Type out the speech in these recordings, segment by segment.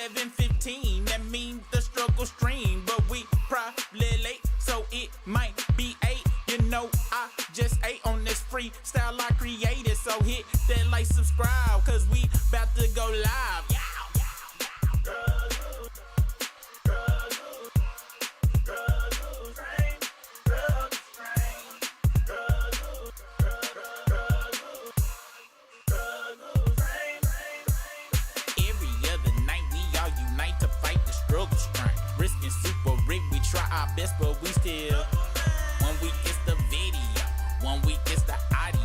7:15, that means the struggle stream. But we probably late, so it might be 8. You know, I just ate on this freestyle I created. So hit that like, subscribe, cause we about to go live. Try our best, but we still. 1 week it's the video, 1 week it's the audio.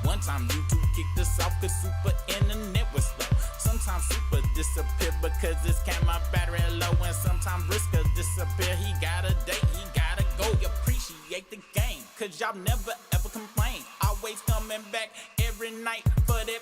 One time YouTube kicked us off cause super internet was slow. Sometimes super disappear because his camera battery low. And sometimes Brisker disappear, he got a date, he gotta go. You appreciate the game, cause y'all never ever complain. Always coming back every night for that.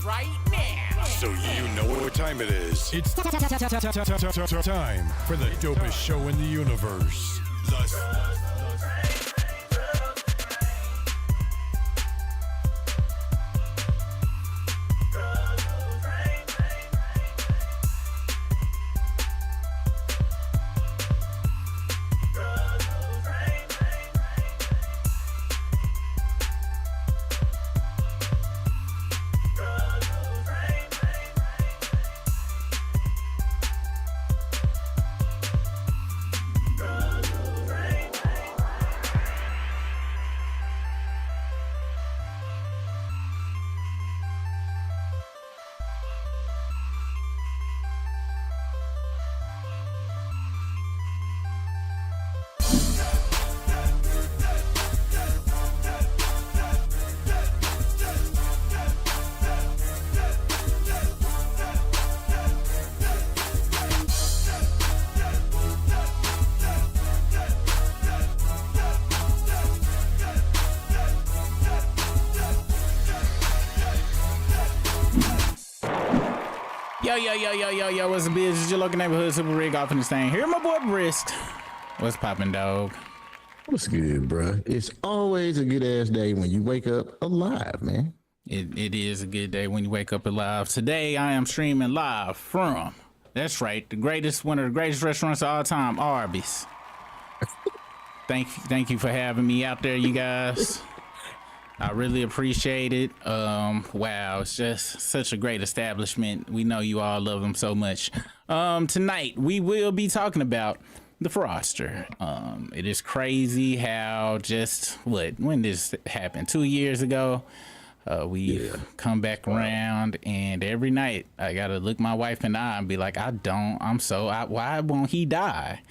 Right now. So you know what time it is. It's time for the dopest show in the universe. Yo, what's the biz? It's your local neighborhood super rig off in this thing. Here, my boy Brisk. What's poppin', dog? What's good, bro? It's always a good ass day when you wake up alive, man. It is a good day when you wake up alive. Today, I am streaming live from, that's right, one of the greatest restaurants of all time, Arby's. Thank you for having me out there, you guys. I really appreciate it. Wow, it's just such a great establishment. We know you all love them so much. Tonight we will be talking about the Froster. It is crazy how when this happened 2 years ago. We've come back around, and every night I gotta look my wife in the eye and be like, why won't he die?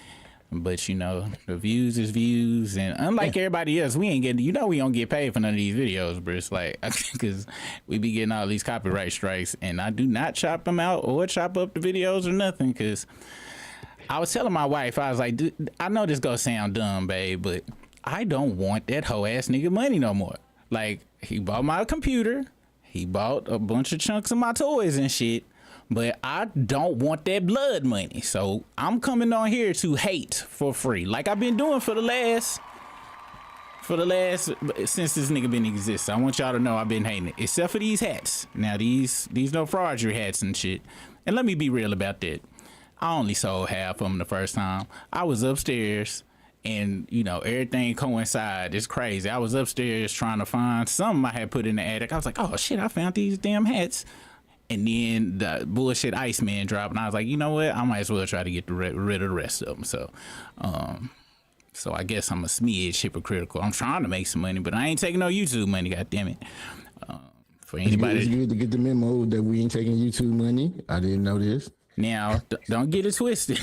But you know, the views is views, and unlike everybody else, we don't get paid for none of these videos, bro. It's like, because we be getting all these copyright strikes, and I do not chop them out or chop up the videos or nothing. Because I was telling my wife, I was like, dude, I know this gonna sound dumb, babe, but I don't want that hoe ass nigga money no more. Like, he bought my computer, he bought a bunch of chunks of my toys and shit. But I don't want that blood money. So I'm coming on here to hate for free. Like I've been doing for the last since this nigga been exist. I want y'all to know I've been hating it. Except for these hats. Now these no fraudery hats and shit. And let me be real about that. I only sold half of them the first time. I was upstairs and you know, everything coincide. It's crazy. I was upstairs trying to find something I had put in the attic. I was like, oh shit, I found these damn hats. And then the bullshit Iceman dropped, and I was like, you know what? I might as well try to get rid of the rest of them. So, so I guess I'm a smidge hypocritical. I'm trying to make some money, but I ain't taking no YouTube money. God damn it! For anybody, it's good to get the memo that we ain't taking YouTube money. I didn't know this. Now, don't get it twisted.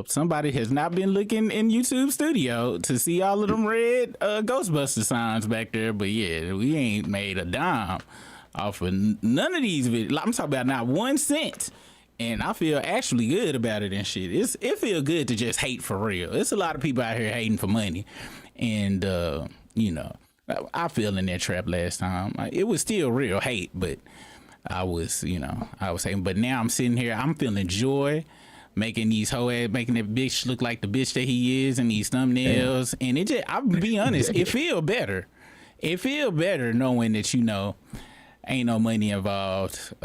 somebody has not been looking in YouTube Studio to see all of them red Ghostbuster signs back there. But yeah, we ain't made a dime off of none of these videos. I'm talking about not 1 cent. And I feel actually good about it and shit. It feel good to just hate for real. It's a lot of people out here hating for money. And, you know, I fell in that trap last time. It was still real hate, but I was hating. But now I'm sitting here, I'm feeling joy, making these making that bitch look like the bitch that he is in these thumbnails. And it just, I'll be honest, it feel better. It feel better knowing that, you know, ain't no money involved.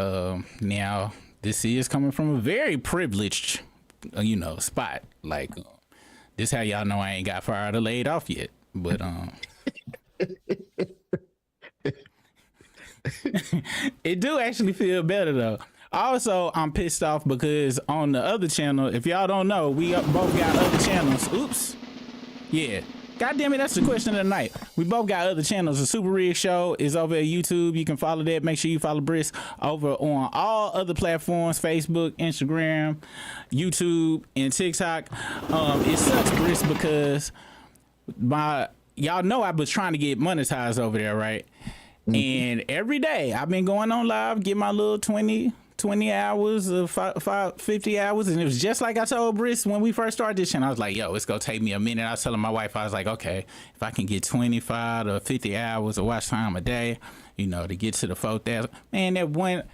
Now, this is coming from a very privileged, you know, spot. Like, this how y'all know I ain't got fired or laid off yet. But, it do actually feel better though. Also, I'm pissed off because on the other channel, if y'all don't know, we both got other channels. Oops. Yeah. God damn it, that's the question of the night. We both got other channels. The Super Rig Show is over at YouTube. You can follow that. Make sure you follow Brisk over on all other platforms: Facebook, Instagram, YouTube, and TikTok. It sucks, Brisk, because y'all know I was trying to get monetized over there, right? And every day I've been going on live, get my little 20 hours of 50 hours. And it was just like I told Briss when we first started this channel. I was like, yo, it's going to take me a minute. I was telling my wife, I was like, okay, if I can get 25 or 50 hours of watch time a day, you know, to get to the 4,000. Man, that one,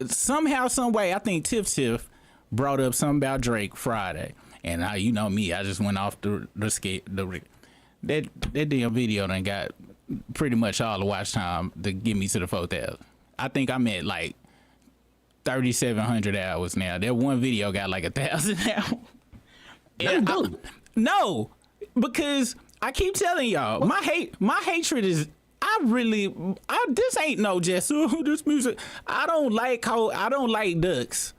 somehow, some way, I think Tiff brought up something about Drake Friday. And you know me, I just went off the skate. That damn video done got pretty much all the watch time to get me to the 4,000. I think I'm at like 3,700 hours now. That one video got like 1,000 hours. No, because I keep telling y'all, my hatred is, this ain't no just this music. I don't like ducks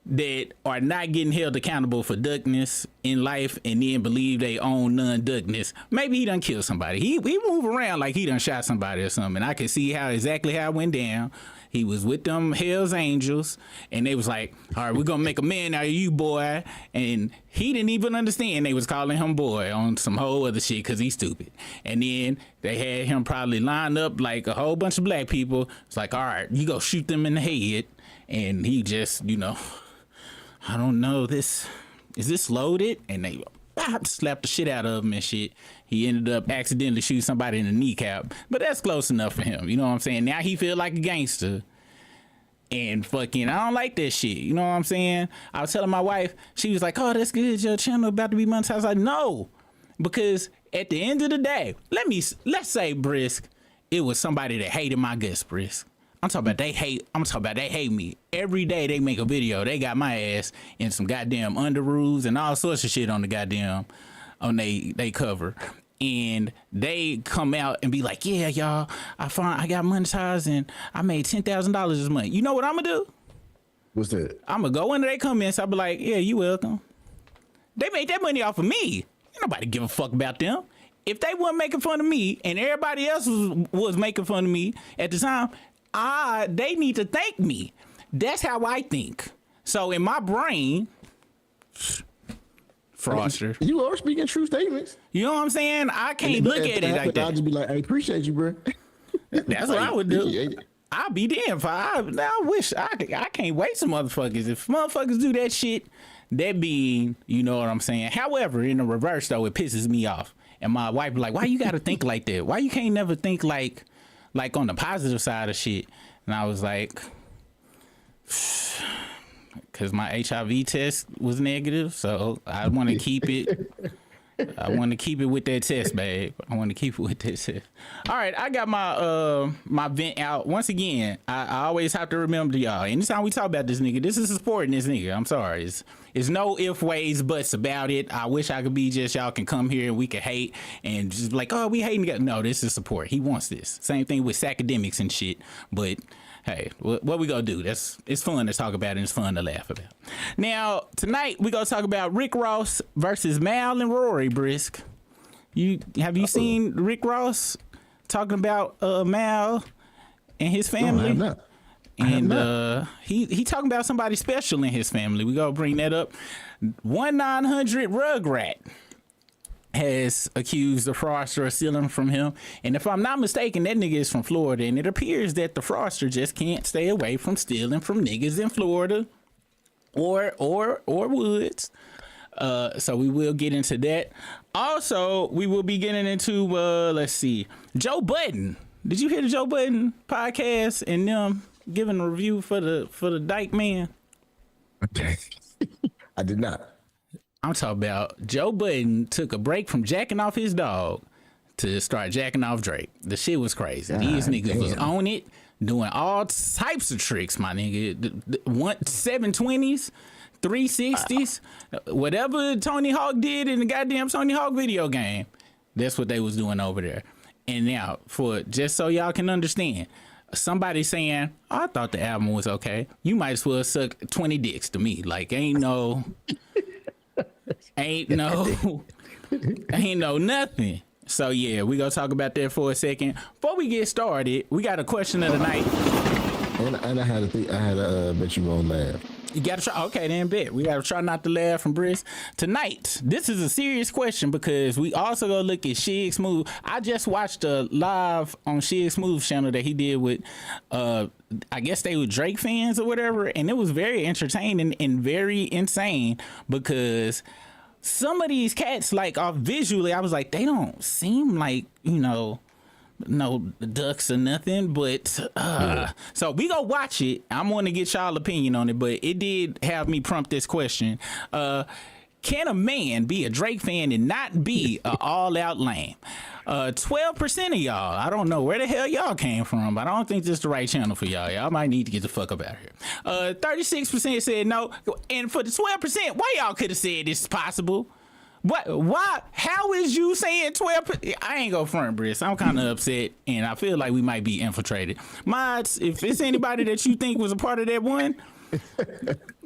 that are not getting held accountable for duckness in life and then believe they own non-duckness. Maybe he done killed somebody. He move around like he done shot somebody or something. I can see exactly how it went down. He was with them Hell's Angels and they was like, all right, we're gonna make a man out of you, boy. And he didn't even understand they was calling him boy on some whole other shit because he's stupid. And then they had him probably lined up like a whole bunch of black people. It's like, all right, you go shoot them in the head. And he just, you know, I don't know, is this loaded? And they slapped the shit out of him and shit. He ended up accidentally shooting somebody in the kneecap, but that's close enough for him. You know what I'm saying? Now he feel like a gangster and fucking, I don't like that shit. You know what I'm saying? I was telling my wife, she was like, oh, that's good. Your channel about to be monetized. I was like, no, because at the end of the day, let's say, Brisk, it was somebody that hated my guts, Brisk. I'm talking about they hate me. Every day they make a video, they got my ass in some goddamn underoos and all sorts of shit on the goddamn, on they cover. And they come out and be like, yeah, y'all, I got monetized and I made $10,000 this month. You know what I'm gonna do? What's that? I'm gonna go into their comments. I'll be like, yeah, you welcome. They made that money off of me. Ain't nobody give a fuck about them. If they weren't making fun of me and everybody else was making fun of me at the time, they need to thank me. That's how I think. So in my brain, fraudster. You are speaking true statements. You know what I'm saying? I can't look at it like that. I'll just be like, I appreciate you, bro. That's what I would do. I'll be damned. I wish I can't wait some motherfuckers. If motherfuckers do that shit, that being, you know what I'm saying? However, in the reverse though, it pisses me off. And my wife be like, why you gotta think like that? Why you can't never think like on the positive side of shit? And I was like, because my HIV test was negative, so I want to keep it. I want to keep it with that test, babe. I want to keep it with that test. All right, I got my my vent out. Once again, I always have to remember y'all. Anytime we talk about this nigga, this is supporting this nigga. I'm sorry. It's no if, ways, buts about it. I wish I could be just y'all can come here and we can hate and just like, oh, we hating together. No, this is support. He wants this. Same thing with academics and shit. But hey, what we gonna do? It's fun to talk about and it's fun to laugh about. Now, tonight we gonna talk about Rick Ross versus Mal and Rory, Brisk. Have you seen Rick Ross talking about Mal and his family? No, and he talking about somebody special in his family. We gonna bring that up. 1900Rugrat has accused the fraudster of stealing from him, and if I'm not mistaken, that nigga is from Florida, and it appears that the fraudster just can't stay away from stealing from niggas in Florida or Woods. So we will get into that. Also, we will be getting into let's see, Joe Budden. Did you hear the Joe Budden podcast and them giving a review for the Dyke Man? Okay. I did not. I'm talking about Joe Budden took a break from jacking off his dog to start jacking off Drake. The shit was crazy. God These niggas was damn. on it, doing all types of tricks, my nigga. The 720s, 360s, whatever Tony Hawk did in the goddamn Tony Hawk video game. That's what they was doing over there. And now, for just so y'all can understand, somebody saying, oh, I thought the album was okay. You might as well suck 20 dicks to me. Like, ain't no nothing. So yeah, we gonna talk about that for a second. Before we get started, we got a question of the night. And I had to bet you won't laugh. You gotta try. Okay, then bet. We gotta try not to laugh from Briss. Tonight, this is a serious question because we also gonna look at Shig Smooth. I just watched a live on Shig Smooth's channel that he did with, I guess they were Drake fans or whatever, and it was very entertaining and very insane because some of these cats, like, off visually, I was like, they don't seem like, no ducks or nothing, but so we go watch it. I'm going to get y'all opinion on it, but it did have me prompt this question. Can a man be a Drake fan and not be an all-out lame? 12% of y'all, I don't know where the hell y'all came from, but I don't think this is the right channel for y'all. Y'all might need to get the fuck up out of here. 36% said no, and for the 12%, why y'all could have said this is possible? What? Why? How is you saying 12%? I ain't go front, Briss. I'm kind of upset, and I feel like we might be infiltrated. Mods, if it's anybody that you think was a part of that one,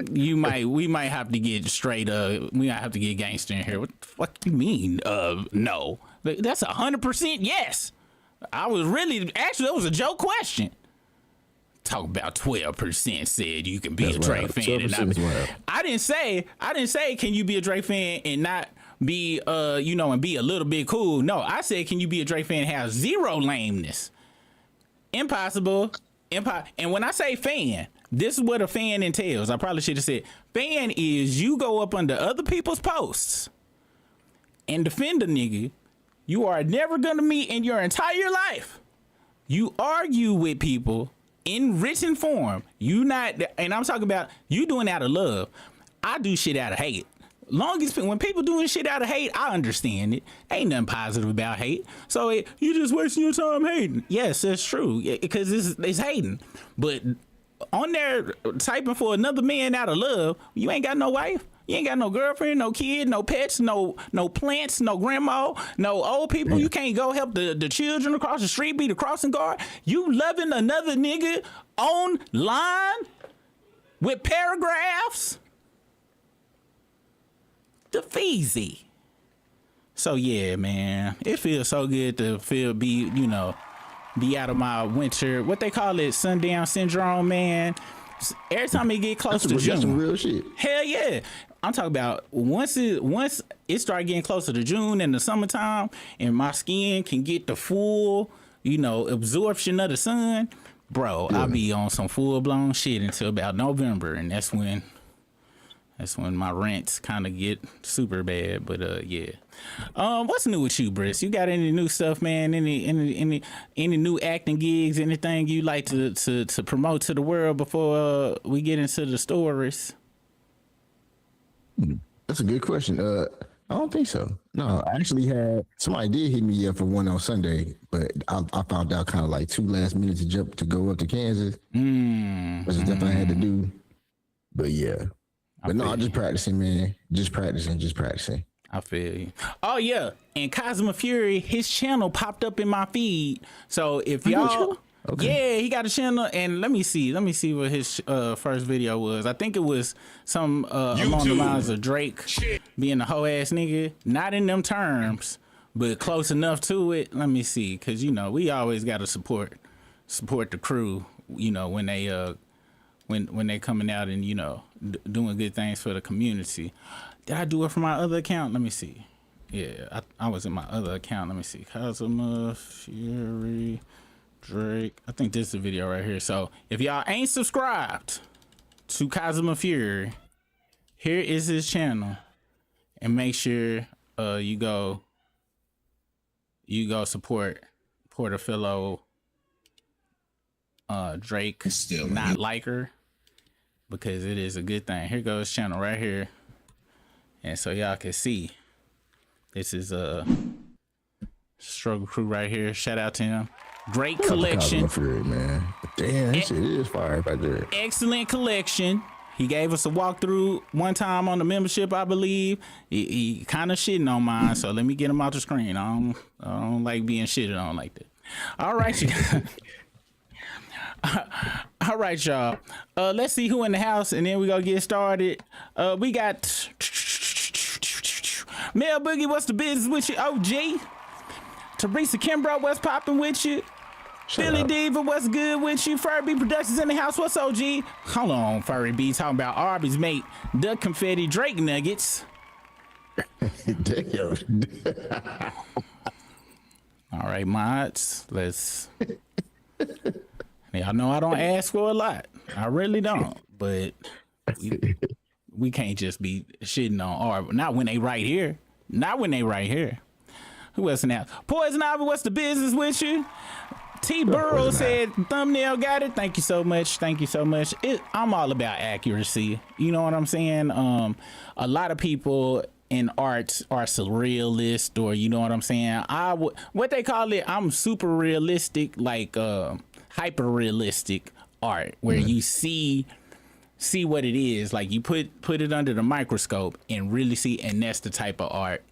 we might have to get straight. We might have to get gangster in here. What the fuck you mean? No, that's 100% yes. I was really actually that was a joke question. Talk about 12% said you can be a Drake fan and not be. I didn't say can you be a Drake fan and not be and be a little bit cool. No, I said can you be a Drake fan and have zero lameness? Impossible. And when I say fan, this is what a fan entails. I probably should have said fan is you go up under other people's posts and defend a nigga you are never gonna meet in your entire life. You argue with people in written form. And I'm talking about you doing out of love. I do shit out of hate. When people doing shit out of hate, I understand it. Ain't nothing positive about hate. So you just wasting your time hating. Yes, that's true. Because it's hating. But on there typing for another man out of love, you ain't got no wife. You ain't got no girlfriend, no kid, no pets, no plants, no grandma, no old people. You can't go help the children across the street, be the crossing guard. You loving another nigga online with paragraphs? The feezy. So yeah, man, it feels so good to be out of my winter, what they call it, sundown syndrome, man. Every time it get close to June, that's some real shit. Hell yeah. I'm talking about once it start getting closer to June and the summertime and my skin can get the full, absorption of the sun, bro, I'll be on some full blown shit until about November, and that's when my rants kind of get super bad. But yeah. What's new with you, Briss? You got any new stuff, man? Any new acting gigs? Anything you like to promote to the world before we get into the stories? That's a good question. I don't think so. No, I actually had somebody did hit me up for one on Sunday, but I found out kind of like too last minute to go up to Kansas. Which is stuff I had to do. But yeah. But no, I'm just practicing, man. Just practicing. I feel you. Oh yeah, and Cosmo Fury, his channel popped up in my feed. So if y'all, yeah, he got a channel, and let me see what his first video was. I think it was some along the lines of Drake being a hoe ass nigga, not in them terms, but close enough to it. Let me see, cause we always gotta support the crew you know, when they coming out and, you know, doing good things for the community. Did I do it from my other account? Let me see. Yeah, I was in my other account. Let me see. Kazuma, Fury, Drake. I think this is the video right here. So if y'all ain't subscribed to Kazuma Fury, here is his channel. And make sure you go support Porterfellow Drake, Still not like her, because it is a good thing. Here goes channel right here. And so y'all can see. This is a Struggle Crew right here. Shout out to him. Great collection. Fury, man. Damn, that shit is fire right there. Excellent collection. He gave us a walkthrough one time on the membership, I believe. He kind of shitting on mine, so let me get him out the screen. I don't like being shitted on like that. All right, you all right, y'all. Let's see who in the house, and then we gonna get started. We got Mel Boogie, what's the business with you? OG. Teresa Kimbrough, what's popping with you? Billy Diva, what's good with you? Furry B Productions in the house, what's OG? Hold on, Furry B, talking about Arby's, mate. Duck confetti, Drake nuggets. Damn. All right, mods, let's... Y'all know I don't ask for a lot. I really don't, but we can't just be shitting on Arby. Not when they right here. Not when they right here. Who else in that? Poison Ivy, what's the business with you? T Burrow said thumbnail got it. Thank you so much. Thank you so much. I'm all about accuracy. You know what I'm saying? A lot of people in arts are surrealist, or you know what I'm saying? What they call it, I'm super realistic, like hyper realistic art, where you see what it is, like you put it under the microscope and really see, and that's the type of art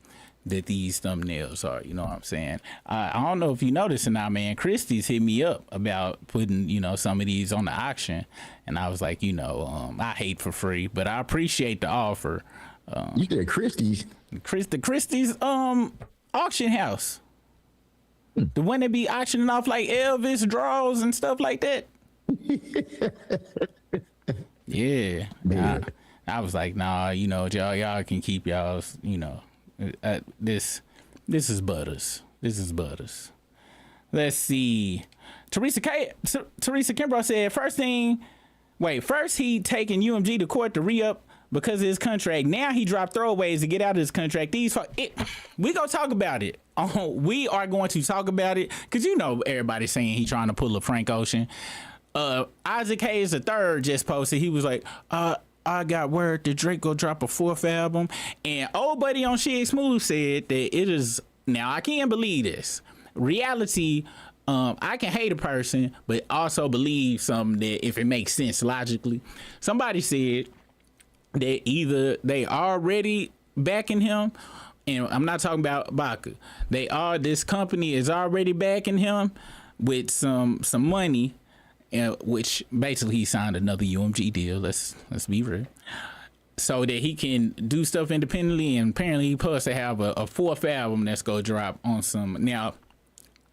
that these thumbnails are. You know what I'm saying? I don't know if you noticed or not, man. Christie's hit me up about putting, you know, some of these on the auction, and I was like, you know, I hate for free, but I appreciate the offer. You said Christie's? The Christie's auction house, the one that be auctioning off like Elvis draws and stuff like that. Yeah. I was like, nah, you know, y'all can keep y'all's, you know. This is Butters. This is Butters. Let's see. Teresa Kimbrough said first he taking UMG to court to re-up because of his contract. Now he dropped throwaways to get out of his contract. We gonna talk about it. We are going to talk about it because you know everybody's saying he trying to pull a Frank Ocean. Isaac Hayes III just posted. He was like, I got word that Drake go drop a 4th album, and old buddy on Shig Smooth said that it is, now I can't believe this reality. I can hate a person but also believe something that if it makes sense logically. Somebody said that either they already backing him, and I'm not talking about Baca, this company is already backing him with some money, which basically he signed another UMG deal. Let's be real, so that he can do stuff independently. And apparently, he supposed to have a 4th album that's gonna drop on some. Now,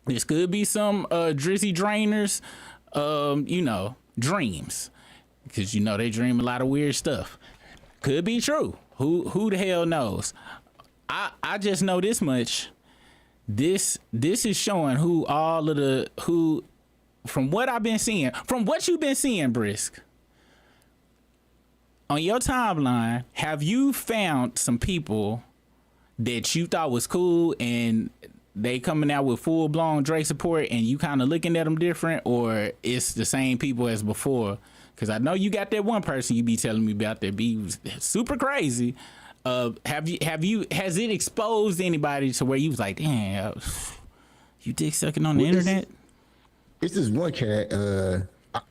this could be some Drizzy Drainers, you know, dreams, because you know they dream a lot of weird stuff. Could be true. Who the hell knows? I just know this much. This is showing who. From what I've been seeing, from what you've been seeing, Brisk, on your timeline, have you found some people that you thought was cool and they coming out with full-blown Drake support and you kind of looking at them different, or it's the same people as before? Because I know you got that one person you be telling me about that be super crazy. Has it exposed anybody to where you was like, damn, you dick sucking on the internet? It's this one cat. I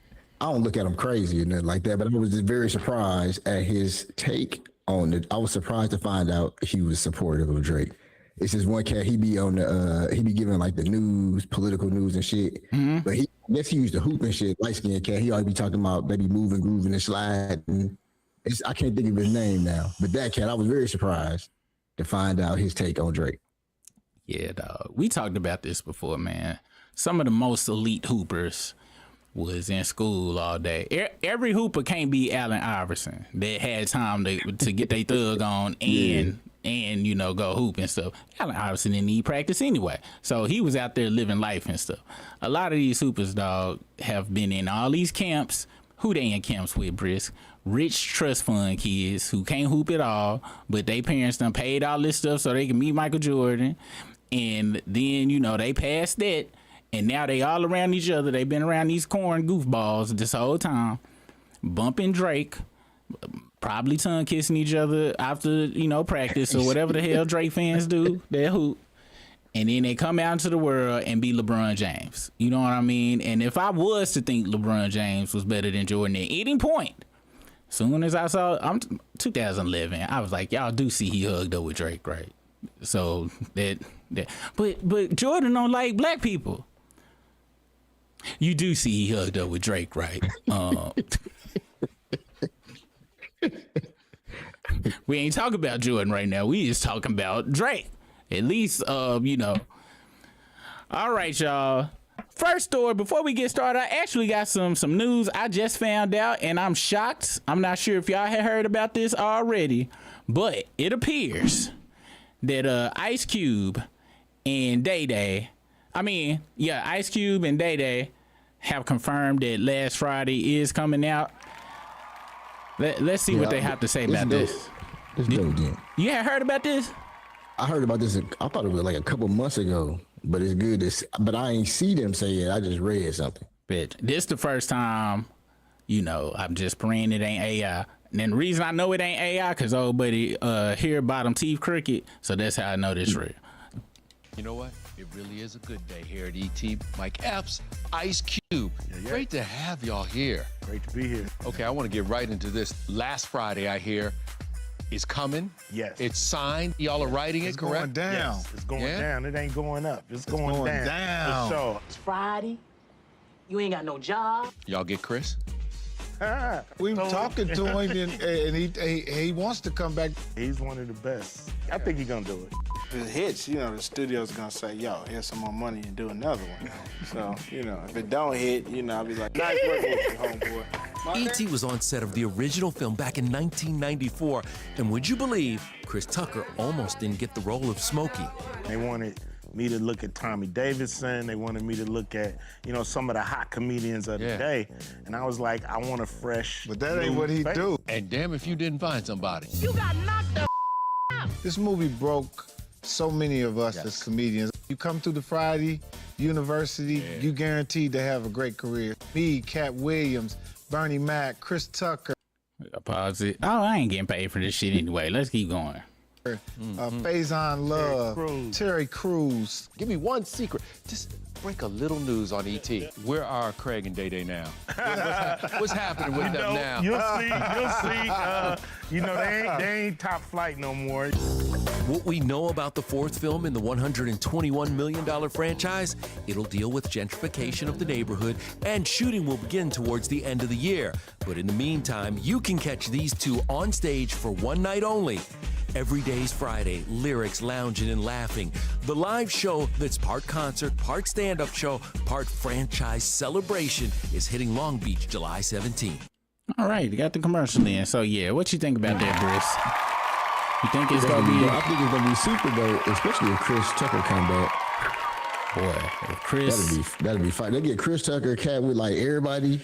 don't look at him crazy or nothing like that, but I was just very surprised at his take on it. I was surprised to find out he was supportive of Drake. It's this one cat. He be on the he be giving like the news, political news and shit. Mm-hmm. But I guess he used to hoop and shit. Light skinned cat. He always be talking about maybe moving, grooving, and sliding. I can't think of his name now, but that cat. I was very surprised to find out his take on Drake. Yeah, dog. We talked about this before, man. Some of the most elite hoopers was in school all day. Every hooper can't be Allen Iverson that had time to get their thug on and you know, go hoop and stuff. Allen Iverson didn't need practice anyway, so he was out there living life and stuff. A lot of these hoopers, dog, have been in all these camps. Who they in camps with, Brisk? Rich trust fund kids who can't hoop at all, but they parents done paid all this stuff so they can meet Michael Jordan, and then, you know, they passed that, and now they all around each other. They've been around these corn goofballs this whole time, bumping Drake, probably tongue kissing each other after, you know, practice or whatever the hell Drake fans do. They hoop. And then they come out into the world and be LeBron James. You know what I mean? And if I was to think LeBron James was better than Jordan at any point, soon as I saw 2011, I was like, y'all do see he hugged up with Drake, right? So but Jordan don't like black people. You do see he hugged up with Drake, right? We ain't talking about Jordan right now. We just talking about Drake. At least, you know. All right, y'all. First story, before we get started, I actually got some news I just found out, and I'm shocked. I'm not sure if y'all had heard about this already, but it appears that Ice Cube and Ice Cube and Day Day have confirmed that Last Friday is coming out. Let's see what they have to say about this. It's dope, then. You had heard about this? I heard about this. I thought it was like a couple months ago, but it's good. But I ain't see them say it. I just read something. But this the first time, you know, I'm just praying it ain't AI. And then the reason I know it ain't AI, because old buddy here bottom teeth crooked. So that's how I know this real. You know what? It really is a good day here at ET. Mike Epps, Ice Cube. Great to have y'all here. Great to be here. Okay, I want to get right into this. Last Friday, I hear, is coming. Yes. It's signed. Y'all are writing It's it, correct? going down. Yes, it's going down. It ain't going up. It's going down. For sure. It's Friday. You ain't got no job. Y'all get Chris? We were talking to him, and he wants to come back. He's one of the best. I think he's gonna do it. If it hits, you know, the studio's gonna say, yo, here's some more money and do another one. So, you know, if it don't hit, you know, I'll be like, nice work with you, homeboy. E.T. was on set of the original film back in 1994, and would you believe Chris Tucker almost didn't get the role of Smokey? They wanted me to look at Tommy Davidson. They wanted me to look at, you know, some of the hot comedians of the day. And I was like, I want a fresh. But that ain't what he do. And damn if you didn't find somebody. You got knocked the out. This movie broke so many of us as comedians. You come through the Friday University, you guaranteed to have a great career. Me, Cat Williams, Bernie Mac, Chris Tucker. Pause it. Oh, I ain't getting paid for this shit anyway. Let's keep going. Faison Love, Terry Crews. Give me one secret. Just break a little news on ET. Where are Craig and Day Day now? What's happening with them now? You'll see. You know, they ain't top flight no more. What we know about the fourth film in the $121 million franchise, it'll deal with gentrification of the neighborhood, and shooting will begin towards the end of the year. But in the meantime, you can catch these two on stage for one night only. Every Day's Friday, lyrics, lounging, and laughing. The live show that's part concert, part stand-up show, part franchise celebration is hitting Long Beach July 17th. All right, you got the commercial in. So, yeah, what you think about that, Briss? You think it's going to be... I think it's going to be super dope, especially if Chris Tucker come back. Boy, if Chris... That'll be fine. They get Chris Tucker, Cat with like everybody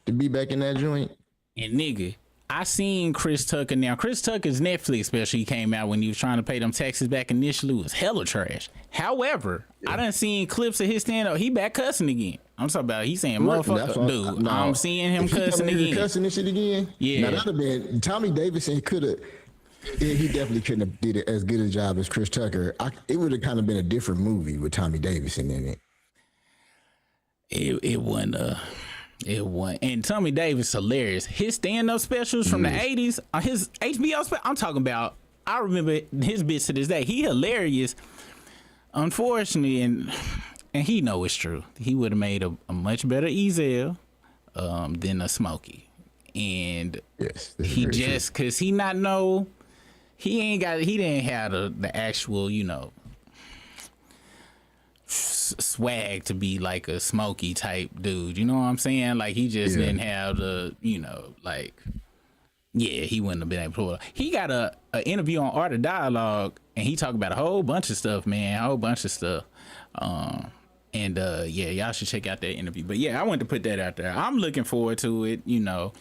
to be back in that joint. And nigga, I seen Chris Tucker now. Chris Tucker's Netflix special he came out when he was trying to pay them taxes back initially was hella trash. However, I done seen clips of his stand-up. He back cussing again. I'm talking about he saying motherfucker, dude. I'm seeing him cussing again. Cussing this shit again. Yeah. Now that'd have been Tommy Davidson could have. He definitely couldn't have did it as good a job as Chris Tucker. It would have kind of been a different movie with Tommy Davidson in it. It wasn't. It won. And Tommy Davis hilarious. His stand-up specials from the 80s, his HBO special, I'm talking about, I remember his bits to this day. He hilarious. Unfortunately, and he know it's true, he would have made a much better Ezel than a Smokey. And yes, he just, true. Cause he didn't have the actual, you know, swag to be like a Smokey type dude. You know what I'm saying? Like he just didn't have the, you know, like, yeah, he wouldn't have been able to pull it. He got a interview on Art of Dialogue, and he talked about a whole bunch of stuff, man, a whole bunch of stuff. Yeah, y'all should check out that interview. But yeah, I wanted to put that out there. I'm looking forward to it. You know,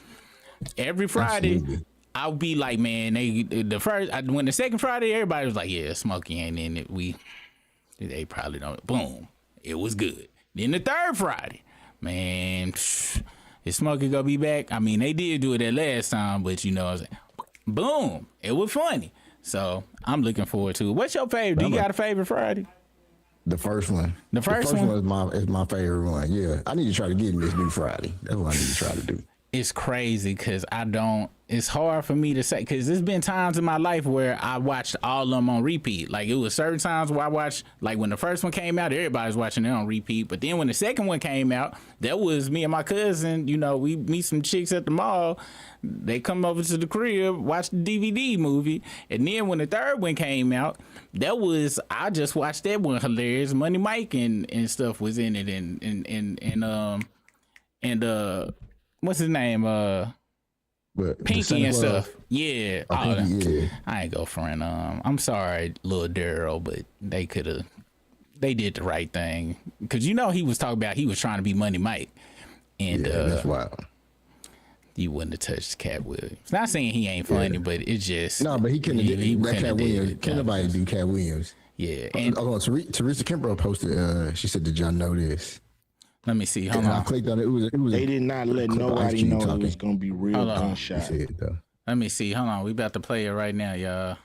every Friday. Absolutely. I'll be like, man, when the second Friday, everybody was like, yeah, Smokey ain't in it. They probably don't. Boom, it was good. Then the third Friday, man, is Smokey gonna be back? I mean, they did do it that last time, but you know what I'm saying? Boom, it was funny. So I'm looking forward to it. What's your favorite? Do you got a favorite Friday? The first one. The first one is my favorite one. Yeah, I need to try to get in this new Friday. That's what I need to try to do. It's crazy because it's hard for me to say, because there's been times in my life where I watched all of them on repeat. Like it was certain times where I watched, like when the first one came out, everybody's watching it on repeat. But then when the second one came out, that was me and my cousin, you know, we meet some chicks at the mall. They come over to the crib, watch the DVD movie. And then when the third one came out, I just watched that one. Hilarious. Money Mike and stuff was in it. And what's his name? Pinky and stuff. Yeah. Yeah. I ain't go friend. I'm sorry, little Daryl, but they did the right thing. Cause you know he was talking about he was trying to be Money Mike. And that's wild. You wouldn't have touched Cat Williams. Not saying he ain't funny, but it's just but he couldn't have did that. Cat Williams. Can't nobody do Cat Williams. Yeah. And Teresa Kimbrough posted. She said, "Did y'all know this?" Let me see. Hold on. I clicked on it. They did not let nobody know it was gonna be real gunshot. Let me see. Hold on. We about to play it right now, y'all.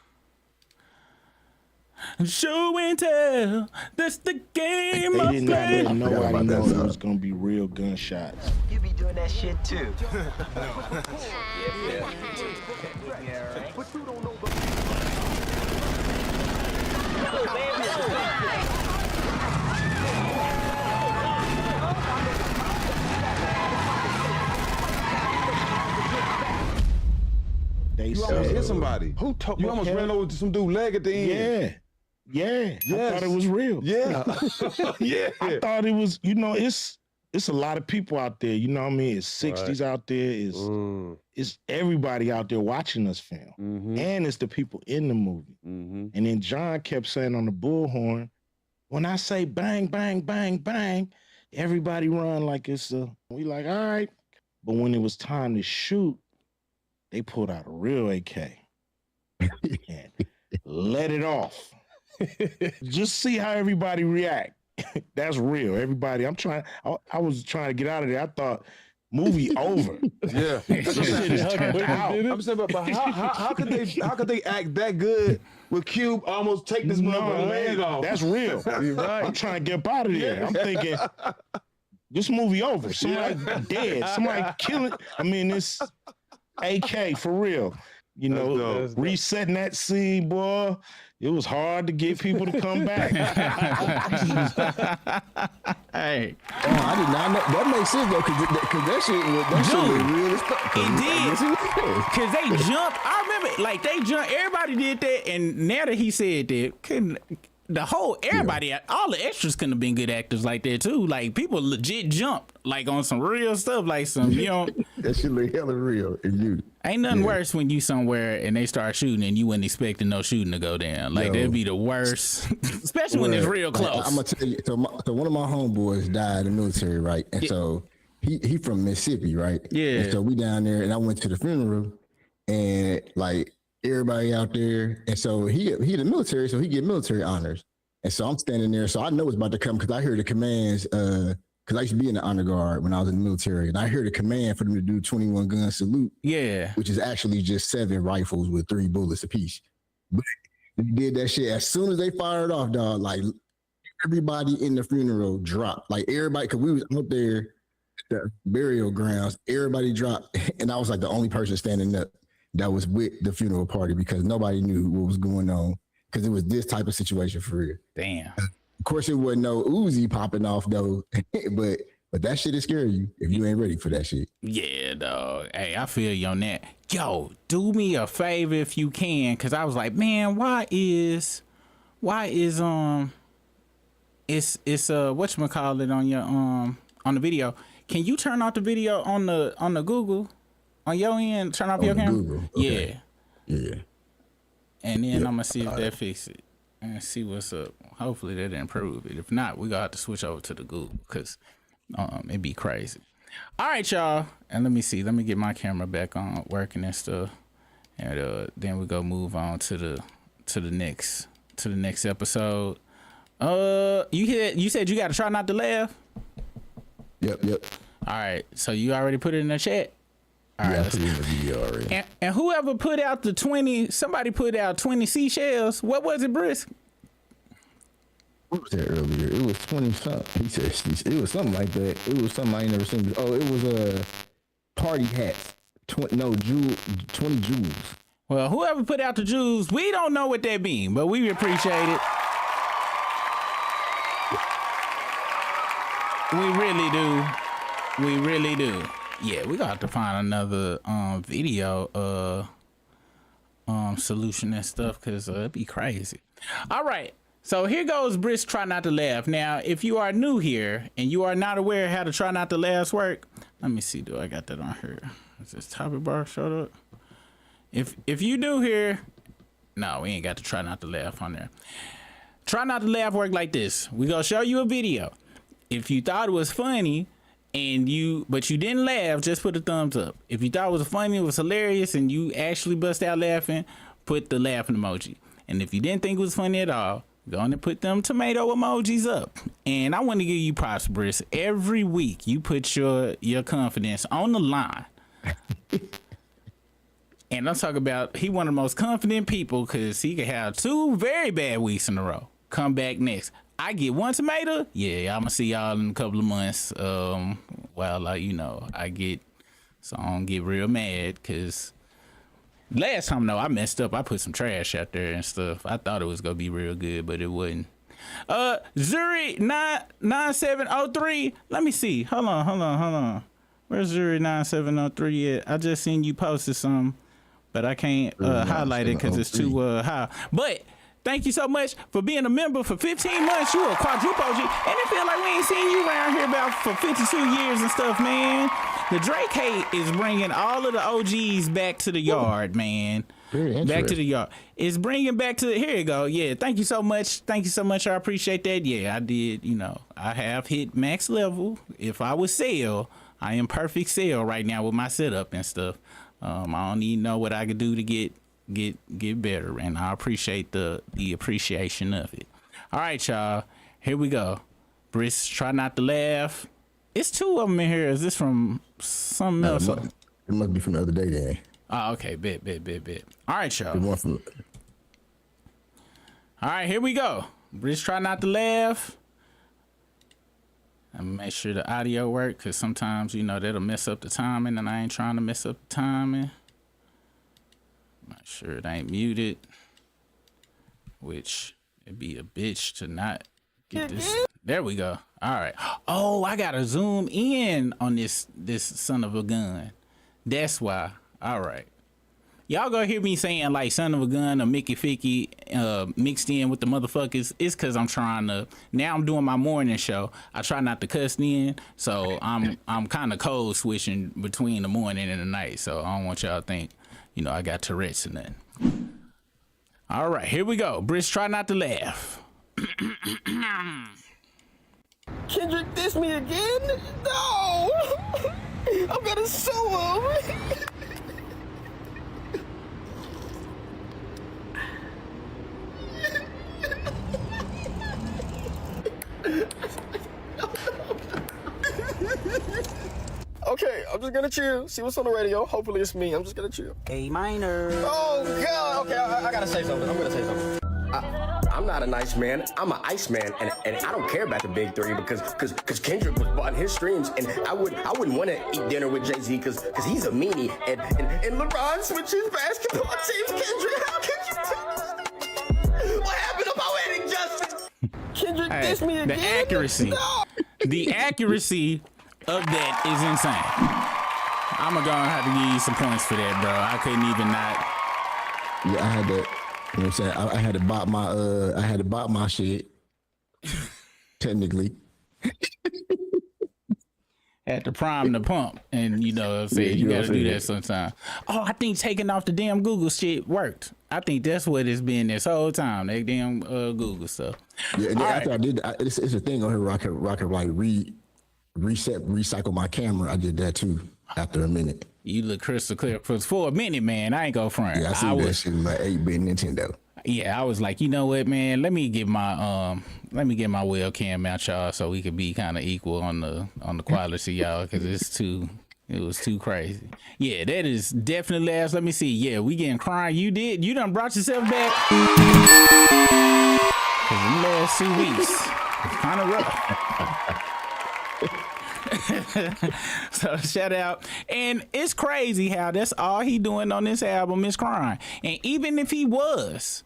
Show and tell. That's the game. They did not let nobody know it was gonna be real gunshots. You be doing that shit too. You almost hit somebody. Who told you almost ran over some dude's leg at the end. Yeah. I thought it was real. Yeah. Yeah. I thought it was, you know, it's a lot of people out there, you know what I mean? It's 60s out there, it's everybody out there watching us film. And it's the people in the movie. And then John kept saying on the bullhorn, when I say bang, bang, bang, bang, everybody run like it's we like, all right. But when it was time to shoot, they pulled out a real AK and let it off. Just see how everybody react. That's real. Everybody, I was trying to get out of there. I thought movie over. Yeah. I'm saying, but how could they act that good with Cube almost take this motherfucker's leg off? That's real. Right. I'm trying to get up out of there. I'm thinking this movie over. Somebody dead. Somebody killing. I mean, it's AK for real. You know, resetting that scene, boy. It was hard to get people to come back. Hey. I did not know. That makes sense though, because that shit was real as fuck. It did. Because they jumped. I remember, like, they jumped. Everybody did that. And now that he said that, everybody, all the extras couldn't have been good actors like that too. Like, people legit jumped, like, on some real stuff, like some, you know. That shit look hella real. Ain't nothing worse when you somewhere and they start shooting and you wasn't expecting no shooting to go down. Like, that'd be the worst, especially when it's real close. I'm gonna tell you. So one of my homeboys died in the military, right? And so he from Mississippi, right? Yeah. And so we down there, and I went to the funeral, and like everybody out there, and so he the military, so he get military honors, and so I'm standing there, so I know it's about to come because I hear the commands. Because I used to be in the honor guard when I was in the military, and I heard a command for them to do 21 gun salute. Yeah. Which is actually just 7 rifles with 3 bullets apiece. But they did that shit as soon as they fired off, dog. Like, everybody in the funeral dropped. Like, everybody, because we was out there at the burial grounds, everybody dropped, and I was like the only person standing up that was with the funeral party because nobody knew what was going on because it was this type of situation for real. Damn. Of course, it wasn't no Uzi popping off though, but that shit is scary you if you ain't ready for that shit. Yeah, dog. Hey, I feel you on that. Yo, do me a favor if you can, cause I was like, man, why is it's whatchamacallit on your on the video. Can you turn off the video on the Google on your end? Turn off your camera. Google. Okay. Yeah. And then I'm gonna see if that fix it and see what's up. Hopefully that improve it. If not, we gonna have to switch over to the Google because it'd be crazy. All right, y'all. And let me see. Let me get my camera back on working and stuff. And then we go move on to the next episode. You said you gotta try not to laugh? Yep. All right. So you already put it in the chat? All right, I put it in the video already. And whoever put out the 20, somebody put out 20 seashells. What was it, Brisk? What was that earlier? It was 20 something. He said it was something like that. It was something I ain't never seen before. Oh, it was party hats. 20 jewels. Well, whoever put out the jewels, we don't know what that mean, but we appreciate it. We really do. Yeah, we got to find another video solution and stuff because it'd be crazy. All right. So here goes Brisk Try Not to Laugh. Now, if you are new here and you are not aware of how to try not to laugh work, let me see. Do I got that on here? Is this topic bar showed up? If you do here, no, we ain't got to try not to laugh on there. Try not to laugh work like this. We gonna show you a video. If you thought it was funny but you didn't laugh, just put a thumbs up. If you thought it was funny, it was hilarious, and you actually bust out laughing, put the laughing emoji. And if you didn't think it was funny at all, go on and put them tomato emojis up. And I want to give you props, Brisk. Every week you put your confidence on the line. And I'm talking about he one of the most confident people because he could have 2 very bad weeks in a row. Come back next. I get 1 tomato. Yeah, I'm gonna see y'all in a couple of months. I don't get real mad because last time though I messed up. I put some trash out there and stuff. I thought it was gonna be real good, but it wasn't. Zuri 9703. Let me see. Hold on. Where's Zuri 9703 at? I just seen you posted some, but I can't highlight it because it's too high. But thank you so much for being a member for 15 months. You a quadruple OG. And it feel like we ain't seen you around here about for 52 years and stuff, man. The Drake hate is bringing all of the OGs back to the yard, man. Back to the yard. It's bringing back to here you go. Yeah, thank you so much. I appreciate that. Yeah, I did. I have hit max level. If I was sell, I am perfect sale right now with my setup and stuff. I don't even know what I could do to get better, and I appreciate the appreciation of it. All right, y'all, here we go. Brisk Try Not to Laugh. It's 2 of them in here. Is this from something else? It must be from the other day then. Oh, okay. Bet. All right, y'all. All right, here we go. Brisk Try Not to Laugh. And make sure the audio work because sometimes that'll mess up the timing, and I ain't trying to mess up the timing. Make sure it ain't muted, which it'd be a bitch to not get this. There we go. All right. Oh, I gotta zoom in on this son of a gun. That's why. All right. Y'all gonna hear me saying like son of a gun or Mickey Ficky mixed in with the motherfuckers. It's cause I'm doing my morning show. I try not to cuss in, so I'm kind of code switching between the morning and the night. So I don't want y'all to think, I got Tourette's and nothing. All right, here we go. Brisk Try Not to Laugh. Kendrick diss me again? No! I'm gonna sue him! Okay, I'm just gonna chill, see what's on the radio. Hopefully it's me. I'm just gonna chill. A minor. Oh, God. Okay, I gotta say something. I'm gonna say something. I'm not a nice man. I'm an Iceman, and I don't care about the big 3 because Kendrick was bought his streams, and I wouldn't want to eat dinner with Jay-Z because he's a meanie, and LeBron switches basketball teams. Kendrick, how could you do this? What happened to poetic justice? Kendrick dissed me again. The accuracy of that is insane. I'm gonna have to give you some points for that, bro. I couldn't even not. Yeah, I had to. You know what I'm saying? I had to bop my shit. technically. Had to prime the pump, and you know what I'm saying, you gotta do that sometime. Oh, I think taking off the damn Google shit worked. I think that's what it's been this whole time, that damn Google stuff. Yeah, and after I did, it's a thing on here where I can like recycle my camera. I did that too after a minute. You look crystal clear for a minute, man. I ain't go front. Yeah, I see that shit in my 8-bit Nintendo. Yeah, I was like, you know what, man? Let me get my webcam out, y'all, so we could be kind of equal on the quality, y'all, because it was too crazy. Yeah, that is definitely last. Let me see. Yeah, we getting crying. You done brought yourself back. Cause in the last 2 weeks, it's kind of rough. So shout out. And it's crazy how that's all he doing on this album is crying. And even if he was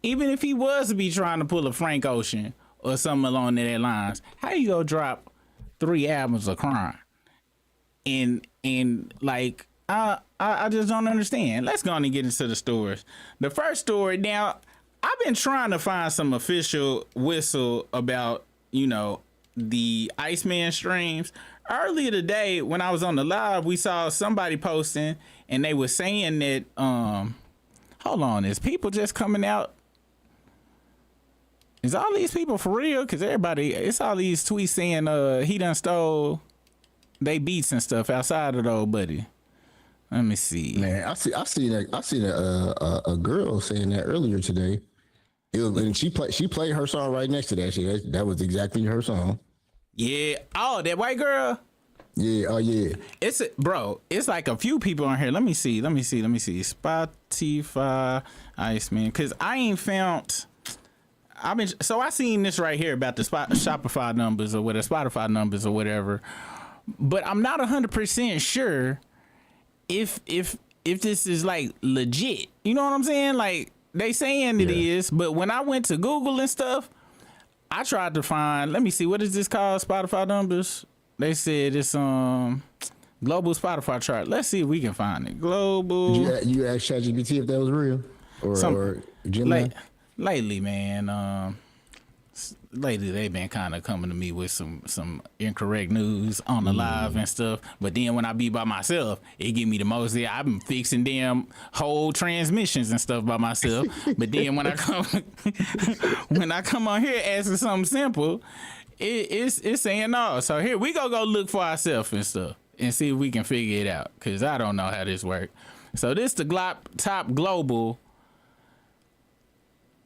to be trying to pull a Frank Ocean or something along that lines, how you gonna drop 3 albums of crying? And like I just don't understand. Let's go on and get into the stories. The first story, now I've been trying to find some official whistle about, you know, the Iceman streams. Earlier today when I was on the live, we saw somebody posting and they were saying that hold on, is people just coming out? Is all these people for real? Because everybody, it's all these tweets saying he done stole they beats and stuff outside of the old buddy. Let me see. Man, I seen a girl saying that earlier today. And she played her song right next to that shit. That was exactly her song. Yeah. Oh, that white girl. Yeah. Oh, yeah. It's like a few people on here. Let me see. Spotify, Iceman. Cause I ain't found. I seen this right here about the Shopify numbers or whatever, Spotify numbers or whatever. But I'm not 100% sure if this is like legit. You know what I'm saying? Like they saying it is, but when I went to Google and stuff, I tried to find. Let me see, what is this called? Spotify numbers. They said it's global Spotify chart. Let's see if we can find it. Global. Did you ask ChatGPT if that was real or Gemini? Lately, man. Lately they've been kind of coming to me with some incorrect news on the live and stuff. But then when I be by myself, it give me the most. Yeah, I've been fixing damn whole transmissions and stuff by myself. But then when I come on here asking something simple, it's saying no. So here we go look for ourselves and stuff and see if we can figure it out. Cause I don't know how this works. So this the top global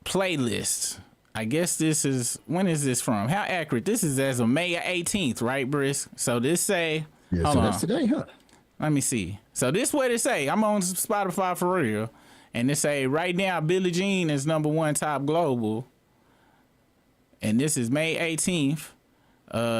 playlist. I guess this is, when is this from? How accurate? This is as of May 18th, right, Brisk? So this say, yeah, so that's today, huh? Let me see. So this what it say. I'm on Spotify for real. And it say right now Billie Jean is #1 top global. And this is May 18th.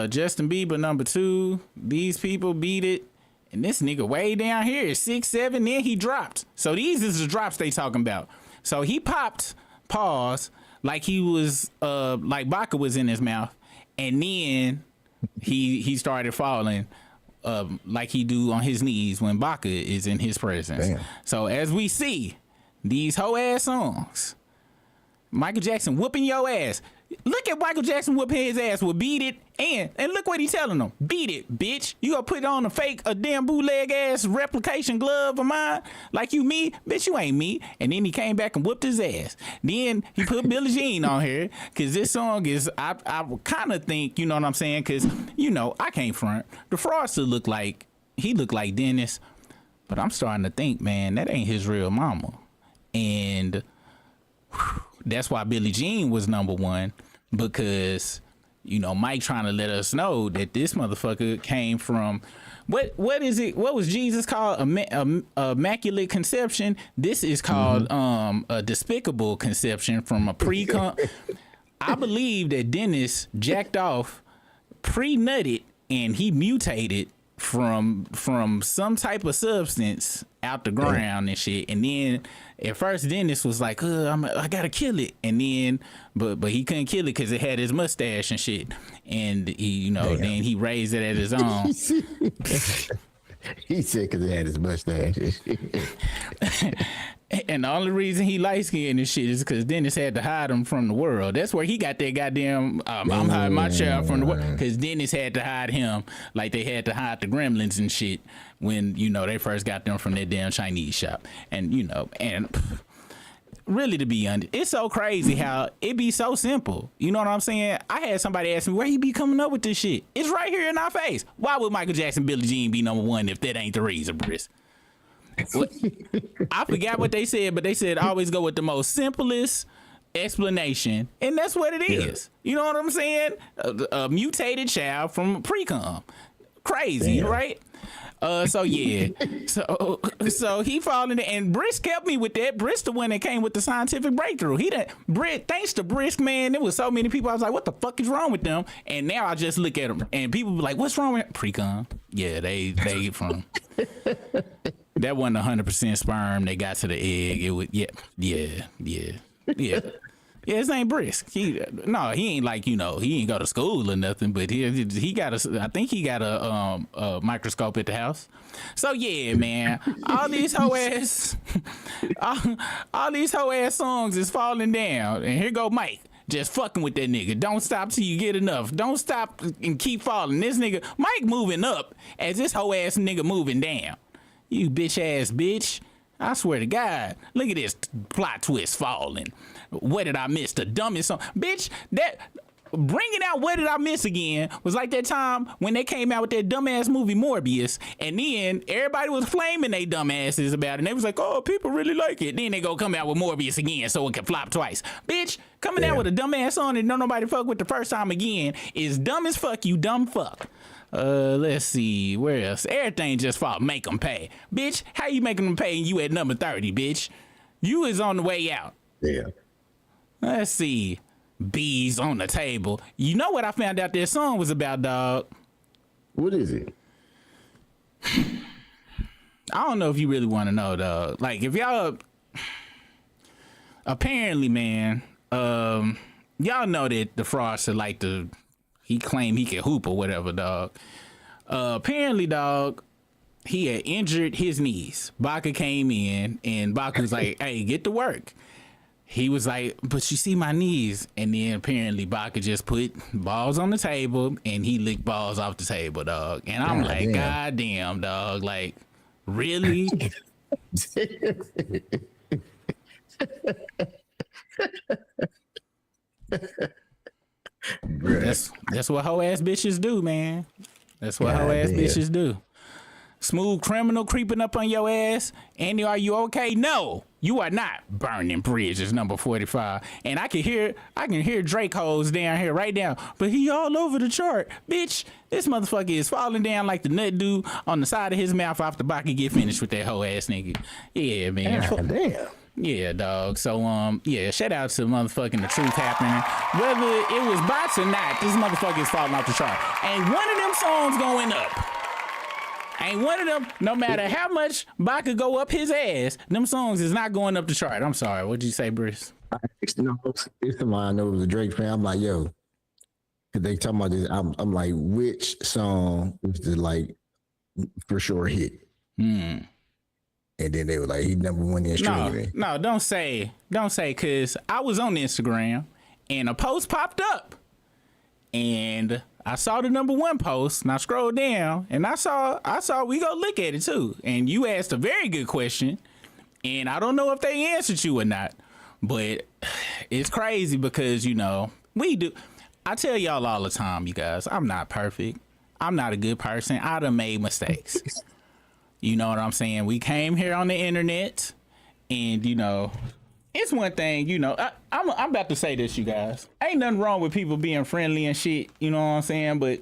Justin Bieber #2. These people beat it. And this nigga way down here is 6, 7. Then he dropped. So these is the drops they talking about. So he popped pause like he was like Baca was in his mouth, and then he started falling like he do on his knees when Baca is in his presence. Damn. So as we see these whole ass songs, Michael Jackson whooping your ass. Look at Michael Jackson whooping his ass with Beat It, and look what he's telling them. Beat it, bitch. You gonna put on a damn bootleg ass replication glove of mine like you me? Bitch, you ain't me. And then he came back and whooped his ass. Then he put Billie Jean on here, cause this song is, I kind of think, you know what I'm saying? Cause, you know, I can't front. The Fraudster looked like Dennis, but I'm starting to think, man, that ain't his real mama. And that's why Billie Jean was #1, because, you know, Mike trying to let us know that this motherfucker came from, what is it? What was Jesus called? Immaculate conception. This is called a despicable conception from a pre-cum. I believe that Dennis jacked off, pre-nutted, and he mutated from some type of substance out the ground and shit. And then at first Dennis was like, I gotta kill it. And then but he couldn't kill it because it had his mustache and shit. And he, you know, then he raised it at his own. He said because he had his mustache. And the only reason he light skinned and shit is because Dennis had to hide him from the world. That's where he got that goddamn I'm hiding my child from the world. Because Dennis had to hide him like they had to hide the gremlins and shit when, you know, they first got them from that damn Chinese shop. And, you know, and really, to be honest, it's so crazy how it be so simple. You know what I'm saying? I had somebody ask me where he be coming up with this shit. It's right here in our face. Why would Michael Jackson, Billie Jean be number one if that ain't the reason, Briss? I forgot what they said, but they said always go with the most simplest explanation, and that's what it is. You know what I'm saying? A mutated child from pre-com. Crazy, right? So yeah, so he falling in, and Brisk helped me with that. Brisk the one that came with the scientific breakthrough. Thanks to Brisk, man, there was so many people. I was like, what the fuck is wrong with them? And now I just look at them, and people be like, what's wrong with pre-com? Yeah, they from. That wasn't 100% sperm. They got to the egg. It was yeah. His name Brisk. He ain't like, you know, he ain't go to school or nothing, but he got I think he got a microscope at the house. So yeah, man, all these hoe ass songs is falling down, and here go Mike. Just fucking with that nigga. Don't stop till you get enough. Don't stop and keep falling. This nigga, Mike moving up as this hoe ass nigga moving down. You bitch ass bitch. I swear to God. Look at this plot twist falling. What did I miss? The dumbest song. Bitch, that bringing out What Did I Miss Again was like that time when they came out with that dumbass movie Morbius, and then everybody was flaming they dumbasses about it, and they was like, oh, people really like it. Then they go come out with Morbius again so it can flop twice. Bitch, coming out with a dumbass song and don't nobody fuck with the first time again is dumb as fuck, you dumb fuck. Let's see, where else? Everything just fall, make them pay. Bitch, how you making them pay and you at number 30, bitch? You is on the way out. Yeah. Let's see. Bees on the table. You know what I found out that song was about, dog? What is it? I don't know if you really want to know, dog. Like, if y'all... Apparently, man, y'all know that the fraudster like to... He claimed he could hoop or whatever, dog. Apparently, dog, he had injured his knees. Baca came in, and Baca was like, hey, get to work. He was like, but you see my knees. And then apparently Baca just put balls on the table, and he licked balls off the table, dog. And I'm like, God damn, dog. Like, really? That's what hoe ass bitches do, man. That's what hoe ass bitches do. Smooth criminal creeping up on your ass. Andy, are you okay? No, you are not. Burning Bridges, number 45. And I can hear Drake hoes down here right now. But he all over the chart. Bitch, this motherfucker is falling down like the nut dude on the side of his mouth after Baki get finished with that hoe ass nigga. Yeah, man. Damn. Yeah, dog. So, yeah, shout out to motherfucking The Truth Happening. Whether it was bots or not, this motherfucker is falling off the chart. Ain't one of them songs going up. Ain't one of them, no matter how much Baca go up his ass, them songs is not going up the chart. I'm sorry. What'd you say, Briss? It's somebody I know was a Drake fan. I'm like, yo, cause they talking about this. I'm like, which song was the like for sure hit? And then they were like, he number one in streaming. No, don't say, cause I was on Instagram and a post popped up, and I saw the number one post, and I scrolled down, and I saw we go look at it too. And you asked a very good question, and I don't know if they answered you or not, but it's crazy because, you know, we do. I tell y'all all the time, you guys, I'm not perfect. I'm not a good person. I done made mistakes. You know what I'm saying? We came here on the internet, and, you know, it's one thing, you know, I'm about to say this, you guys. Ain't nothing wrong with people being friendly and shit, you know what I'm saying? But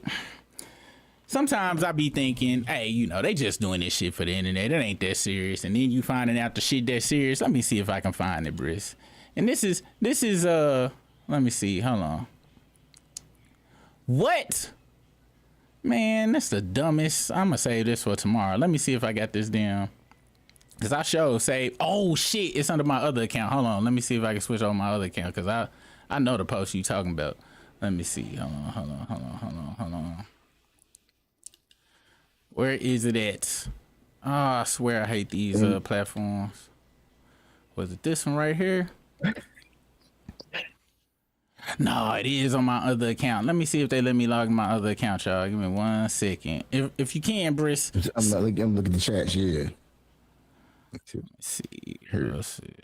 sometimes I be thinking, hey, you know, they just doing this shit for the internet. It ain't that serious. And then you finding out the shit that serious. Let me see if I can find it, Briss. And this is let me see. Hold on. What? Man, that's the dumbest. I'm gonna save this for tomorrow. Let me see if I got this down. Cause I saved. Oh shit, it's under my other account. Hold on, let me see if I can switch over my other account. Cause I know the post you talking about. Let me see. Hold on. Where is it at? Oh, I swear I hate these platforms. Was it this one right here? No, it is on my other account. Let me see if they let me log my other account, y'all. Give me 1 second. If you can, Briss. I'm looking at the chat. Yeah. Let's see. Let's see.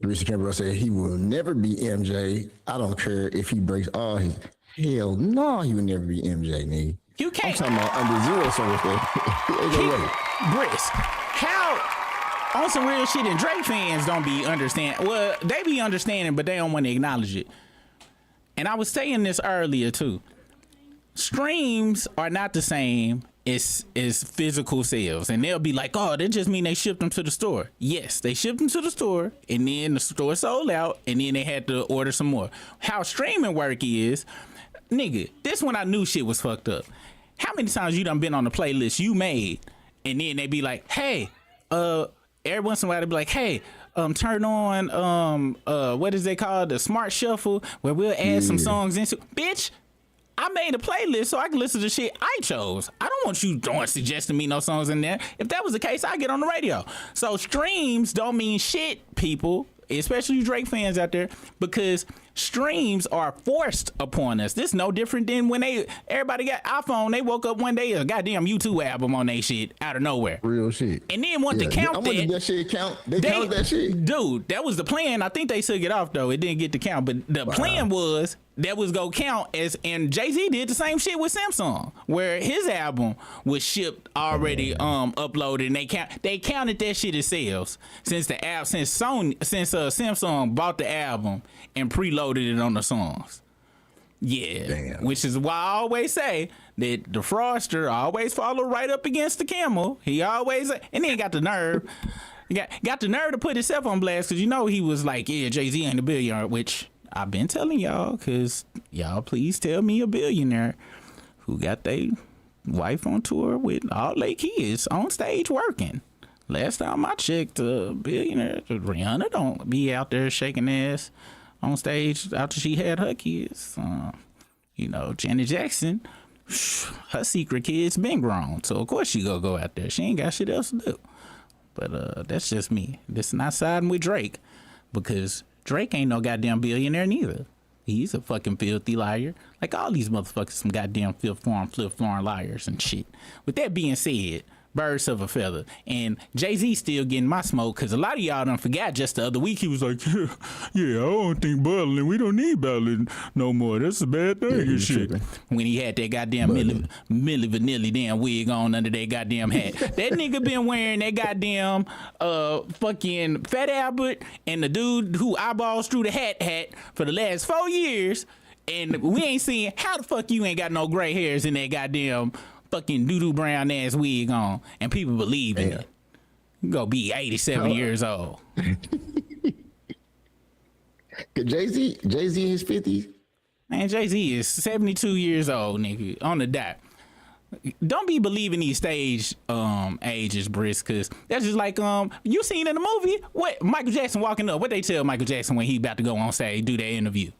Reese Campbell said he will never be MJ. I don't care if he breaks all his. Hell no, he will never be MJ, nigga. You can't. I'm talking about under zero service. Briss, how on some real shit and Drake fans don't be understanding. Well, they be understanding, but they don't want to acknowledge it. And I was saying this earlier too. Streams are not the same as physical sales, and they'll be like, "Oh, that just mean they shipped them to the store." Yes, they shipped them to the store, and then the store sold out, and then they had to order some more. How streaming work is, nigga, this when I knew shit was fucked up. How many times you done been on the playlist you made, and then they be like, "Hey, every once in a while they be like, hey, turn on what is they called, the smart shuffle, where we'll add some songs into." Bitch, I made a playlist so I can listen to shit I chose. I don't want you suggesting me no songs in there. If that was the case, I get on the radio. So streams don't mean shit, people, especially you Drake fans out there, because streams are forced upon us. This no different than when everybody got iPhone. They woke up one day, a goddamn U2 album on they shit out of nowhere. Real shit. And then want to count that shit count. They counted that shit. Dude, that was the plan. I think they took it off though. It didn't get to count, but the plan was that was gonna count as, and Jay-Z did the same shit with Samsung, where his album was shipped already uploaded, and they counted that shit as sales since Samsung bought the album and preloaded it on the songs. Yeah. Damn. Which is why I always say that the fraudster always follow right up against the camel. He always, and then got the nerve. Got the nerve to put himself on blast, because you know he was like, yeah, Jay-Z ain't a billionaire, which I've been telling y'all, because y'all please tell me a billionaire who got their wife on tour with all their kids on stage working. Last time I checked, billionaire Rihanna don't be out there shaking ass on stage after she had her kids. You know, Janet Jackson, her secret kids been grown, so of course she gonna go out there. She ain't got shit else to do. But that's just me. This is not siding with Drake, because Drake ain't no goddamn billionaire neither. He's a fucking filthy liar. Like all these motherfuckers, some goddamn flip-flop liars and shit. With that being said, birds of a feather. And Jay-Z still getting my smoke, because a lot of y'all done forgot just the other week he was like, yeah, I don't think battling. We don't need battling no more. That's a bad thing and shit. When he had that goddamn Milli Vanilli damn wig on under that goddamn hat. That nigga been wearing that goddamn fucking Fat Albert and the dude who eyeballs through the hat for the last 4 years. And we ain't seeing how the fuck you ain't got no gray hairs in that goddamn fucking doo-doo brown ass wig on, and people believe in it. You gonna be 87 years old. Jay-Z in his 50s? Man, Jay-Z is 72 years old, nigga, on the dot. Don't be believing these stage ages, Briss, because that's just like you seen in the movie what Michael Jackson walking up. What they tell Michael Jackson when he about to go on stage do that interview?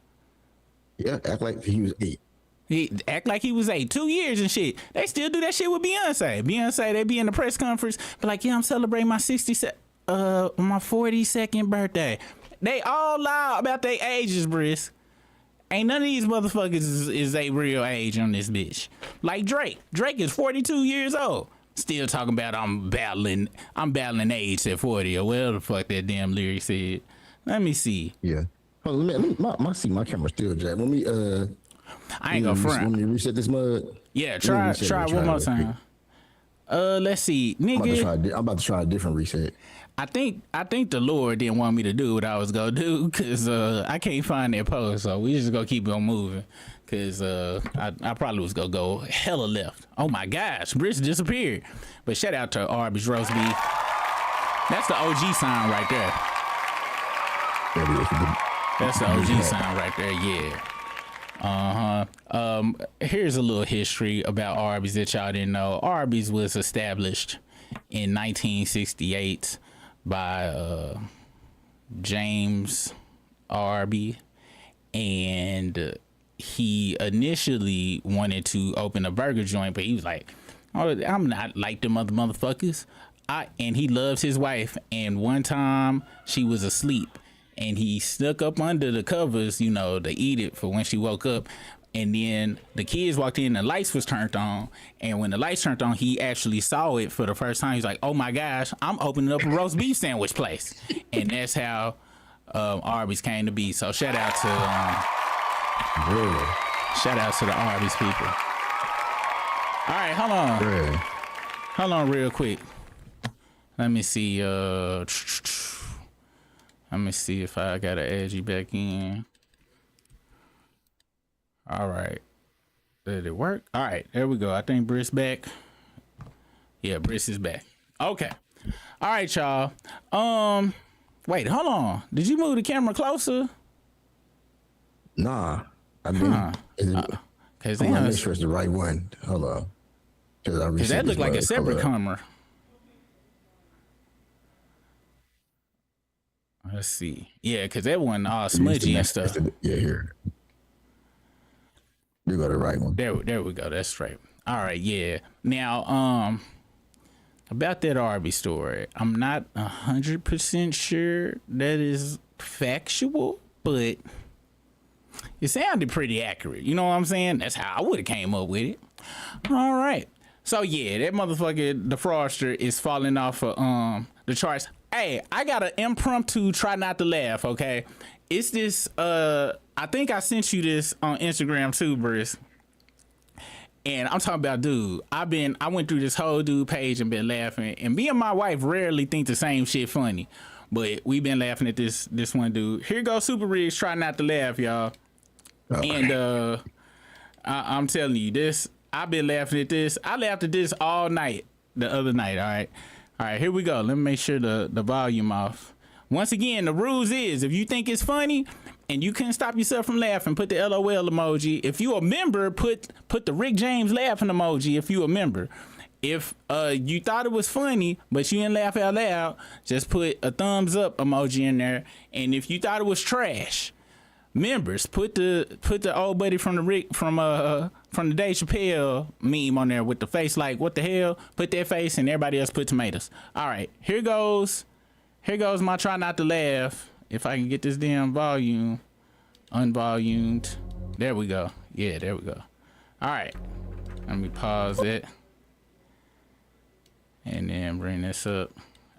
Yeah, act like he was 8. He act like he was 8, 2 years and shit. They still do that shit with Beyonce. Beyonce, they be in the press conference, but like, yeah, I'm celebrating my 42nd birthday. They all lie about their ages, Briss. Ain't none of these motherfuckers is a real age on this bitch. Like Drake. Drake is 42 years old. Still talking about I'm battling age at 40 or whatever the fuck that damn lyric said. Let me see. Yeah. Hold on, my camera's still jacked. Let me I ain't gonna front. Let me reset this mud. Yeah, try one more time. Let's see, nigga. I'm about to try a different reset. I think the Lord didn't want me to do what I was gonna do, because I can't find that post, so we just gonna keep on moving, because I probably was gonna go hella left. Oh my gosh, Briss disappeared. But shout out to Arby's roast beef. That's the OG sign right there. That's the OG sign right there. Yeah. Here's a little history about Arby's that y'all didn't know. Arby's was established in 1968 by James Arby, and he initially wanted to open a burger joint, but he was like, I'm not like them other motherfuckers. And he loves his wife. And one time she was asleep and he snuck up under the covers, you know, to eat it for when she woke up. And then the kids walked in, the lights was turned on. And when the lights turned on, he actually saw it for the first time. He's like, oh my gosh, I'm opening up a roast beef sandwich place. And that's how Arby's came to be. So shout out to the Arby's people. All right, hold on. Really? Hold on real quick. Let me see. Let me see if I gotta add you back in. All right. Did it work? All right, there we go. I think Briss back. Yeah, Briss is back. Okay. All right, y'all. Wait, hold on. Did you move the camera closer? Nah. I mean, Cause I want to make sure it's the right one. Hold on. Cause that looked like a separate camera. Let's see. Yeah, cause that one all smudgy and stuff. Yeah, here. You got the right one. There we go. That's straight. All right, yeah. Now, about that Arby story, I'm not 100% sure that is factual, but it sounded pretty accurate. You know what I'm saying? That's how I would have came up with it. All right. So yeah, that motherfucker, the fraudster, is falling off of the charts. Hey, I got an impromptu try not to laugh, okay? It's this I think I sent you this on Instagram too, Briss. And I'm talking about, dude, I went through this whole dude page and been laughing. And me and my wife rarely think the same shit funny. But we've been laughing at this one dude. Here goes Super Riggs, try not to laugh, y'all. Oh. And I'm telling you, this, I've been laughing at this. I laughed at this all night, the other night, all right? All right, here we go. Let me make sure the volume off. Once again, the rules is, if you think it's funny and you couldn't stop yourself from laughing, put the LOL emoji. If you a member, put the Rick James laughing emoji if you a member. If you thought it was funny, but you didn't laugh out loud, just put a thumbs up emoji in there. And if you thought it was trash, members, put the old buddy from the Dave Chappelle meme on there with the face like, what the hell? Put that face, and everybody else put tomatoes. All right, here goes my try not to laugh. If I can get this damn volume unvolumed. There we go. Yeah, there we go. All right, let me pause it and then bring this up.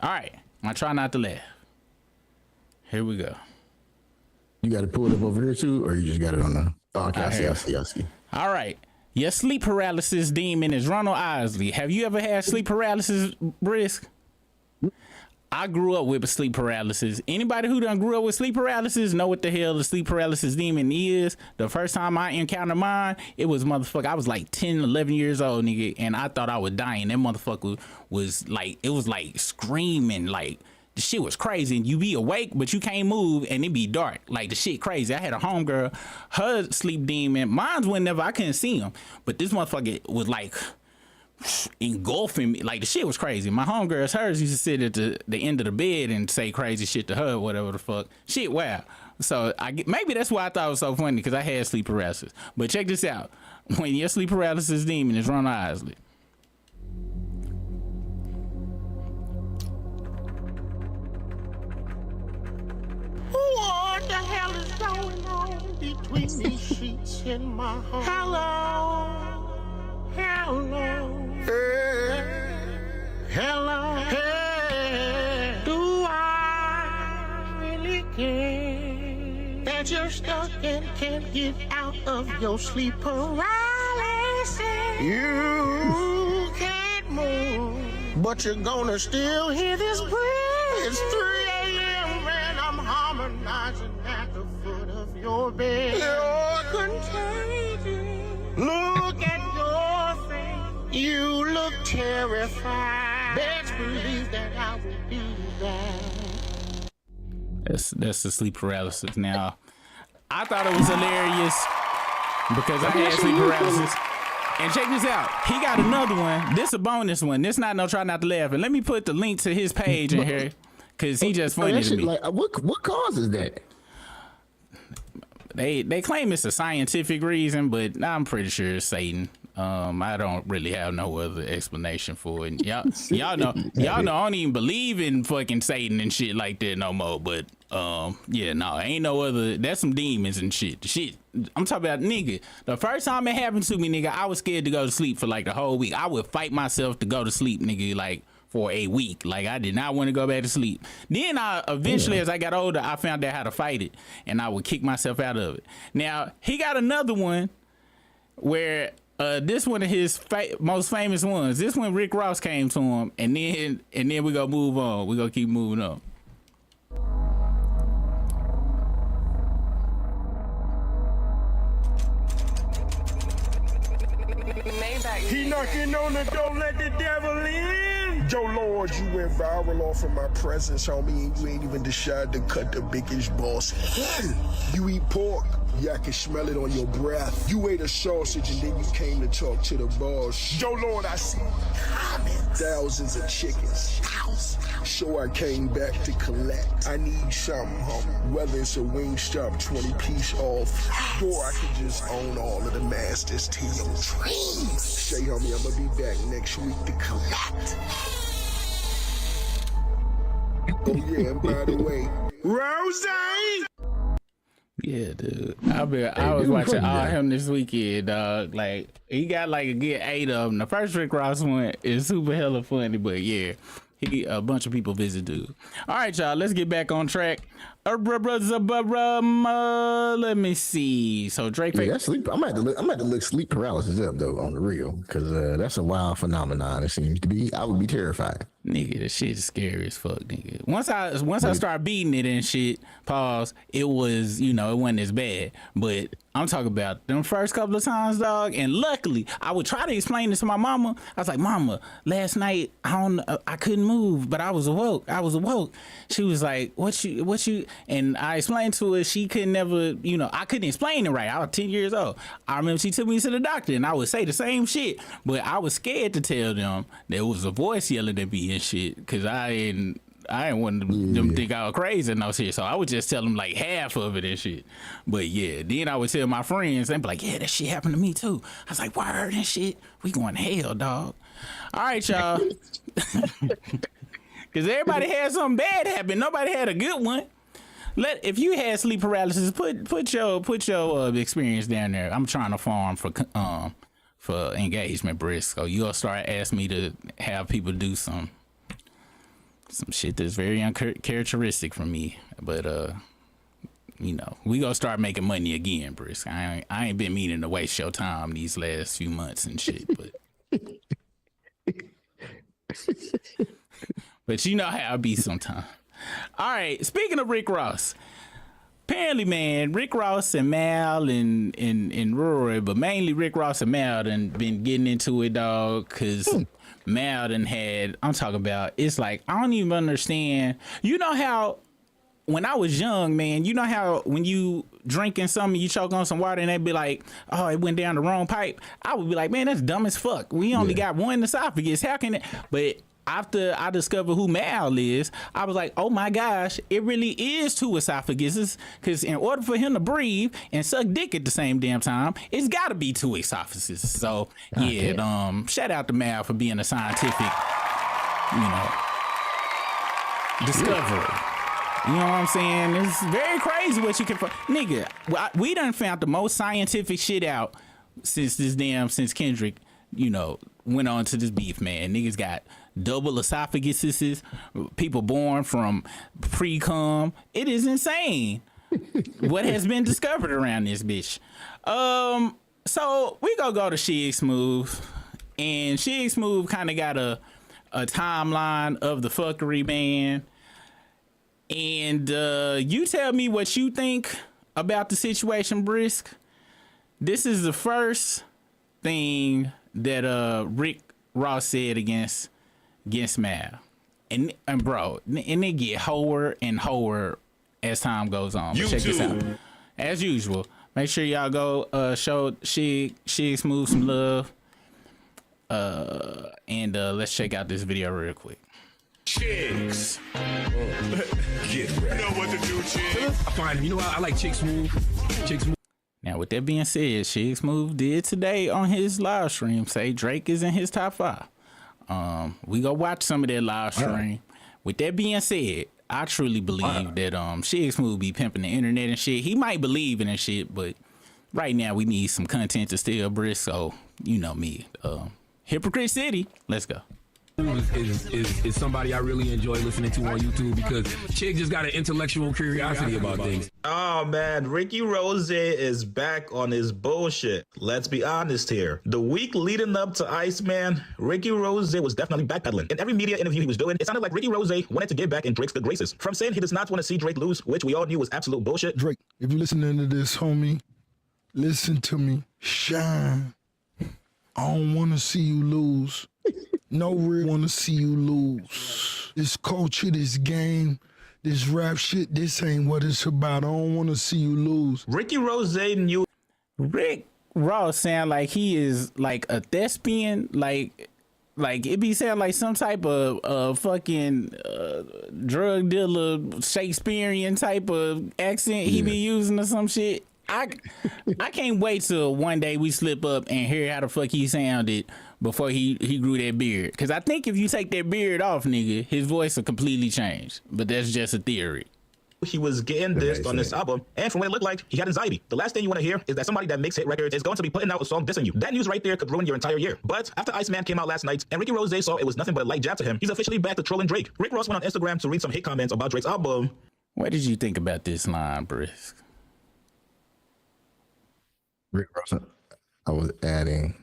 All right, my try not to laugh. Here we go. You got to pull it up over here too, or you just got it on the... Oh, okay, I see. All right. Your sleep paralysis demon is Ronald Isley. Have you ever had sleep paralysis, Brisk? I grew up with sleep paralysis. Anybody who done grew up with sleep paralysis know what the hell the sleep paralysis demon is. The first time I encountered mine, it was motherfucker. I was like 10, 11 years old, nigga, and I thought I was dying. That motherfucker was like, it was like screaming, like, the shit was crazy, and you be awake, but you can't move, and it be dark. Like, the shit crazy. I had a homegirl, her sleep demon. Mine's whenever I couldn't see him, but this motherfucker was like engulfing me. Like, the shit was crazy. My homegirl's, hers used to sit at the end of the bed and say crazy shit to her, whatever the fuck. Shit, wow. So maybe that's why I thought it was so funny, because I had sleep paralysis. But check this out. When your sleep paralysis demon is Ron Isley. What the hell is going on between these sheets in my home? Hello. Hello. Hey. Do I really care that you're stuck and can't get out of your sleep paralysis? You can't move, but you're gonna still hear this breath. It's 3 a.m. and I'm harmonizing at the foot of your bed. You're contagious. Look at your face. You look terrified. Best believe that I will be back. That's the sleep paralysis. Now, I thought it was hilarious because I had sleep paralysis. And check this out. He got another one. This a bonus one. This not no try not to laugh. And let me put the link to his page in here because he just funny to me. Like, what causes that? They claim it's a scientific reason, but I'm pretty sure it's Satan. I don't really have no other explanation for it. Y'all know I don't even believe in fucking Satan and shit like that no more. But yeah, no, ain't no other. That's some demons and shit. Shit, I'm talking about, nigga. The first time it happened to me, nigga, I was scared to go to sleep for like the whole week. I would fight myself to go to sleep, nigga, like for a week. Like I did not want to go back to sleep. Then I eventually, as I got older, I found out how to fight it, and I would kick myself out of it. Now he got another one where this one of his most famous ones. This one Rick Ross came to him, and then we gonna move on. We gonna keep moving on. He knocking on the door, let the devil in. Yo, Lord, you went viral off of my presence, homie, and you ain't even decided to cut the biggest boss. You eat pork. Yeah, I can smell it on your breath. You ate a sausage and then you came to talk to the boss. Yo, Lord, I see thousands of chickens. So I came back to collect. I need something, homie. Whether it's a Wingstop 20-piece off, or I could just own all of the masters to your dreams. Say, homie, I'm gonna be back next week to collect. Oh yeah, and by the way, Rose! Yeah, dude. I was watching all him this weekend, dog. Like he got like a good 8 of them. The first Rick Ross one is super hella funny, but yeah, a bunch of people visit dude. All right, y'all, let's get back on track. Let me see. So Drake, yeah, sleep. I'm at to look sleep paralysis up though on the real, because that's a wild phenomenon. It seems to be. I would be terrified. Nigga, this shit is scary as fuck, nigga. Once I start beating it and shit, pause, it was, it wasn't as bad. But I'm talking about them first couple of times, dog. And luckily, I would try to explain this to my mama. I was like, Mama, last night I couldn't move, but I was awoke. She was like, what you? And I explained to her, she could never, I couldn't explain it right. I was 10 years old. I remember she took me to the doctor, and I would say the same shit, but I was scared to tell them there was a voice yelling at me and shit, because I didn't want them to think I was crazy and no shit. So I would just tell them like half of it and shit. But yeah, then I would tell my friends and be like, yeah, that shit happened to me too. I was like, word and shit. We going to hell, dog. All right, y'all. Because everybody had something bad happen. Nobody had a good one. If you had sleep paralysis, put your experience down there. I'm trying to farm for engagement, Brisk. So you'll start asking me to have people do some shit that's very uncharacteristic from me. But we gonna start making money again, Brisk. I ain't been meaning to waste your time these last few months and shit, but but you know how I be sometimes. All right, speaking of Rick Ross, apparently, man, Rick Ross and Mal and Rory, but mainly Rick Ross and Mal done been getting into it, dog, because Mal done had, I'm talking about, it's like, I don't even understand. You know how, when I was young, man, you know how when you drinking something, you choke on some water and they be like, oh, it went down the wrong pipe? I would be like, man, that's dumb as fuck. We only got one esophagus. How can it? But after I discovered who Mal is, I was like, oh my gosh, it really is 2 esophaguses, because in order for him to breathe and suck dick at the same damn time, it's got to be 2 esophaguses. So yeah, shout out to Mal for being a scientific, discovery. You know what I'm saying? It's very crazy what you can find. Nigga, we done found the most scientific shit out since Kendrick, went on to this beef, man. Niggas got double esophaguses, people born from pre-cum. It is insane what has been discovered around this bitch. So we gonna go to Shig Smooth, and Shig Smooth kind of got a timeline of the fuckery, man. And you tell me what you think about the situation, Brisk. This is the first thing that Rick Ross said against Mal, and bro, and they get hoer and hoer as time goes on. But check this out, as usual. Make sure y'all go show Shig Smooth some love, and let's check out this video real quick. Chicks, get ready. You know what to do, chicks. Fine. You know I like Chick Smooth. Chick Smooth. Now, with that being said, Shig Smooth did today on his live stream say Drake is in his top 5. We go watch some of that live stream. With that being said, I truly believe that Shig Smooth be pimping the internet and shit. He might believe in that shit, but right now we need some content to steal brisk. So you know me, Hypocrite City. Let's go. Is somebody I really enjoy listening to on YouTube because Chick just got an intellectual curiosity about things. Oh man, Ricky Rose is back on his bullshit. Let's be honest here. The week leading up to Iceman, Ricky Rose was definitely backpedaling. In every media interview he was doing, it sounded like Ricky Rose wanted to get back in Drake's good graces. From saying he does not want to see Drake lose, which we all knew was absolute bullshit. Drake, if you're listening to this, homie, listen to me. Shine. I don't want to see you lose. No real want to see you lose. This culture, this game, this rap shit, this ain't what it's about. I don't want to see you lose. Ricky Rose knew. Rick Ross sound like he is like a thespian, like it be sound like some type of fucking drug dealer Shakespearean type of accent he be using or some shit. I can't wait till one day we slip up and hear how the fuck he sounded before he grew that beard. Cause I think if you take that beard off, nigga, his voice will completely change. But that's just a theory. He was getting dissed on this album, and from what it looked like, he had anxiety. The last thing you want to hear is that somebody that makes hit records is going to be putting out a song dissing you. That news right there could ruin your entire year. But after Iceman came out last night, and Ricky Rose saw it was nothing but a light jab to him, he's officially back to trolling Drake. Rick Ross went on Instagram to read some hate comments about Drake's album. What did you think about this line, Brisk? Rick Ross, I was adding.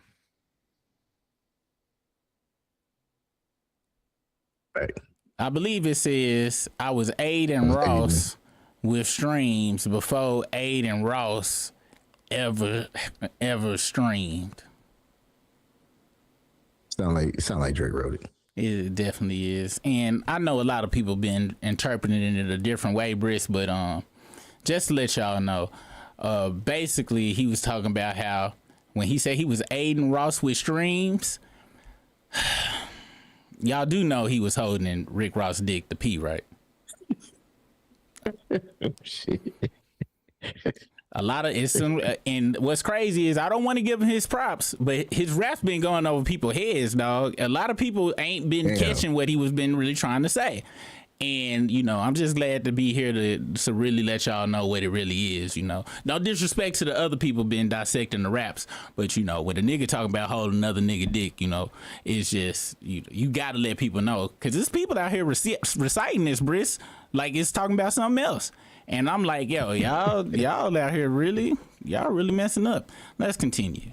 Right. I believe it says I was aiding Ross with streams before aiding Ross ever streamed. Sound like Drake wrote it. It definitely is, and I know a lot of people been interpreting it a different way, Brisk. But just to let y'all know, basically he was talking about how when he said he was aiding Ross with streams. Y'all do know he was holding Rick Ross' dick to pee, right? Shit. A lot of it's some, and what's crazy is I don't want to give him his props, but his rap's been going over people's heads, dog. A lot of people ain't been catching what he was been really trying to say. And, you know, I'm just glad to be here to really let y'all know what it really is, you know. No disrespect to the other people been dissecting the raps, but, you know, when a nigga talking about holding another nigga dick, you know, it's just, you got to let people know. Because there's people out here reciting this, Briss, like it's talking about something else. And I'm like, yo, y'all out here really messing up. Let's continue.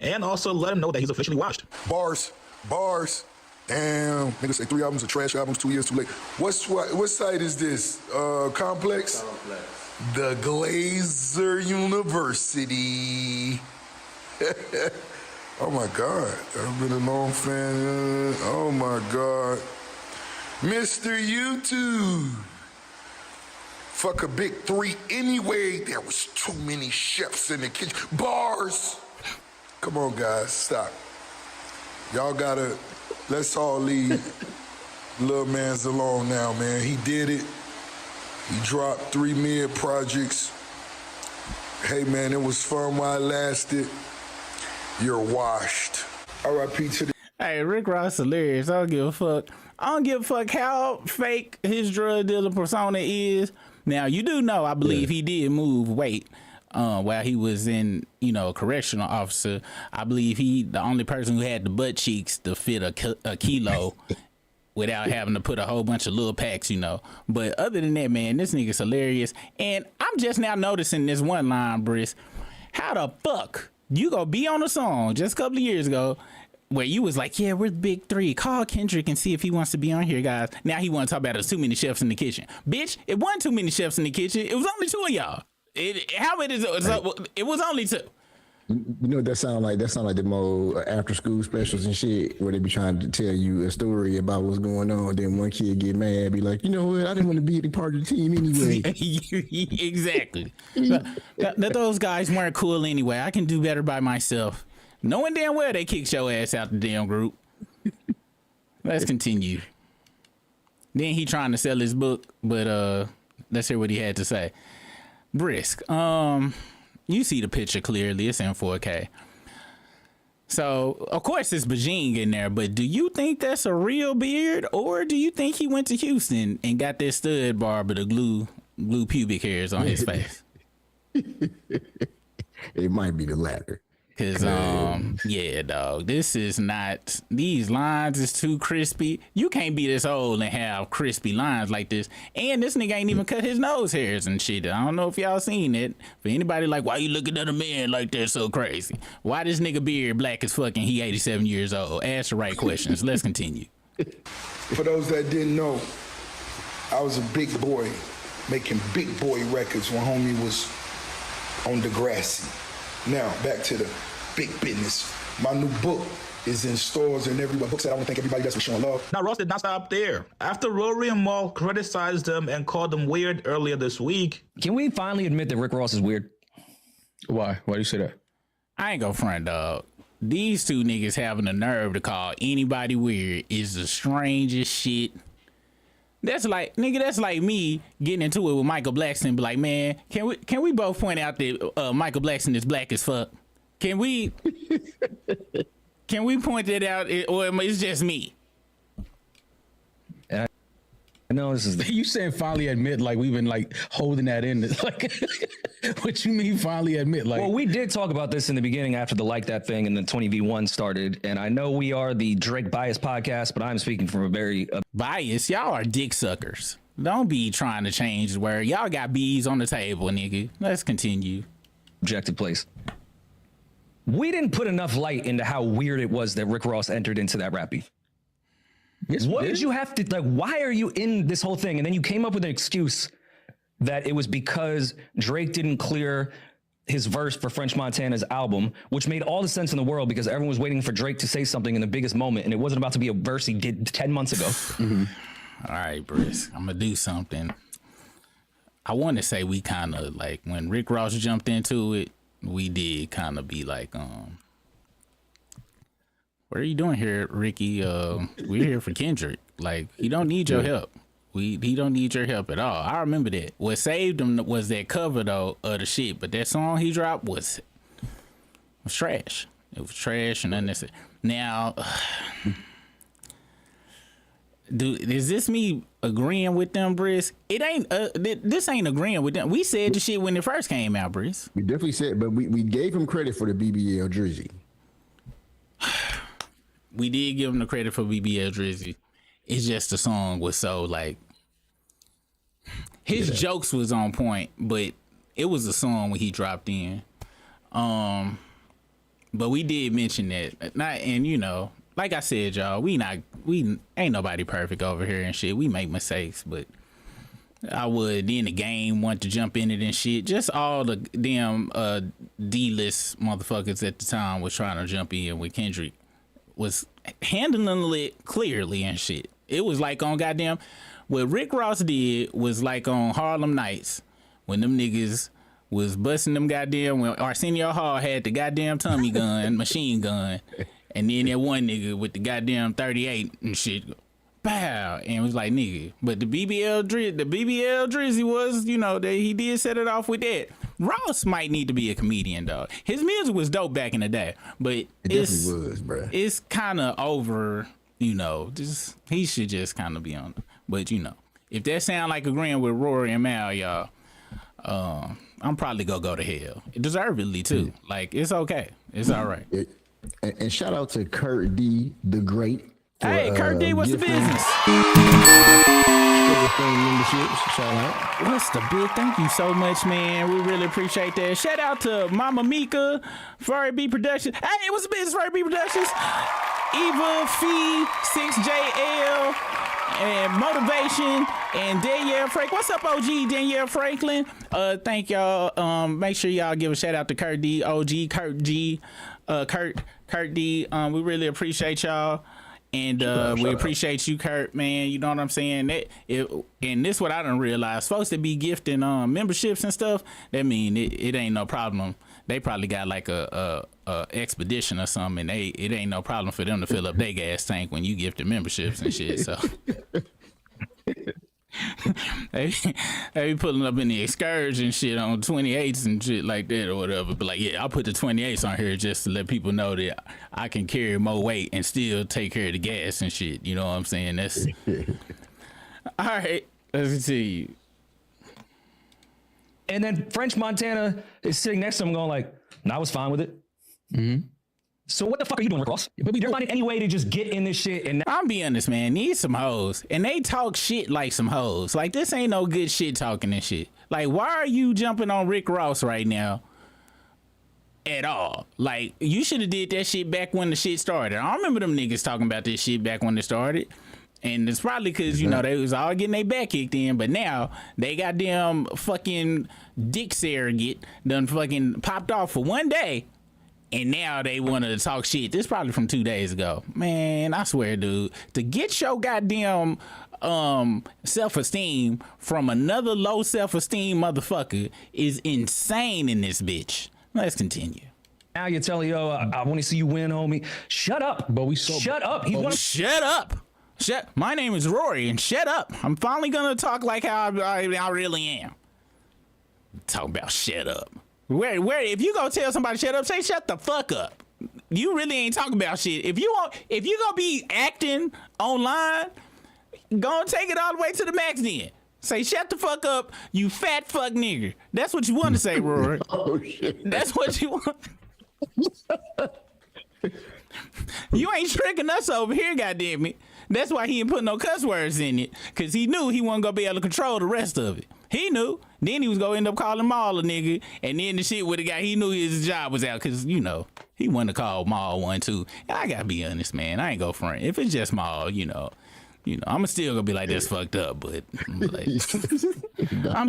And also let him know that he's officially washed. Bars. Damn, niggas say 3 albums are trash albums, 2 years too late. What site is this? Complex? The Glazer University. Oh my God, I've been a long fan. Oh my God. Mr. YouTube. Fuck a big 3 anyway. There was too many chefs in the kitchen. Bars. Come on, guys, stop. Y'all gotta, let's all leave little man's alone now, man. He did it. He dropped 3 mid projects. Hey, man, it was fun while it lasted. You're washed. R.I.P. to the... Hey, Rick Ross hilarious. I don't give a fuck. I don't give a fuck how fake his drug dealer persona is. Now, you do know, I believe he did move weight while he was in, you know, a correctional officer. I believe he the only person who had the butt cheeks to fit a kilo without having to put a whole bunch of little packs, you know. But other than that, man, this nigga's hilarious. And I'm just now noticing this one line, Briss. How the fuck you gonna be on a song just a couple of years ago where you was like, yeah, we're the big 3. Call Kendrick and see if he wants to be on here, guys. Now he want to talk about there's too many chefs in the kitchen. Bitch, it wasn't too many chefs in the kitchen. It was only 2 of y'all. It was only 2. You know what that sound like? That sound like the more after school specials and shit where they be trying to tell you a story about what's going on. Then one kid get mad, be like, you know what? I didn't want to be a part of the team anyway. Exactly. That those guys weren't cool anyway. I can do better by myself. Knowing damn well they kicked your ass out the damn group. Let's continue. Then he trying to sell his book, but let's hear what he had to say. Brisk. You see the picture clearly. It's in 4K. So, of course, it's Bajing in there, but do you think that's a real beard, or do you think he went to Houston and got that stud barber to glue pubic hairs on his face? It might be the latter. Cause yeah, dog, this is not. These lines is too crispy. You can't be this old and have crispy lines like this. And this nigga ain't even cut his nose hairs and shit. I don't know if y'all seen it. For anybody like, why you looking at a man like that so crazy? Why this nigga beard black as fucking? He 87 years old. Ask the right questions. Let's continue. For those that didn't know, I was a big boy making big boy records when homie was on Degrassi. Now, back to the big business. My new book is in stores and everywhere. Books that I want to thank everybody that's been showing love. Now, Ross did not stop there. After Rory and Mal criticized him and called him weird earlier this week. Can we finally admit that Rick Ross is weird? Why? Why do you say that? I ain't gonna front, dog. These two niggas having the nerve to call anybody weird is the strangest shit. That's like, nigga, that's like me getting into it with Michael Blackson and be like, man, can we both point out that Michael Blackson is black as fuck? Can we point that out, or it's just me? No, this is you saying finally admit, like we've been like holding that in. Like, what you mean finally admit? Like, well, we did talk about this in the beginning after the Like That thing and the 20v1 started, and I know we are the Drake Bias podcast, but I'm speaking from a very bias. Y'all are dick suckers. Don't be trying to change the word. Y'all got B's on the table, nigga. Let's continue. Objective place. We didn't put enough light into how weird it was that Rick Ross entered into that rap beef. Yes, what did you have to, like, why are you in this whole thing? And then you came up with an excuse that it was because Drake didn't clear his verse for French Montana's album, which made all the sense in the world because everyone was waiting for Drake to say something in the biggest moment, and it wasn't about to be a verse he did 10 months ago. Mm-hmm. All right, Brisk, I'm gonna do something. I want to say we kind of, like, when Rick Ross jumped into it, we did kind of be like, what are you doing here, Ricky? We're here for Kendrick. Like, he don't need your help. He don't need your help at all. I remember that. What saved him was that cover though of the shit, but that song he dropped was trash. It was trash and unnecessary. Now, is this me agreeing with them, Brisk? It ain't. This ain't agreeing with them. We said the shit when it first came out, Brisk. We definitely said, but we gave him credit for the BBL Drizzy. We did give him the credit for BBL Drizzy. It's just the song was so, like, his jokes was on point, but it was a song when he dropped in. But we did mention that. And you know, like I said, y'all, we ain't nobody perfect over here and shit. We make mistakes, but I would in the game want to jump in it and shit. Just all the damn D-list motherfuckers at the time was trying to jump in with Kendrick. Was handling it clearly and shit. It was like on goddamn, what Rick Ross did was like on Harlem Nights when them niggas was busting them goddamn, when Arsenio Hall had the goddamn Tommy gun, machine gun, and then that one nigga with the goddamn 38 and shit, pow, and it was like, nigga. But the BBL Drizzy was, you know, that he did set it off with that. Ross might need to be a comedian, dog. His music was dope back in the day, but it definitely was, bro. It's kind of over, you know. Just he should just kind of be on. But you know, if that sound like agreeing with Rory and Mal, y'all, I'm probably gonna go to hell. Deservedly too. Like, it's okay. It's all right. And shout out to Kurt D, the Great. For, hey, Kurt D, what's the business? Shout out. What's the big? Thank you so much, man. We really appreciate that. Shout out to Mama Mika, Furry B Productions. Hey, what's the business, Furry B Productions? Eva Fee, 6JL, and Motivation, and Danielle Franklin. What's up, OG Danielle Franklin? Thank y'all. Make sure y'all give a shout out to Kurt D, OG Kurt G, Kurt D. We really appreciate y'all. And we appreciate you, Kurt, man. You know what I'm saying? And this what I done realized. Supposed to be gifting memberships and stuff. That mean it ain't no problem. They probably got like a expedition or something. And it ain't no problem for them to fill up their gas tank when you gift the memberships and shit. So they be pulling up in the excursion shit on 28s and shit like that or whatever. But like, yeah, I'll put the 28s on here just to let people know that I can carry more weight and still take care of the gas and shit. You know what I'm saying? That's all right. Let's see. And then French Montana is sitting next to him going like, "No, I was fine with it." Mm-hmm. So what the fuck are you doing, Rick Ross? You're finding any way to just get in this shit. And I'm be honest, man. These some hoes, and they talk shit like some hoes. Like this ain't no good shit talking and shit. Like why are you jumping on Rick Ross right now? At all? Like you should have did that shit back when the shit started. I remember them niggas talking about this shit back when it started. And it's probably because, you know, they was all getting their back kicked in, but now they got them fucking dick surrogate done fucking popped off for one day, and now they wanted to talk shit. This probably from 2 days ago. Man, I swear, dude, to get your goddamn self-esteem from another low self-esteem motherfucker is insane in this bitch. Let's continue. Now you're telling, yo, I want to see you win, homie. Shut up. But we so shut up. Shut up. My name is Rory, and shut up. I'm finally gonna talk like how I really am. Talk about shut up. Where? If you gonna tell somebody shut up, say shut the fuck up. You really ain't talking about shit. If you gonna be acting online, go take it all the way to the max then. Say shut the fuck up, you fat fuck nigger. That's what you want to say, Rory. Oh shit. That's what you want. You ain't tricking us over here, goddamn it. That's why he didn't put no cuss words in it, because he knew he wasn't going to be able to control the rest of it. He knew. Then he was going to end up calling Maul a nigga, and then the shit with the guy, he knew his job was out, because, you know, he wanted to call Maul one, too. And I got to be honest, man. I ain't go front. If it's just Maul, you know, I'm still going to be like, that's fucked up, but I'm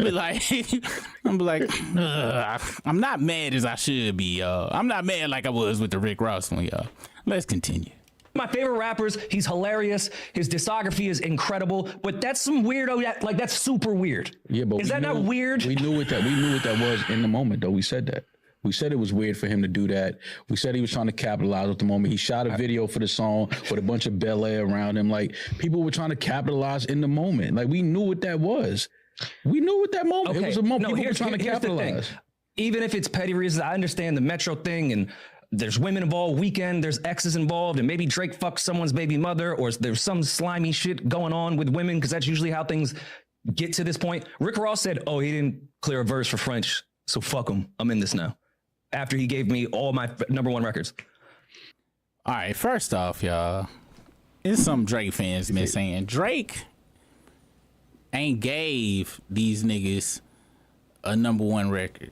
not mad as I should be, y'all. I'm not mad like I was with the Rick Ross one, y'all. Let's continue. My favorite rappers, he's hilarious. His discography is incredible, but that's some weirdo. Like that's super weird. Yeah, but is that not weird? We knew what that was in the moment, though. We said that. We said it was weird for him to do that. We said he was trying to capitalize at the moment. He shot a video for the song with a bunch of Bel Air around him. Like people were trying to capitalize in the moment. Like we knew what that was. We knew what that moment. Okay. It was a moment. No, people were trying to capitalize. The thing. Even if it's petty reasons, I understand the Metro thing and there's women involved, Weekend, there's exes involved, and maybe Drake fucks someone's baby mother, or there's some slimy shit going on with women, because that's usually how things get to this point. Rick Ross said, oh, he didn't clear a verse for French, so fuck him. I'm in this now. After he gave me all my #1 records. All right, first off, y'all, it's some Drake fans been saying Drake ain't gave these niggas a #1 record.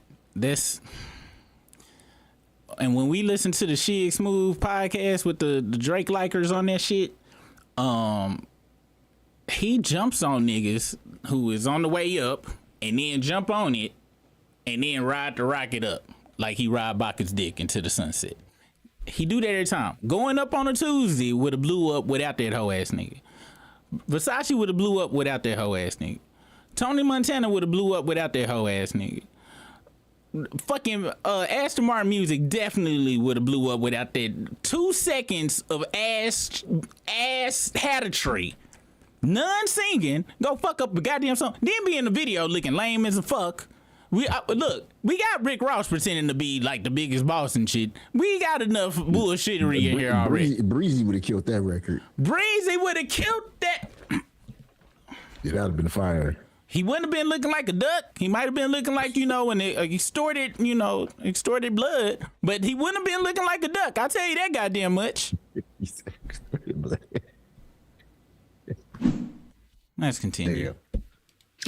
And when we listen to the Shig Smooth podcast with the Drake likers on that shit, he jumps on niggas who is on the way up and then jump on it and then ride the rocket up like he ride Baka's dick into the sunset. He do that every time. Going up on a Tuesday would have blew up without that hoe ass nigga. Versace would have blew up without that hoe ass nigga. Tony Montana would have blew up without that hoe ass nigga. Fucking Aston Martin Music definitely would have blew up without that 2 seconds of ass hattery. None singing, go fuck up a goddamn song, then be in the video looking lame as a fuck. We got Rick Ross pretending to be like the biggest boss and shit. We got enough bullshittery in here already. Breezy would have killed that record. Breezy would have killed that. Yeah, that would have been fire. He wouldn't have been looking like a duck. He might have been looking like, when it extorted blood, but he wouldn't have been looking like a duck. I'll tell you that goddamn much. Let's continue.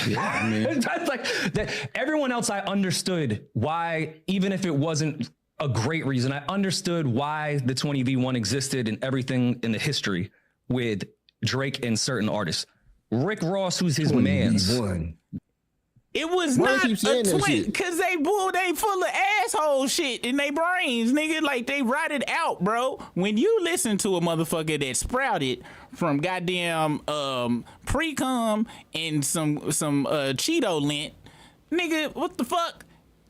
Yeah, I mean, that's like that. Everyone else, I understood why, even if it wasn't a great reason, I understood why the 20v1 existed and everything in the history with Drake and certain artists. Rick Ross, who's his man's. It was not a twin, because they full of asshole shit in their brains, nigga. Like, they write it out, bro. When you listen to a motherfucker that sprouted from goddamn pre-cum and some Cheeto lint, nigga, what the fuck?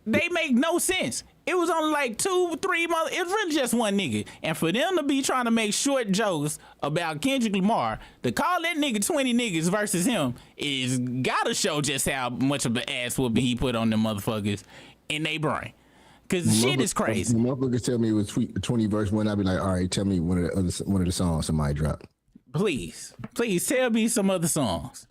They make no sense. It was only like 2, 3 months. It was really just one nigga. And for them to be trying to make short jokes about Kendrick Lamar, to call that nigga 20 niggas versus him is gotta show just how much of an ass whooping he put on them motherfuckers in their brain. Cause shit is crazy. Motherfuckers tell me it was 20 verse 1. I'd be like, all right, tell me one of the songs somebody dropped. Please tell me some other songs.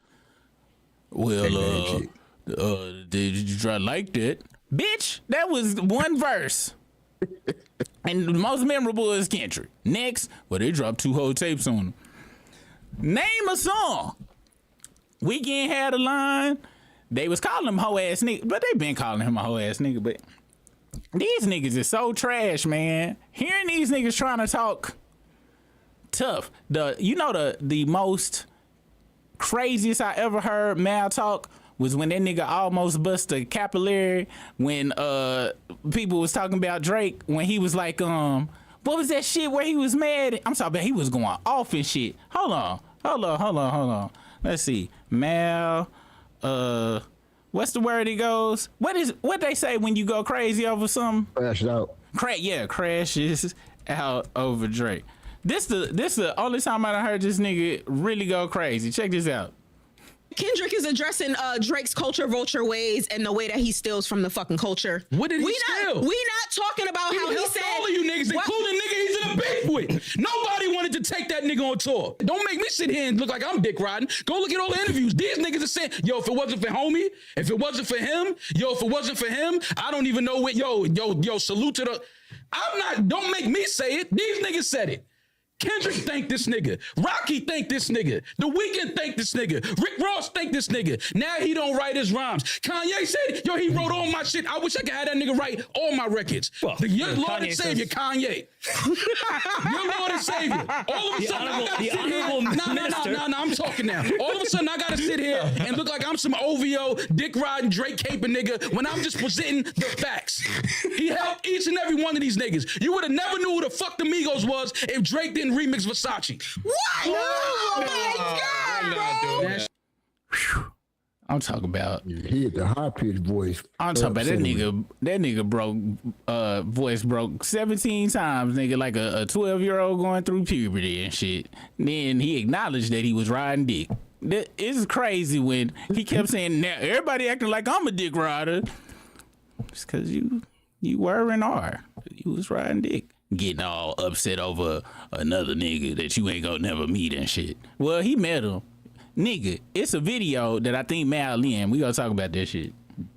Well, did you try like that? Bitch, that was one verse. And the most memorable is Kendrick. Next, well, they dropped 2 whole tapes on him. Name a song. Weeknd had a line. They was calling him hoe ass nigga, but they been calling him a hoe ass nigga. But these niggas is so trash, man. Hearing these niggas trying to talk tough. The most craziest I ever heard Mal talk was when that nigga almost bust a capillary when people was talking about Drake when he was like, what was that shit where he was mad? I'm talking about he was going off and shit. Hold on. Let's see. Mal, what's the word he goes? What they say when you go crazy over something? Crash out. Crashes out over Drake. This the only time I heard this nigga really go crazy. Check this out. Kendrick is addressing Drake's culture vulture ways and the way that he steals from the fucking culture. What did he steal? We not talking about how he said all of you niggas, including nigga he's in a beef with. Nobody wanted to take that nigga on tour. Don't make me sit here and look like I'm dick riding. Go look at all the interviews. These niggas are saying, yo, if it wasn't for homie, if it wasn't for him, I don't even know what, yo, salute to the, don't make me say it. These niggas said it. Kendrick thanked this nigga. Rocky thanked this nigga. The Weeknd thanked this nigga. Rick Ross thanked this nigga. Now he don't write his rhymes. Kanye said, yo, he wrote all my shit. I wish I could have that nigga write all my records. Well, your Lord and Savior, Kanye. Your Lord and Savior. All of a sudden, I gotta sit here. No, I'm talking now. All of a sudden, I gotta sit here and look like I'm some OVO, dick riding, Drake caping nigga when I'm just presenting the facts. He helped each and every one of these niggas. You would have never knew who the fuck the Migos was if Drake didn't remix Versace. What? Oh my God, bro. I'm talking about. He had the high pitched voice. I'm talking about that nigga broke voice broke 17 times, nigga, like a 12-year-old going through puberty and shit. Then he acknowledged that he was riding dick. It's crazy when he kept saying, now everybody acting like I'm a dick rider. It's cause you were and are. You was riding dick. Getting all upset over another nigga that you ain't gonna never meet and shit. Well, he met him. Nigga, it's a video that I think Mal in. We gonna talk about that shit.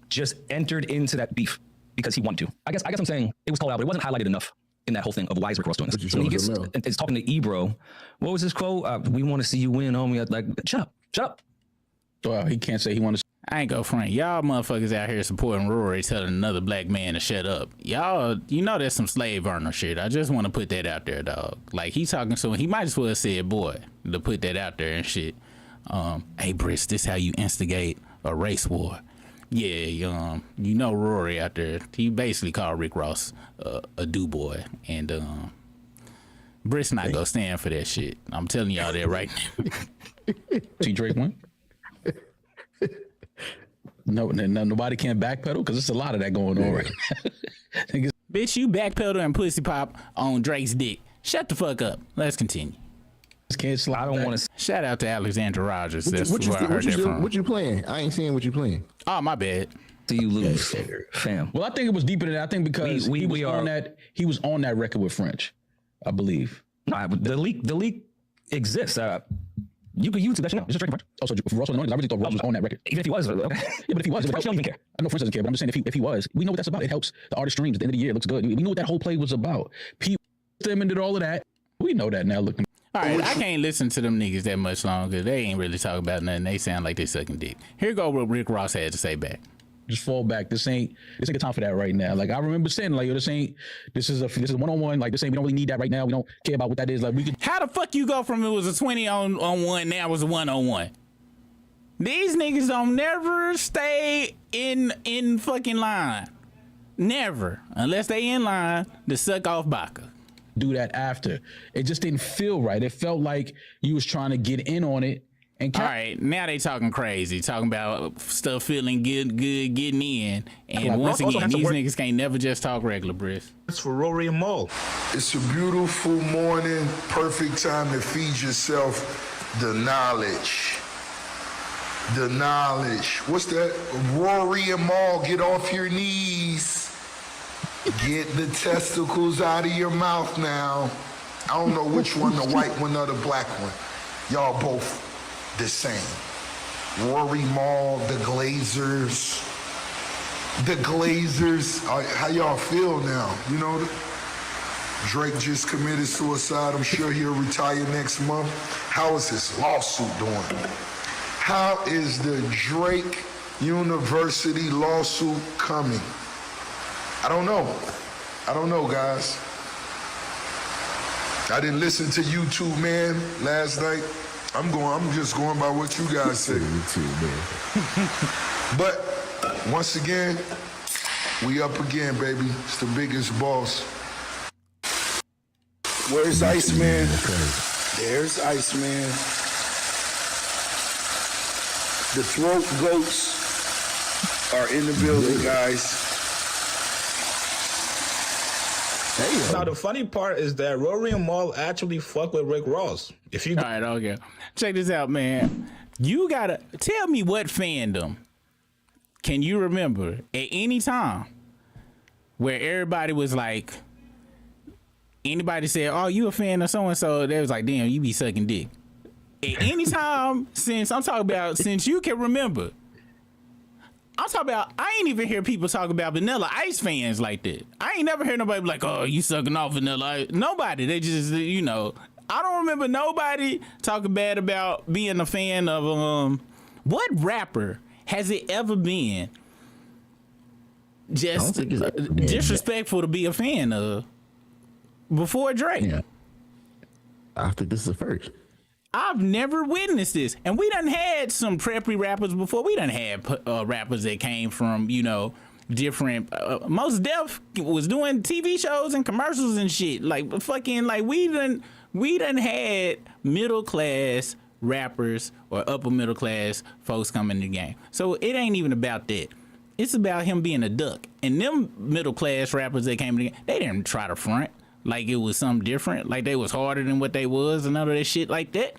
Just entered into that beef because he wanted to. I guess I'm saying it was called out, but it wasn't highlighted enough in that whole thing of why is Rick Ross doing this. So he gets and is talking to Ebro. What was his quote? We want to see you win, homie. Like, shut up. Well, he can't say he wants to. I ain't go front. Y'all motherfuckers out here supporting Rory telling another black man to shut up. Y'all, you know that's some slave owner shit. I just want to put that out there, dog. Like, he talking to him. He might as well say boy to put that out there and shit. Hey, Briss, this how you instigate a race war. Yeah, you know Rory out there. He basically called Rick Ross a do-boy. And Briss not gonna stand for that shit. I'm telling y'all that right now. See Drake win? No, nobody can backpedal because there's a lot of that going on right now. Bitch, you backpedal and pussy pop on Drake's dick. Shut the fuck up. Let's continue. I don't want to. Shout out to Alexandra Rogers. That's what where I heard that from. What you playing? I ain't seeing what you playing. Oh, my bad. Do you lose, fam? Well, I think it was deeper than that. I think because he was on that record with French, I believe. No, the leak exists. You could YouTube that shit now. It's just Drake and French. Oh, so Ross was on it? I really thought Ross was on that record. Even if he was, okay. Yeah, but if he was, French don't even care. I know French doesn't care, but I'm just saying if he was, we know what that's about. It helps the artist streams at the end of the year. It looks good. We know what that whole play was about. Pete them and did all of that. We know that now. Look. All right, I can't listen to them niggas that much longer. They ain't really talking about nothing. They sound like they sucking dick. Here go what Rick Ross had to say back. Just fall back. This ain't the time for that right now. Like I remember saying, like, yo, this is a one-on-one. Like this ain't, we don't really need that right now. We don't care about what that is. Like we can. How the fuck you go from it was a 20 on one, now it's a 1-on-1? These niggas don't never stay in fucking line. Never. Unless they in line to suck off Baca. Do that after. It just didn't feel right. It felt like you was trying to get in on it All right, now they talking crazy, talking about stuff feeling good, getting in. And once again, these niggas can't never just talk regular, Briss. It's for Rory and Maul. It's a beautiful morning, perfect time to feed yourself the knowledge. The knowledge. What's that? Rory and Maul, get off your knees. Get the testicles out of your mouth now. I don't know which one, the white one or the black one. Y'all both the same. Rory Maul, the Glazers. The Glazers. How y'all feel now? You know, Drake just committed suicide. I'm sure he'll retire next month. How is his lawsuit doing? How is the Drake University lawsuit coming? I don't know. I don't know, guys. I didn't listen to YouTube, man, last night. I'm just going by what you guys say. But once again, we up again, baby. It's the biggest boss. Where's Iceman? There's Iceman. The throat goats are in the building, guys. Now the funny part is that Rory and Maul actually fuck with Rick Ross. If you all right, okay, check this out, man. You gotta tell me what fandom can you remember at any time where everybody was like, anybody said, "Oh, you a fan of so and so?" They was like, "Damn, you be sucking dick." At any time since since you can remember. I'm talking about, I ain't even hear people talk about Vanilla Ice fans like that. I ain't never heard nobody be like, "Oh, you sucking off Vanilla Ice." Nobody. They just, you know, I don't remember nobody talking bad about being a fan of, what rapper has it ever been just disrespectful to be a fan of before Drake? Yeah. I think this is the first. I've never witnessed this. And we done had some preppy rappers before. We done had rappers that came from, you know, different, Mos Def was doing TV shows and commercials and shit. Like fucking, like we done had middle class rappers or upper middle class folks coming in the game. So it ain't even about that. It's about him being a duck. And them middle class rappers that came in the game, they didn't try to front like it was something different, like they was harder than what they was and none of that shit like that.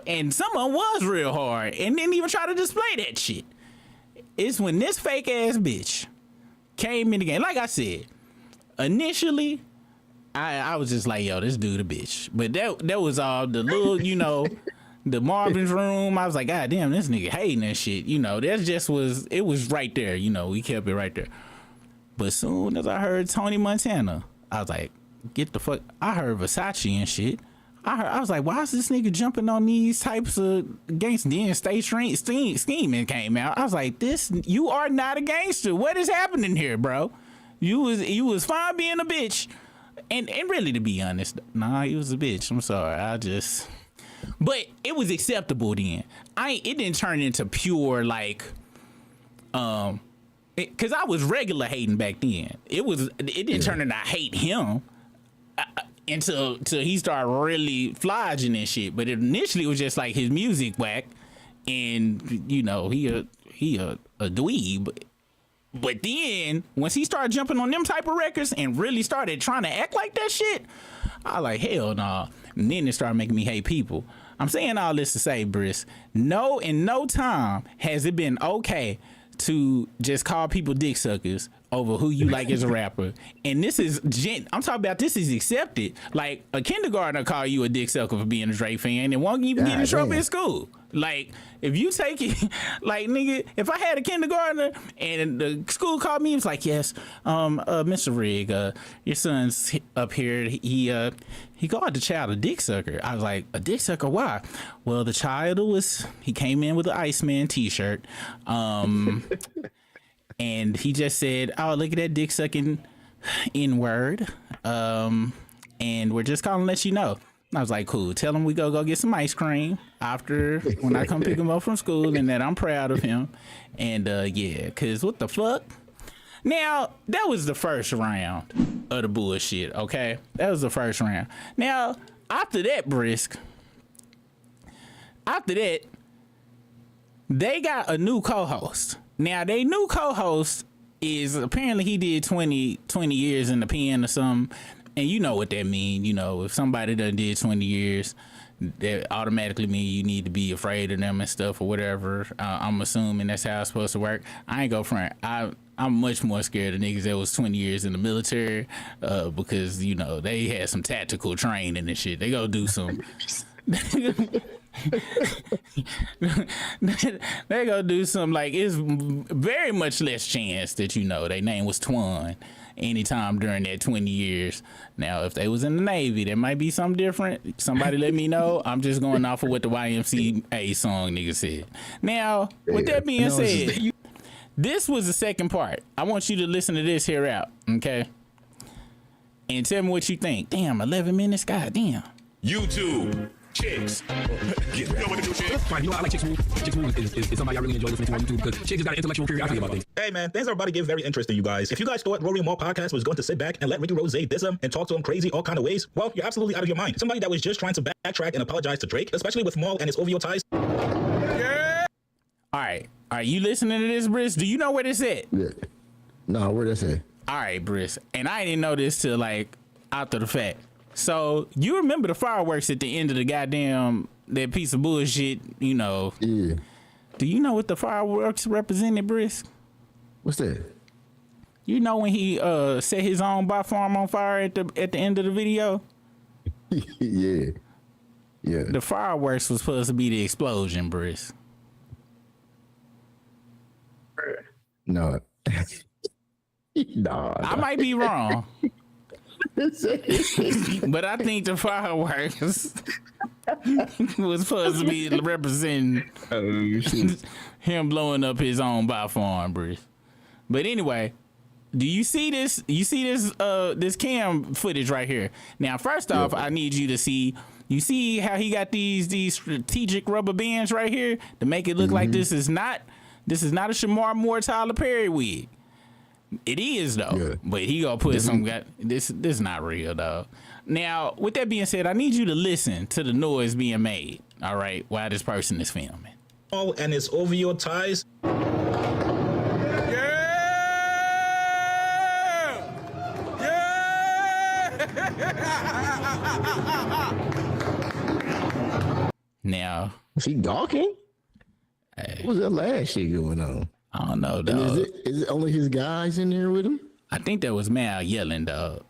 And some of them was real hard and didn't even try to display that shit. It's when this fake ass bitch came in the game. Like I said, initially, I was just like, yo, this dude a bitch. But that was all the little, you know, the Marvin's Room. I was like, God damn, this nigga hating that shit. You know, that just was, it was right there. You know, we kept it right there. But soon as I heard Tony Montana, I was like, get the fuck. I heard Versace and shit. I was like, why is this nigga jumping on these types of gangster? Then Stay Scheming came out. I was like, you are not a gangster. What is happening here, bro? You was fine being a bitch. And really, to be honest, nah, he was a bitch. I'm sorry. But it was acceptable then. It didn't turn into pure like, cause I was regular hating back then. It didn't turn into I hate him. Until he started really flogging and shit. But initially it was just like his music whack, and you know he a dweeb. But then once he started jumping on them type of records and really started trying to act like that shit, I was like, hell nah. And then it started making me hate people. I'm saying all this to say, Briss, no, in no time has it been okay to just call people dick suckers over who you like as a rapper. And this is, I'm talking about this is accepted. Like a kindergartner call you a dick sucker for being a Drake fan and won't even get in trouble in school. Like if you take it, like nigga, if I had a kindergartner and the school called me, it was like, yes, Mr. Rigg, your son's up here. He called the child a dick sucker. I was like, a dick sucker? Why? Well, the child he came in with an Iceman t-shirt. And he just said, oh, look at that dick sucking N-word. And we're just calling to let you know. I was like, cool. Tell him we go get some ice cream after when I come pick him up from school and that I'm proud of him. And yeah, because what the fuck? Now, that was the first round of the bullshit, okay? That was the first round. Now, after that, Brisk, after that, they got a new co-host. Now, they new co-host is apparently he did 20 years in the pen or something. And you know what that mean. You know, if somebody done did 20 years, that automatically mean you need to be afraid of them and stuff or whatever. I'm assuming that's how it's supposed to work. I ain't go front. I'm much more scared of niggas that was 20 years in the military because, you know, they had some tactical training and shit. They go do some... they go do some, like, it's very much less chance that, you know, their name was Twan anytime during that 20 years. Now, if they was in the Navy, there might be something different. Somebody let me know. I'm just going off of what the YMCA song nigga said. Now, with that being said, this was the second part. I want you to listen to this here out, okay? And tell me what you think. Damn, 11 minutes? God damn. YouTube. Chicks. You know what to do, Chicks. Fine, you know, I like Chicks Who. Chicks Who is somebody I really enjoy listening to on YouTube because Chicks has got an intellectual curiosity about things. Hey man, things are about to get very interesting, you guys. If you guys thought Rory and Mal podcast was going to sit back and let Ricky Rose diss him and talk to him crazy all kind of ways, well, you're absolutely out of your mind. Somebody that was just trying to backtrack and apologize to Drake, especially with Mal and his OVO ties. Yeah. All right, you listening to this, Briss? Do you know where this at? Yeah. No, where this at? All right, Briss. And I didn't know this till like after the fact. So you remember the fireworks at the end of the goddamn that piece of bullshit, you know? Yeah. Do you know what the fireworks represented, Brisk? What's that? You know when he set his own bot farm on fire at the end of the video? Yeah. Yeah. The fireworks was supposed to be the explosion, Brisk. No. No. I might be wrong. But I think the fireworks was supposed to be representing him blowing up his own bot farm, Brisk. But anyway, do you see this? You see this this cam footage right here? Now, first off, I need you to see. You see how he got these strategic rubber bands right here to make it look like this is not a Shamar Moore Tyler Perry wig. It is though, but he gonna put some. This is not real though. Now, with that being said, I need you to listen to the noise being made. All right, while this person is filming. Oh, and his OVO ties. Now, is he gawking? What was that last shit going on? I don't know, dog. Is it only his guys in there with him? I think that was Mal yelling, dog.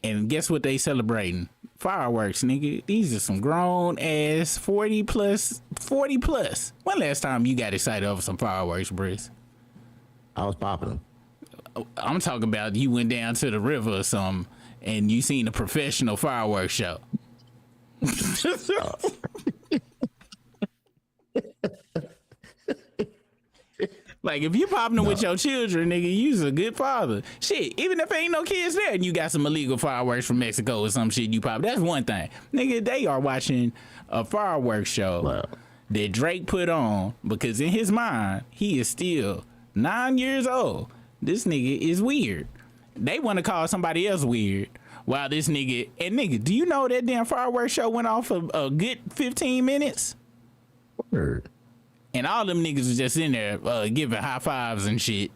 And guess what they celebrating? Fireworks, nigga. These are some grown ass 40 plus. When last time you got excited over some fireworks, Briss? I was popping them. I'm talking about you went down to the river or something and you seen a professional fireworks show. Like, if you popping them with your children, nigga, you's a good father. Shit, even if ain't no kids there and you got some illegal fireworks from Mexico or some shit you pop, that's one thing. Nigga, they are watching a fireworks show that Drake put on because in his mind, he is still 9 years old. This nigga is weird. They want to call somebody else weird while this nigga, and nigga, do you know that damn fireworks show went off for a good 15 minutes? Word. And all them niggas was just in there giving high fives and shit.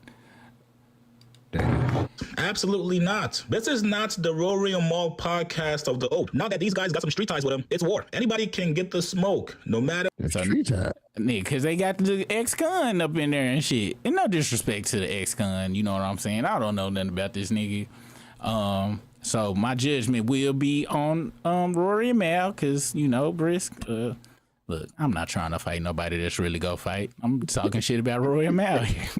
Absolutely not. This is not the Rory and Mal podcast of the old. Now that these guys got some street ties with them, it's war. Anybody can get the smoke, no matter. It's street tie. Nigga, because they got the ex-con up in there and shit. And no disrespect to the ex-con, you know what I'm saying? I don't know nothing about this nigga. So my judgment will be on Rory and Mal because, you know, Brisk. Look, I'm not trying to fight nobody that's really go fight. I'm talking shit about Rory and Mal here.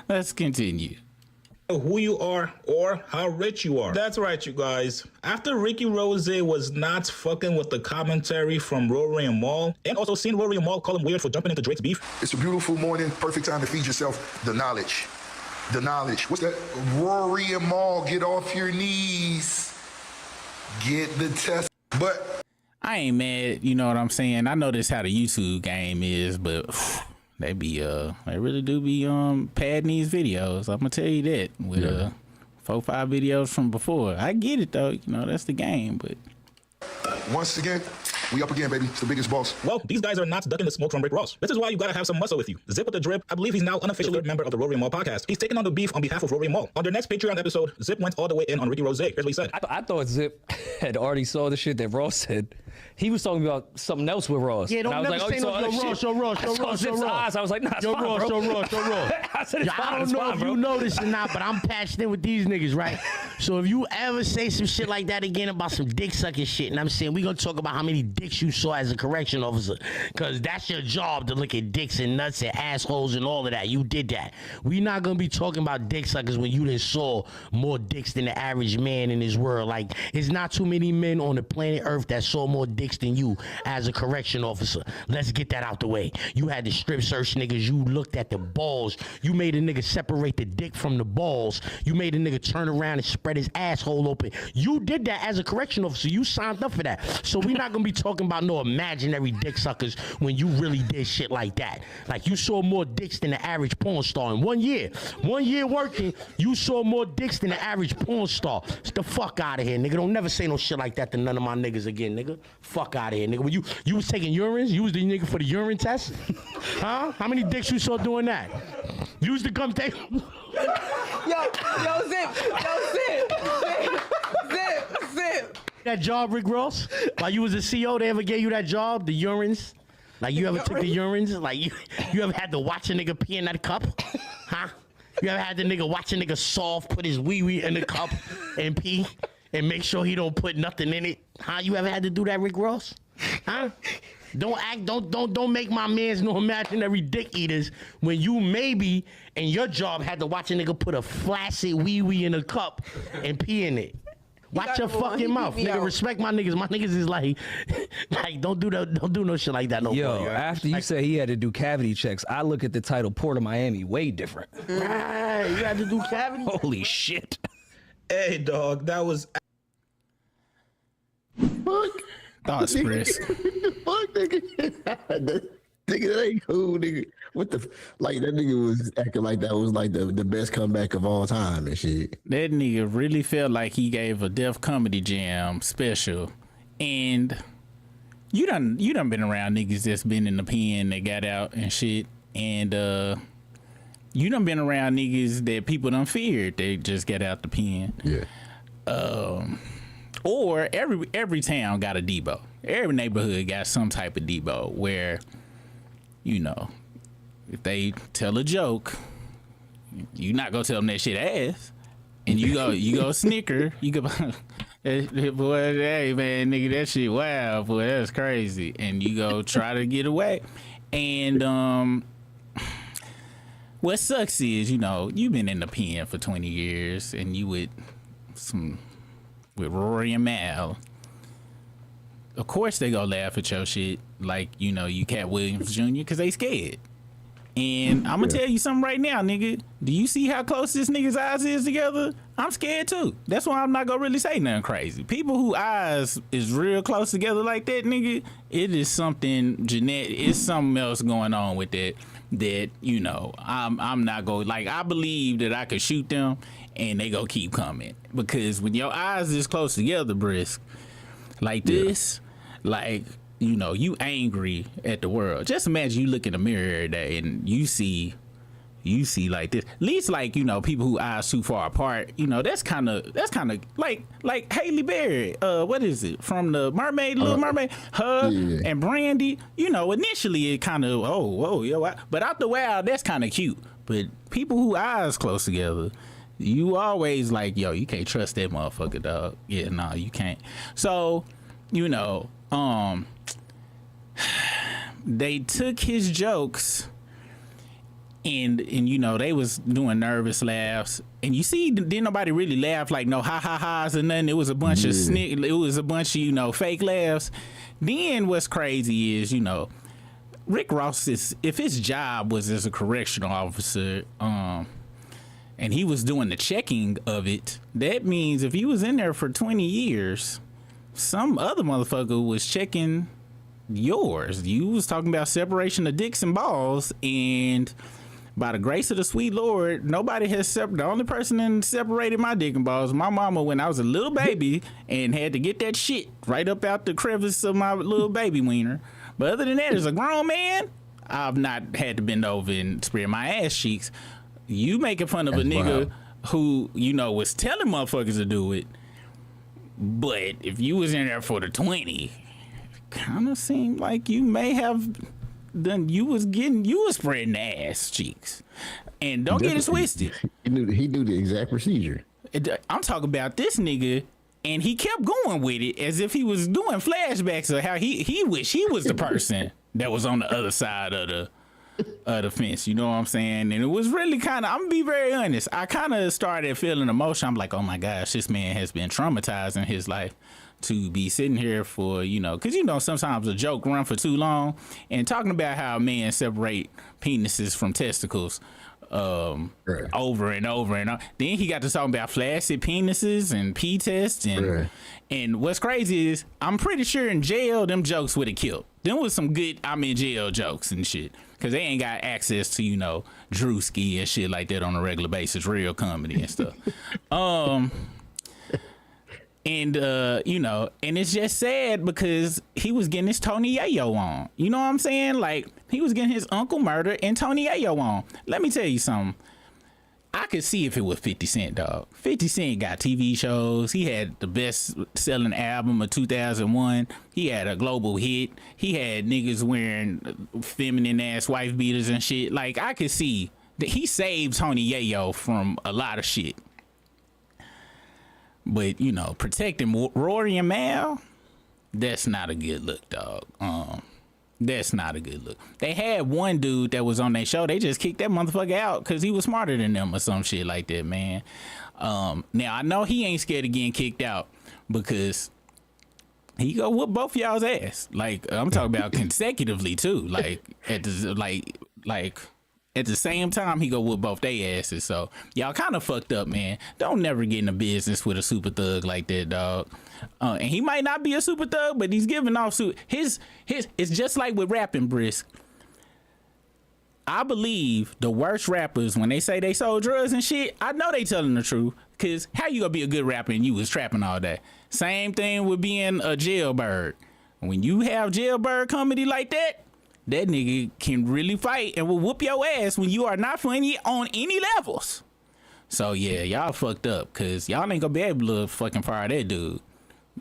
Let's continue. Who you are or how rich you are. That's right, you guys. After Ricky Rose was not fucking with the commentary from Rory and Mal, and also seen Rory and Mal call him weird for jumping into Drake's beef. It's a beautiful morning, perfect time to feed yourself the knowledge. The knowledge. What's that? Rory and Mal, get off your knees. Get the test. But I ain't mad, you know what I'm saying? I know this how the YouTube game is, but they really do be padding these videos. I'm gonna tell you that with 4-5 videos from before. I get it though, you know, that's the game, but Once again, we up again, baby. It's the biggest boss. Well, these guys are not ducking the smoke from Rick Ross. This is why you gotta have some muscle with you. Zip with the drip. I believe he's now unofficially a member of the Rory and Mal podcast. He's taking on the beef on behalf of Rory and Mal. On their next Patreon episode, Zip went all the way in on Ricky Rose. Here's what he said. I thought Zip had already saw the shit that Ross said. He was talking about something else with Ross. Yeah, don't and I never was say like, no. Show Ross. I was like, nah, it's Yo, fine, Ross, bro. Ross. I said, it's fine, I don't it's know fine, if bro. you know this or not, but I'm passionate with these niggas, right? So if you ever say some shit like that again about some dick sucking shit, and I'm saying we gonna talk about how many dicks you saw as a correction officer, because that's your job to look at dicks and nuts and assholes and all of that. You did that. We not gonna be talking about dick suckers when you done saw more dicks than the average man in this world. Like, it's not too many men on the planet Earth that saw more dicks than you as a correction officer. Let's get that out the way. You had the strip search niggas. You looked at the balls. You made a nigga separate the dick from the balls. You made a nigga turn around and spread his asshole open. You did that as a correction officer. You signed up for that. So we're not gonna be talking about no imaginary dick suckers when you really did shit like that. Like, you saw more dicks than the average porn star in 1 year. 1 year working, you saw more dicks than the average porn star. Get the fuck out of here, nigga. Don't never say no shit like that to none of my niggas again, nigga. Fuck out of here, nigga. When you was taking urines, you was the nigga for the urine test? Huh? How many dicks you saw doing that? You used to come take... Yo, Zip. That job, Rick Ross? While you was a CEO, they ever gave you that job, the urines? Like, you ever took the urines? Like, you ever had to watch a nigga pee in that cup? Huh? You ever had the nigga watch a nigga soft put his wee-wee in the cup and pee and make sure he don't put nothing in it? Huh? You ever had to do that, Rick Ross? Huh? Don't make my mans no imaginary dick eaters when you maybe in your job had to watch a nigga put a flaccid wee-wee in a cup and pee in it. Watch your fucking mouth, nigga. Respect my niggas. My niggas is like don't do no shit like that no more. Yo, after you say he had to do cavity checks, I look at the title Port of Miami way different. Right, you had to do cavity. Holy shit. Hey, dog, that was. Fuck. Thoughts, Chris. Fuck, nigga. Nigga, that ain't cool, nigga. What the like? That nigga was acting like that was like the best comeback of all time and shit. That nigga really felt like he gave a Def Comedy Jam special, and you done been around niggas that's been in the pen that got out and shit, and you done been around niggas that people done feared they just get out the pen. Yeah. Or every town got a Debo. Every neighborhood got some type of Debo where, you know, if they tell a joke, you not gonna tell them that shit ass, and you go snicker. You go, boy, hey man, nigga, that shit wow, boy, that's crazy, and you go try to get away. And what sucks is, you know, you've been in the pen for 20 years, and you with Rory and Mal. Of course they gonna laugh at your shit like, you know, you Cat Williams Jr. because they scared. And I'm gonna tell you something right now, nigga. Do you see how close this nigga's eyes is together? I'm scared too. That's why I'm not gonna really say nothing crazy. People who eyes is real close together like that, nigga, it is something genetic. It's something else going on with that. That, you know, I'm not going, like, I believe that I could shoot them and they go keep coming, because when your eyes is close together, Brisk, like this, like, you know, you angry at the world. Just imagine you look in the mirror every day and you see like this. At least, like, you know, people who eyes too far apart, you know, that's kind of like Halle Berry. What is it, from the Mermaid, Little Mermaid? Her and Brandy. You know, initially it kind of but out the while that's kind of cute. But people who eyes close together, you always like, yo, you can't trust that motherfucker, dog. Yeah, no, you can't. So, you know, they took his jokes and you know, they was doing nervous laughs, and you see, didn't nobody really laugh, like no ha ha ha's or nothing. It was a bunch of it was a bunch of, you know, fake laughs. Then what's crazy is, you know, Rick Ross is, if his job was as a correctional officer, and he was doing the checking of it, that means if he was in there for 20 years, some other motherfucker was checking yours. You was talking about separation of dicks and balls, and by the grace of the sweet Lord, nobody has the only person that separated my dick and balls, my mama, when I was a little baby and had to get that shit right up out the crevice of my little baby wiener. But other than that, as a grown man, I've not had to bend over and spread my ass cheeks. You making fun of a nigga who, you know, was telling motherfuckers to do it. But if you was in there for the 20, kind of seemed like you may have done, you was spreading the ass cheeks. And don't get it twisted. He knew the exact procedure. I'm talking about this nigga, and he kept going with it as if he was doing flashbacks of how he wished he was the person that was on the other side of the fence. You know what I'm saying? And it was really kind of, I'm gonna be very honest, I kind of started feeling emotion. I'm like, oh my gosh, this man has been traumatized in his life to be sitting here for, you know, because, you know, sometimes a joke run for too long, and talking about how men separate penises from testicles over and over and over. Then he got to talking about flaccid penises and pee tests and what's crazy is I'm pretty sure in jail them jokes would have killed. Them was some good I'm in jail jokes and shit, because they ain't got access to, you know, Drewski and shit like that on a regular basis, real comedy and stuff. And you know, and it's just sad because he was getting his Tony Yayo on. You know what I'm saying? Like, he was getting his Uncle Murder and Tony Yayo on. Let me tell you something. I could see if it was 50 Cent, dog. 50 Cent got TV shows. He had the best selling album of 2001. He had a global hit. He had niggas wearing feminine ass wife beaters and shit. Like, I could see that he saved Tony Yayo from a lot of shit. But, you know, protecting Rory and Mal, that's not a good look, dog. That's not a good look. They had one dude that was on their show. They just kicked that motherfucker out because he was smarter than them or some shit like that, man. Now, I know he ain't scared of getting kicked out because he go whoop both y'all's ass. Like, I'm talking about consecutively, too. Like, at the same time, he go whoop both they asses. So y'all kind of fucked up, man. Don't never get in a business with a super thug like that, dog. And he might not be a super thug, but he's giving off his. It's just like with rapping, Brisk. I believe the worst rappers, when they say they sold drugs and shit, I know they telling the truth. Cause how you gonna be a good rapper and you was trapping all day? Same thing with being a jailbird. When you have jailbird comedy like that, that nigga can really fight and will whoop your ass when you are not funny on any levels. So yeah, y'all fucked up because y'all ain't gonna be able to fucking fire that dude.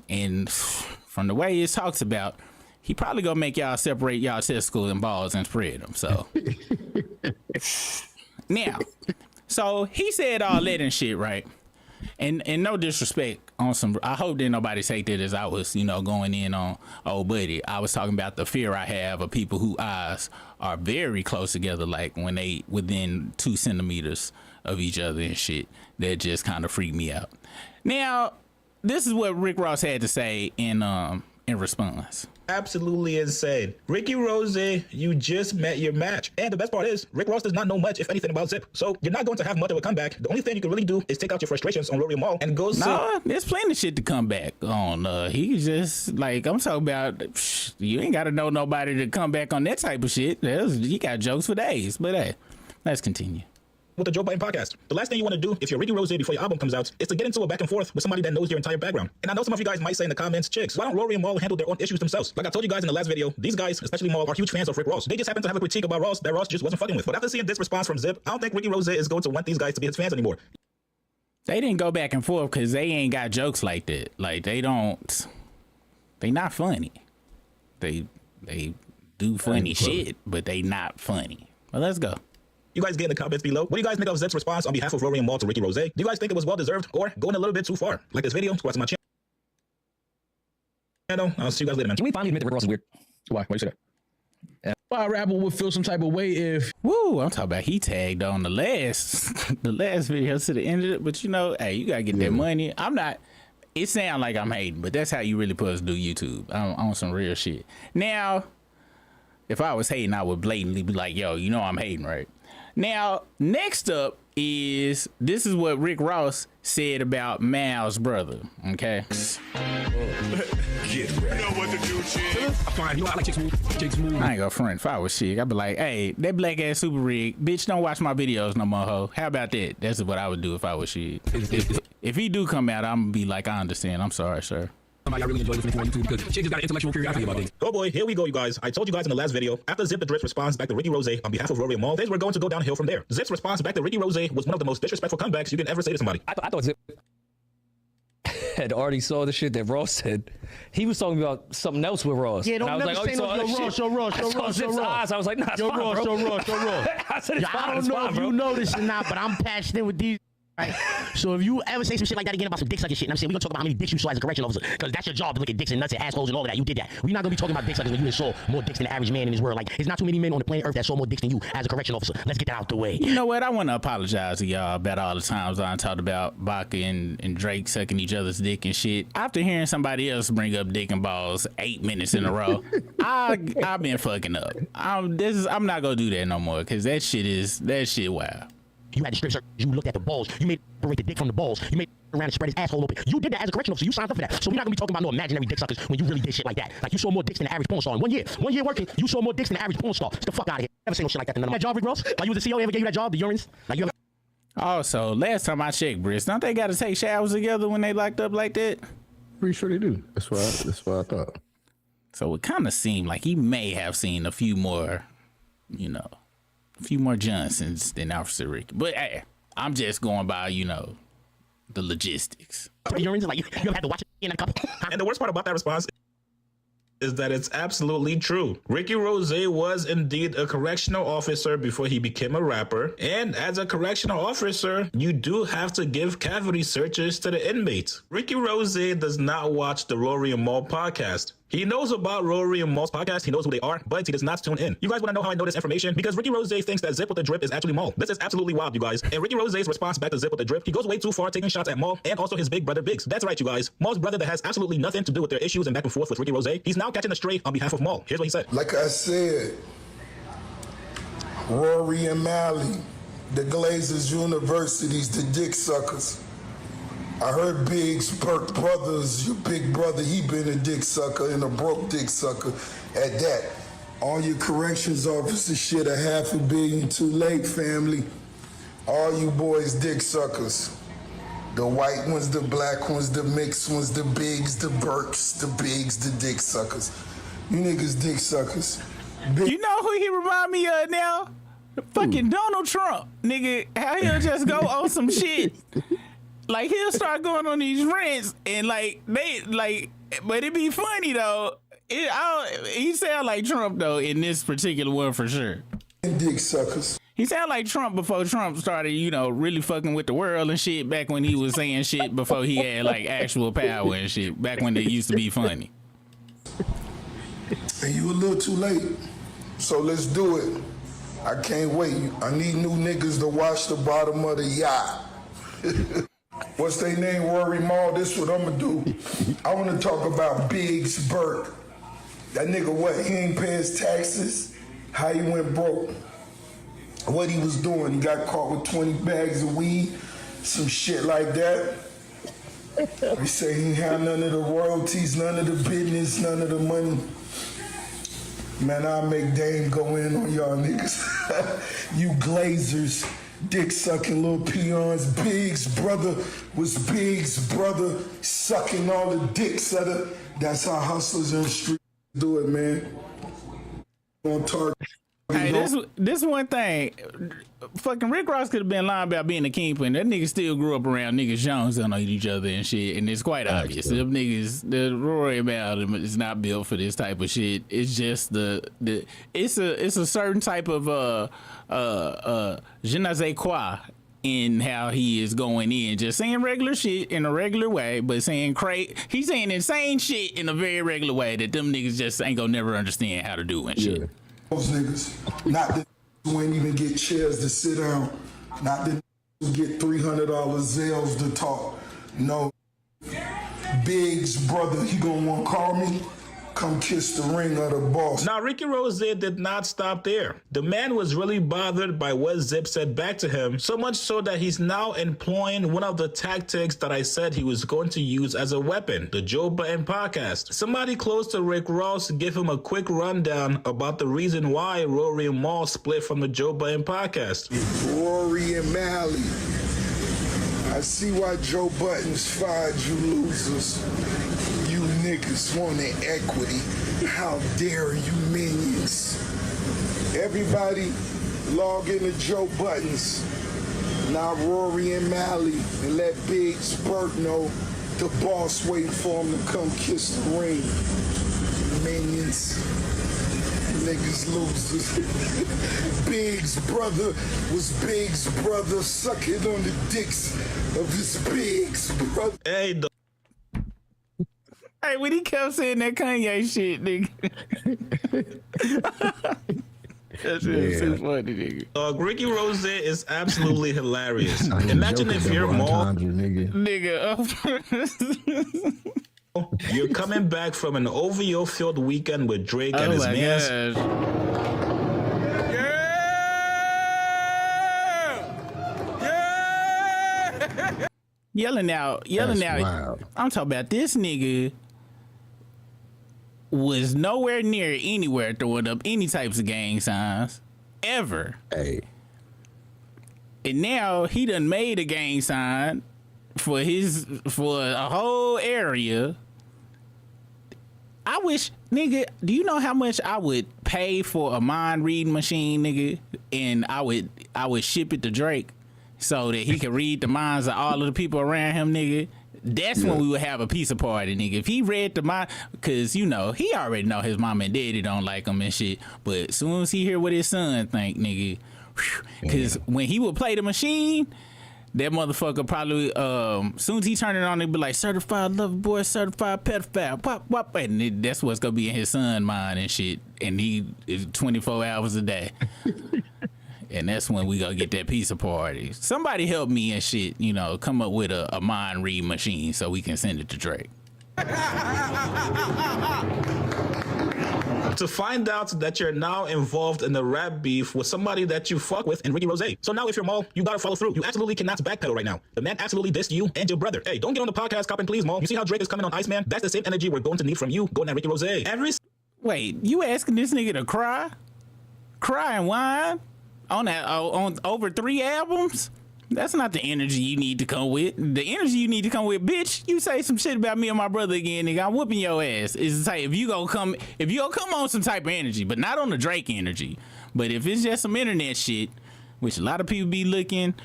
And from the way it talks about, he probably gonna make y'all separate y'all testicles and balls and spread them. So now, so he said all that and shit, right? And no disrespect on some, I hope that nobody take that as I was, you know, going in on old buddy. I was talking about the fear I have of people whose eyes are very close together, like when they within 2 centimeters of each other and shit. That just kind of freaked me out. Now, this is what Rick Ross had to say in response. Absolutely insane. Ricky Rose, you just met your match. And the best part is, Rick Ross does not know much, if anything, about Zip. So you're not going to have much of a comeback. The only thing you can really do is take out your frustrations on Rory Mall and go there's plenty of shit to come back on. He just, like, I'm talking about, you ain't got to know nobody to come back on that type of shit. You got jokes for days. But hey, let's continue. With the Joe Biden podcast. The last thing you want to do if you're Ricky Rose before your album comes out is to get into a back and forth with somebody that knows your entire background. And I know some of you guys might say in the comments, chicks, why don't Rory and Mal handle their own issues themselves? Like I told you guys in the last video, these guys, especially Mal, are huge fans of Rick Ross. They just happen to have a critique about Ross that Ross just wasn't fucking with. But after seeing this response from Zip, I don't think Ricky Rose is going to want these guys to be his fans anymore. They didn't go back and forth because they ain't got jokes like that. Like, they not funny. They do funny shit, but they not funny. Well, let's go. You guys get in the comments below. What do you guys make of Zip's response on behalf of Rory and Mal to Ricky Rose? Do you guys think it was well deserved or going a little bit too far? Like this video, subscribe to my channel. I'll see you guys later, man. Can we finally admit that Rick Ross is weird? Why? Why do you say that? Why a rapper would feel some type of way if... Woo, I'm talking about he tagged on the last video to the end of it. But, you know, hey, you got to get that money. I'm not... It sounds like I'm hating, but that's how you really supposed to do YouTube. I'm on some real shit. Now, if I was hating, I would blatantly be like, yo, you know I'm hating, right? Now, next up this is what Rick Ross said about Mal's brother, okay? Get ready. You know what to do, Chig. Fine, you know I like chicks move. I ain't gonna front if I was Chig. I'd be like, hey, that black ass super rig, bitch, don't watch my videos no more, ho. How about that? That's what I would do if I was Chig. If he do come out, I'm gonna be like, I understand. I'm sorry, sir. I really enjoy listening to on YouTube because Chig just got an intellectual curiosity about things. Oh boy, here we go, you guys. I told you guys in the last video, after Zip the Drip's response back to Ricky Rose on behalf of Rory and Maul, things were going to go downhill from there. Zip's response back to Ricky Rose was one of the most disrespectful comebacks you can ever say to somebody. I thought Zip had already saw the shit that Ross said. He was talking about something else with Ross. Yeah, don't never say no, show Ross. I was like, nah, it's fine, bro. Show Ross. I said, it's fine, I don't know if you know this or not, but I'm passionate with these. Right? So if you ever say some shit like that again about some dick sucking shit, and I'm saying we're gonna talk about how many dicks you saw as a correction officer, because that's your job to look at dicks and nuts and assholes and all of that. You did that. We're not gonna be talking about dick suckers when you saw more dicks than the average man in this world. Like, there's not too many men on the planet Earth that saw more dicks than you as a correction officer. Let's get that out the way. You know what? I want to apologize to y'all about all the times I talked about Baka and Drake sucking each other's dick and shit. After hearing somebody else bring up dick and balls 8 minutes in a row, I've been fucking up. I'm not gonna do that no more because that shit wild. You had the strip search, you looked at the balls, you made separate the dick from the balls, you made around and spread his asshole open. You did that as a correction officer, you signed up for that. So we're not gonna be talking about no imaginary dick suckers when you really did shit like that. Like, you saw more dicks than the average porn star in 1 year. 1 year working, you saw more dicks than the average porn star. Get the fuck out of here. Never say no shit like that to none of that job, Rick Ross? Like, you was the CEO, ever gave you that job, the urines? Like, you ever... Also, last time I checked, Briss, don't they gotta take showers together when they locked up like that? Pretty sure they do. That's what I thought. So it kind of seemed like he may have seen a few more, a few more Johnsons than Officer Ricky. But hey, I'm just going by, the logistics. Urines, like, you ever had to watch it in a couple? And the worst part about that response is that it's absolutely true. Ricky Rose was indeed a correctional officer before he became a rapper. And as a correctional officer, you do have to give cavity searches to the inmates. Ricky Rose does not watch the Rory and Maul podcast. He knows about Rory and Maul's podcast. He knows who they are, but he does not tune in. You guys want to know how I know this information? Because Ricky Rose thinks that Zip with the Drip is actually Maul. This is absolutely wild, you guys. And Ricky Rose's response back to Zip with the Drip, he goes way too far taking shots at Maul and also his big brother Biggs. That's right, you guys. Maul's brother that has absolutely nothing to do with their issues and back and forth with Ricky Rose. He's now catching a stray on behalf of Maul. Here's what he said. Like I said, Rory and Mally, the Glazers Universities, the dick suckers. I heard Biggs Burke Brothers, your big brother, he been a dick sucker and a broke dick sucker at that. All your corrections officers shit $500 million too late, family. All you boys dick suckers. The white ones, the black ones, the mixed ones, the Biggs, the Burks, the Biggs, the dick suckers. You niggas dick suckers. You know who he remind me of now? Fucking Donald Trump, nigga. How he'll just go on some shit. Like, he'll start going on these rants and but it be funny though. He sound like Trump though in this particular one for sure. Dick suckers. He sound like Trump before Trump started, really fucking with the world and shit. Back when he was saying shit before he had like actual power and shit. Back when it used to be funny. And you a little too late. So let's do it. I can't wait. I need new niggas to watch the bottom of the yacht. What's their name, Rory Maul? This what I'm gonna do. I wanna talk about Biggs Burke. That nigga, what, he ain't pay his taxes? How he went broke? What he was doing? He got caught with 20 bags of weed, some shit like that. They say he ain't had none of the royalties, none of the business, none of the money. Man, I'll make Dame go in on y'all niggas. You Glazers. Dick-sucking little peons. Biggs' brother was Biggs' brother sucking all the dicks at her. That's how hustlers in the street do it, man. On target. Hey, this one thing. Fucking Rick Ross could have been lying about being a kingpin. That nigga still grew up around niggas Jones on each other and shit, and it's quite obvious. Them niggas, the Rory about him is not built for this type of shit. It's just it's a certain type of je ne sais quoi in how he is going in, just saying regular shit in a regular way, but saying he's saying insane shit in a very regular way that them niggas just ain't gonna never understand how to do and shit. Those niggas, not the who ain't even get chairs to sit down, not the who get $300 Zales to talk. No, Biggs' brother, he gonna want to call me, Come kiss the ring of the boss. Now, Ricky Rose did not stop there. The man was really bothered by what Zip said back to him, so much so that he's now employing one of the tactics that I said he was going to use as a weapon, the Joe Budden podcast. Somebody close to Rick Ross gave him a quick rundown about the reason why Rory and Mal split from the Joe Budden podcast. Rory and Mally. I see why Joe Budden's fired you losers. You niggas wanted equity. How dare you minions? Everybody log into Joe Budden's. Now Rory and Mally, and let Biggs Burt know the boss waiting for him to come kiss the ring. Minions. Niggas losers. Biggs' brother was Biggs' brother sucking on the dicks of his Biggs' brother. Hey, hey, when he kept saying that Kanye shit, nigga. That shit is too funny, nigga. Ricky Rose is absolutely hilarious. Imagine if you're Mal. You're coming back from an OVO-filled weekend with Drake and his mans. Yelling out. Wild. I'm talking about this nigga was nowhere near anywhere throwing up any types of gang signs ever. Hey. And now he done made a gang sign for a whole area. I wish, nigga, do you know how much I would pay for a mind reading machine, nigga? And I would ship it to Drake so that he could read the minds of all of the people around him, nigga. That's when we would have a pizza party, nigga. If he read the mind, cause you know he already know his mama and daddy don't like him and shit. But as soon as he hear what his son think, nigga, cause when he would play the machine, that motherfucker probably, soon as he turn it on, he'd be like, certified lover boy, certified pedophile, pop, pop, and that's what's gonna be in his son mind and shit. And he is 24 hours a day. And that's when we gonna get that pizza party. Somebody help me and shit, you know, come up with a mind read machine so we can send it to Drake. To find out that you're now involved in a rap beef with somebody that you fuck with in Ricky Rose. So now if you're Mal, you gotta follow through. You absolutely cannot backpedal right now. The man absolutely dissed you and your brother. Hey, don't get on the podcast copping, please, Mal. You see how Drake is coming on Iceman? That's the same energy we're going to need from you going at Ricky Rose. Wait, you asking this nigga to cry and whine on that on over 3 albums? That's not the energy you need to come with. The energy you need to come with, bitch, you say some shit about me and my brother again, nigga, I'm whooping your ass. It's like if you gonna come on some type of energy, but not on the Drake energy. But if it's just some internet shit, which a lot of people be looking,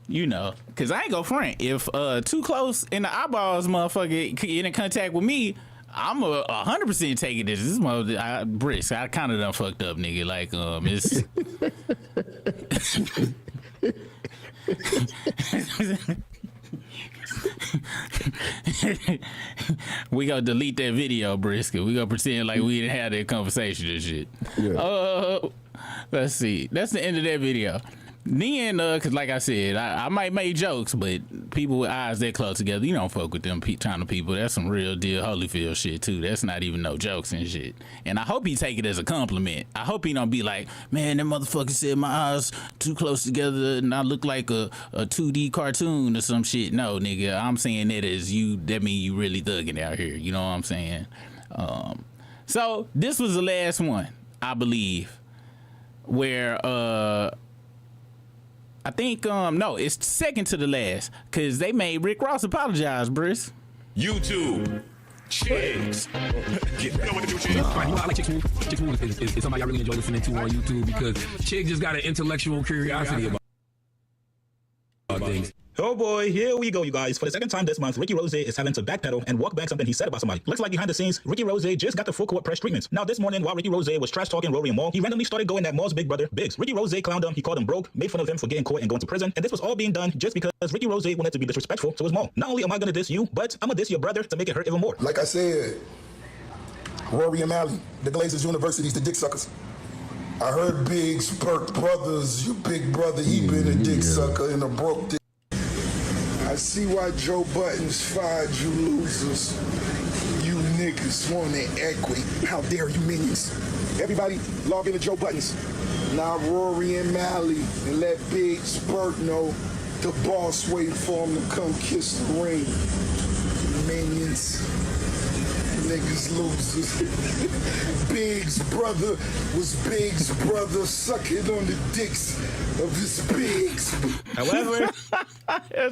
you know, cause I ain't gonna front. If too close in the eyeballs, motherfucker, in contact with me, I'm 100% taking this. This mother, Brisk, I kind of done fucked up, nigga. Like, it's. We gonna delete that video, Brisket. We gonna pretend like we didn't have that conversation and shit. Yeah. Let's see. That's the end of that video. Then, cause like I said, I might make jokes, but people with eyes that close together, you don't fuck with them kind of people. That's some real deal Holyfield shit too. That's not even no jokes and shit. And I hope he take it as a compliment. I hope he don't be like, man, that motherfucker said my eyes too close together and I look like a 2D cartoon or some shit. No, nigga, I'm saying that as you. That mean you really thugging out here. You know what I'm saying? So this was the last one, I believe, where I think no, it's second to the last because they made Rick Ross apologize, Briss. YouTube. Chicks. You know what to do, Chicks. I like Chicks Move. Chicks Move is somebody I really enjoy listening to on YouTube because Chick just got an intellectual curiosity about things. Oh boy, here we go, you guys. For the second time this month, Ricky Rose is having to backpedal and walk back something he said about somebody. Looks like behind the scenes, Ricky Rose just got the full court press treatment. Now this morning, while Ricky Rose was trash talking Rory and Mal, he randomly started going at Mal's big brother, Biggs. Ricky Rose clowned him, he called him broke, made fun of him for getting caught and going to prison, and this was all being done just because Ricky Rose wanted to be disrespectful to his Mal. Not only am I gonna diss you, but I'm gonna diss your brother to make it hurt even more. Like I said, Rory and Mally, the Glazers Universities, the dick suckers. I heard Biggs Burt brothers, your big brother, he been a dick sucker and a broke dick. I see why Joe Budden's fired you losers. You niggas want to equate. How dare you, minions? Everybody, log into Joe Buttons. Now Rory and Mally, and let Big Spurt know the boss waiting for him to come kiss the ring. Minions. Niggas losers. Big's brother was Big's brother sucking on the dicks of his pigs. However,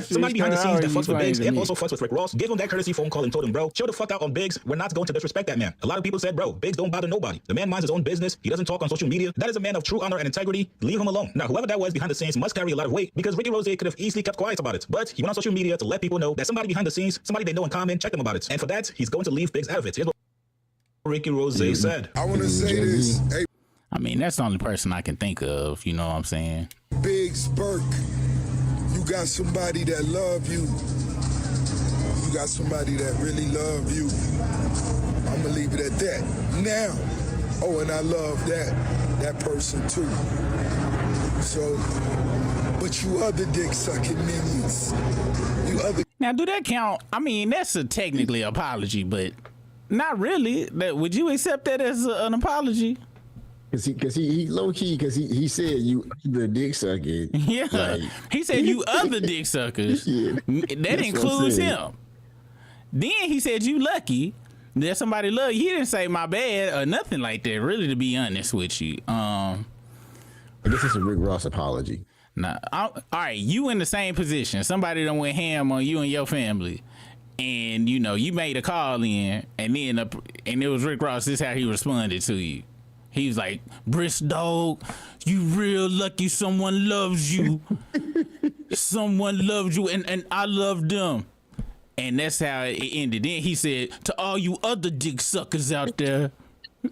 somebody behind the scenes that fucks with Biggs and also fucks with Rick Ross gave him that courtesy phone call and told him, bro, chill the fuck out on Biggs. We're not going to disrespect that man. A lot of people said, bro, Biggs don't bother nobody. The man minds his own business. He doesn't talk on social media. That is a man of true honor and integrity. Leave him alone. Now, whoever that was behind the scenes must carry a lot of weight because Ricky Rose could have easily kept quiet about it. But he went on social media to let people know that somebody behind the scenes, somebody they know in common, checked them about it. And for that, he's going to leave Biggs out of it. Here's what Ricky Rose said. I want to say this. Hey, I mean, that's the only person I can think of, you know what I'm saying? Biggs Burke, you got somebody that love you. You got somebody that really love you. I'm going to leave it at that. Now, oh, and I love that person too. So, but you other dick sucking minions. You other. Now, do that count? I mean, that's a technically apology, but not really. Would you accept that as an apology? Cause he low key, cause he said you other dick sucking. Yeah, like, he said you other dick suckers. Yeah, that includes him. Then he said you lucky that somebody love you. He didn't say my bad or nothing like that. Really, to be honest with you, I guess it's a Rick Ross apology. Nah, all right, you in the same position. Somebody done went ham on you and your family, and you know you made a call in, and then and it was Rick Ross. This is how he responded to you. He was like, Briss dog, you real lucky someone loves you. Someone loves you and I love them. And that's how it ended. Then he said, to all you other dick suckers out there.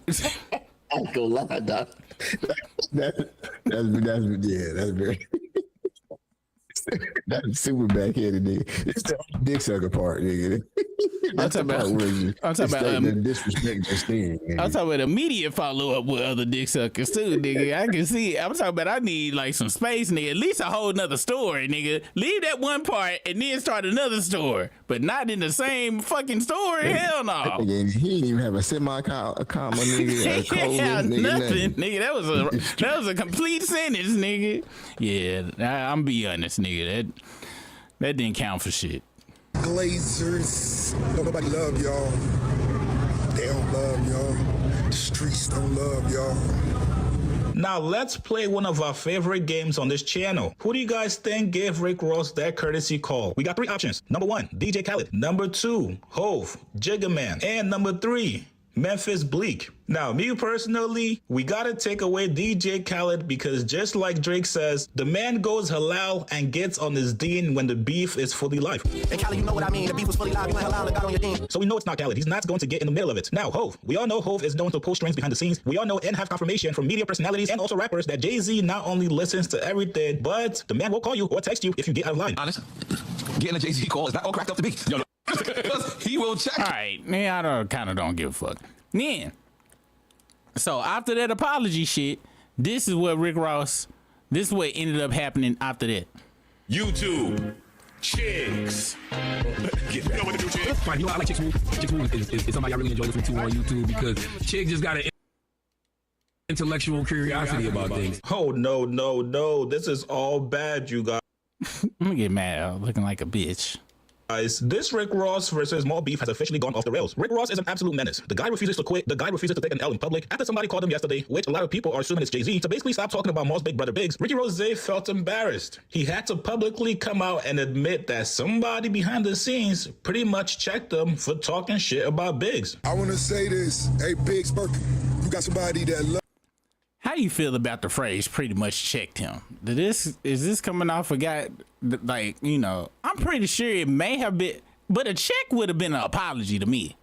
I ain't gonna lie, dog. That's very that's super backhanded, nigga. It's the dick sucker part, nigga. I'm talking about disrespect just thing. I'm talking about immediate follow up with other dick suckers too, nigga. I can see it. I'm talking about I need like some space, nigga. At least a whole nother story, nigga. Leave that one part and then start another story, but not in the same fucking story. Hell no. He didn't even have a semi-comma, nigga. A colon, yeah, nigga, nothing, nigga. That was a complete sentence, nigga. Yeah, I'm be honest, nigga. That didn't count for shit. Glazers, don't nobody love y'all. They don't love y'all. The streets don't love y'all. Now let's play one of our favorite games on this channel. Who do you guys think gave Rick Ross that courtesy call? We got 3 options. Number 1, DJ Khaled. Number 2, Hove, Jigga Man. And number 3, Memphis Bleak. Now, me personally, we gotta take away DJ Khaled because just like Drake says, the man goes halal and gets on his deen when the beef is fully live. Hey, Khaled, you know what I mean. The beef was fully live. You went halal and got on your deen. So we know it's not Khaled. He's not going to get in the middle of it. Now, Hove. We all know Hove is known to pull strings behind the scenes. We all know and have confirmation from media personalities and also rappers that Jay-Z not only listens to everything, but the man will call you or text you if you get out of line. Honest, getting a Jay-Z call is not all cracked up to be. Yo, he will check. All right, man, I kind of don't give a fuck. Then, so after that apology shit, this is what Rick Ross, this is what ended up happening after that. YouTube chicks. You know what to do, chicks? Fine, you know I like Chicks Move. Chicks Move is somebody I really enjoy listening to on YouTube because Chicks just got an intellectual curiosity about things. Oh, no. This is all bad, you guys. I'm gonna get mad looking like a bitch. This Rick Ross versus Maul beef has officially gone off the rails. Rick Ross is an absolute menace. The guy refuses to quit. The guy refuses to take an L in public. After somebody called him yesterday, which a lot of people are assuming it's Jay-Z, to basically stop talking about Maul's big brother Biggs, Ricky Rose felt embarrassed. He had to publicly come out and admit that somebody behind the scenes pretty much checked him for talking shit about Biggs. I want to say this. Hey, Biggs Burke, you got somebody that loves. How do you feel about the phrase pretty much checked him? Is this coming off a guy that, like, you know, I'm pretty sure it may have been, but a check would have been an apology to me.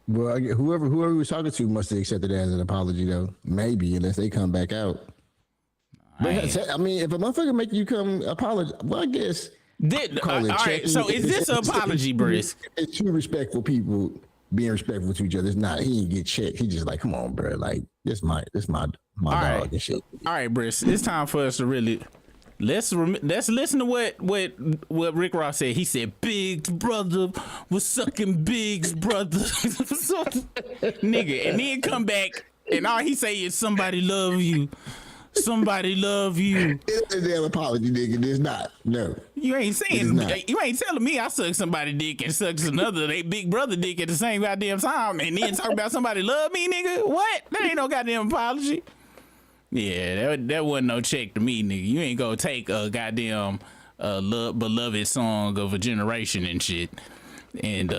Well, whoever he was talking to must have accepted it as an apology, though. Maybe, unless they come back out. But, I mean, if a motherfucker make you come apologize, well, I guess. All right, so is this an apology, Briss? It's two respectful people being respectful to each other. It's not, he didn't get checked. He just like, come on, bro. Like, this my dog and shit. All right, Briss, it's time for us to really let's listen to what Rick Ross said. He said, "Big's brother was sucking Big's brother," nigga, and then come back and all he say is, "Somebody love you, somebody love you." It's a damn apology, nigga. It's not. No, you ain't saying. You ain't telling me I suck somebody dick and sucks another they big brother dick at the same goddamn time, and then talk about somebody love me, nigga. What? That ain't no goddamn apology. Yeah, that wasn't no check to me, nigga. You ain't gonna take a goddamn beloved song of a generation and shit and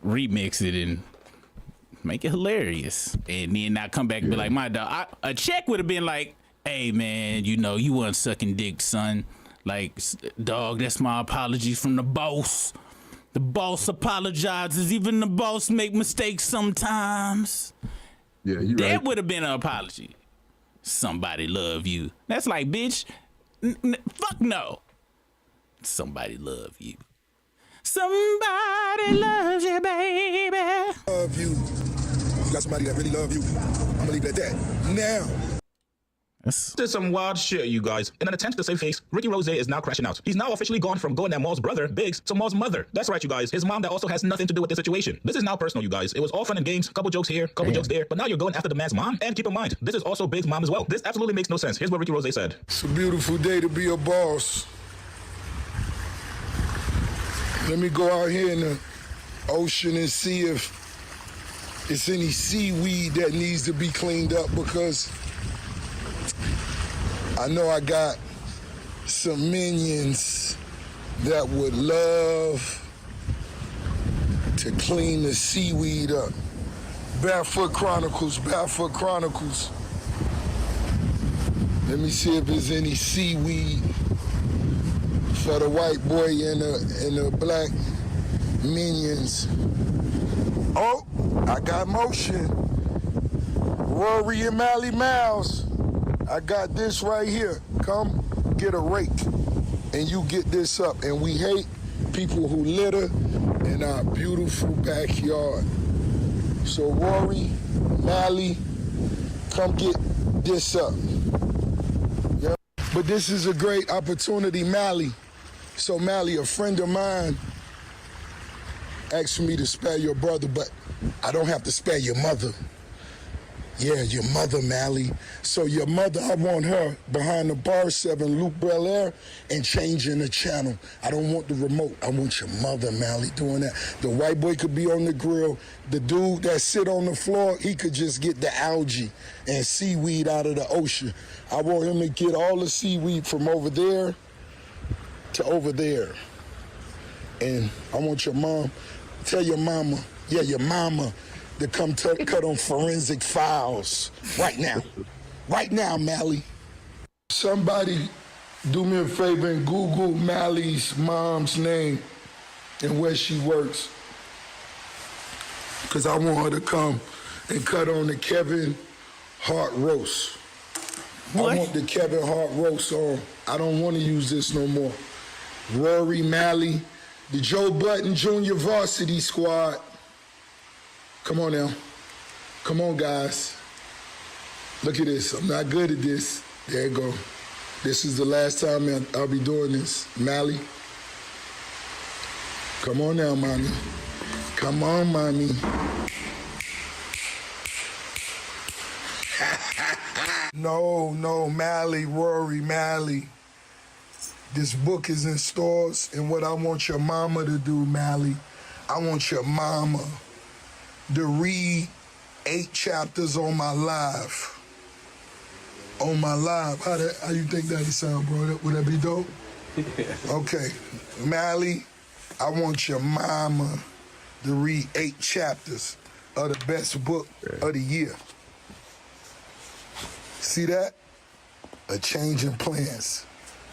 remix it and make it hilarious, and then not come back and be like, my dog. A check would have been like, "Hey man, you know you wasn't sucking dick, son. Like, dog, that's my apologies from the boss. The boss apologizes. Even the boss make mistakes sometimes." Yeah, you right. That would have been an apology. Somebody love you. That's like, bitch, fuck no. Somebody love you. Somebody loves you, baby. Love you. You got somebody that really love you. I'm gonna leave it at that. Now. This is some wild shit, you guys. In an attempt to save face, Ricky Rose is now crashing out. He's now officially gone from going at Maul's brother, Biggs, to Maul's mother. That's right, you guys. His mom that also has nothing to do with the situation. This is now personal, you guys. It was all fun and games, couple jokes here, couple jokes there, but now you're going after the man's mom. And keep in mind, this is also Biggs' mom as well. This absolutely makes no sense. Here's what Ricky Rose said. It's a beautiful day to be a boss. Let me go out here in the ocean and see if it's any seaweed that needs to be cleaned up, because I know I got some minions that would love to clean the seaweed up. Barefoot Chronicles, Barefoot Chronicles. Let me see if there's any seaweed for the white boy and the black minions. Oh, I got motion. Rory and Mally Mouse. I got this right here. Come get a rake and you get this up. And we hate people who litter in our beautiful backyard. So Rory, Mally, come get this up. Yeah. But this is a great opportunity, Mally. So Mally, a friend of mine asked me to spare your brother, but I don't have to spare your mother. Yeah, your mother, Mally. So your mother, I want her behind the bar 7 Luke Belair and changing the channel. I don't want the remote. I want your mother, Mally, doing that. The white boy could be on the grill. The dude that sit on the floor, he could just get the algae and seaweed out of the ocean. I want him to get all the seaweed from over there to over there. And I want your mom, tell your mama, yeah, your mama, to come cut on Forensic Files right now. Right now, Mally. Somebody do me a favor and Google Mally's mom's name and where she works. Because I want her to come and cut on the Kevin Hart roast. What? I want the Kevin Hart roast on. I don't want to use this no more. Rory, Mally, the Joe Button Jr. Varsity Squad. Come on now. Come on, guys. Look at this. I'm not good at this. There you go. This is the last time I'll be doing this. Mally. Come on now, mommy. Come on, mommy. No, Mally, Rory, Mally. This book is in stores, and what I want your mama to do, Mally, I want your mama to read 8 chapters on my live. On my live. How you think that'd sound, bro? Would that be dope? Okay. Mally, I want your mama to read 8 chapters of the best book of the year. See that? A Change in Plans.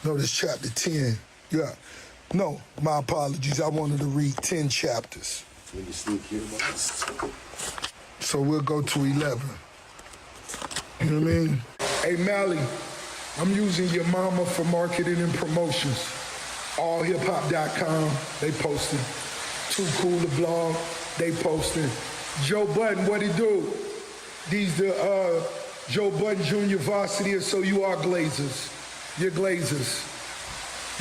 No, this chapter 10. Yeah. No, my apologies. I wanted to read 10 chapters. So we'll go to 11. You know what I mean? Hey, Mally, I'm using your mama for marketing and promotions. AllHipHop.com, they posting. Too Cool to Blog, they posting. Joe Button, what he do? These the Joe Button Jr. Varsity, so you are Glazers. You're Glazers.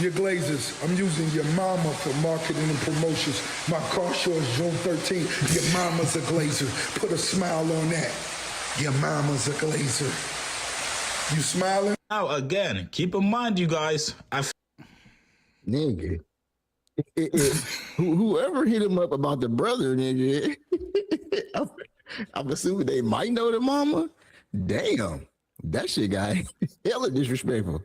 Your Glazers, I'm using your mama for marketing and promotions. My car show is June 13th. Your mama's a Glazer. Put a smile on that. Your mama's a Glazer. You smiling? Now, again, keep in mind, you guys, Nigga. Whoever hit him up about the brother, nigga, I'm assuming they might know the mama. Damn, that shit got hella disrespectful.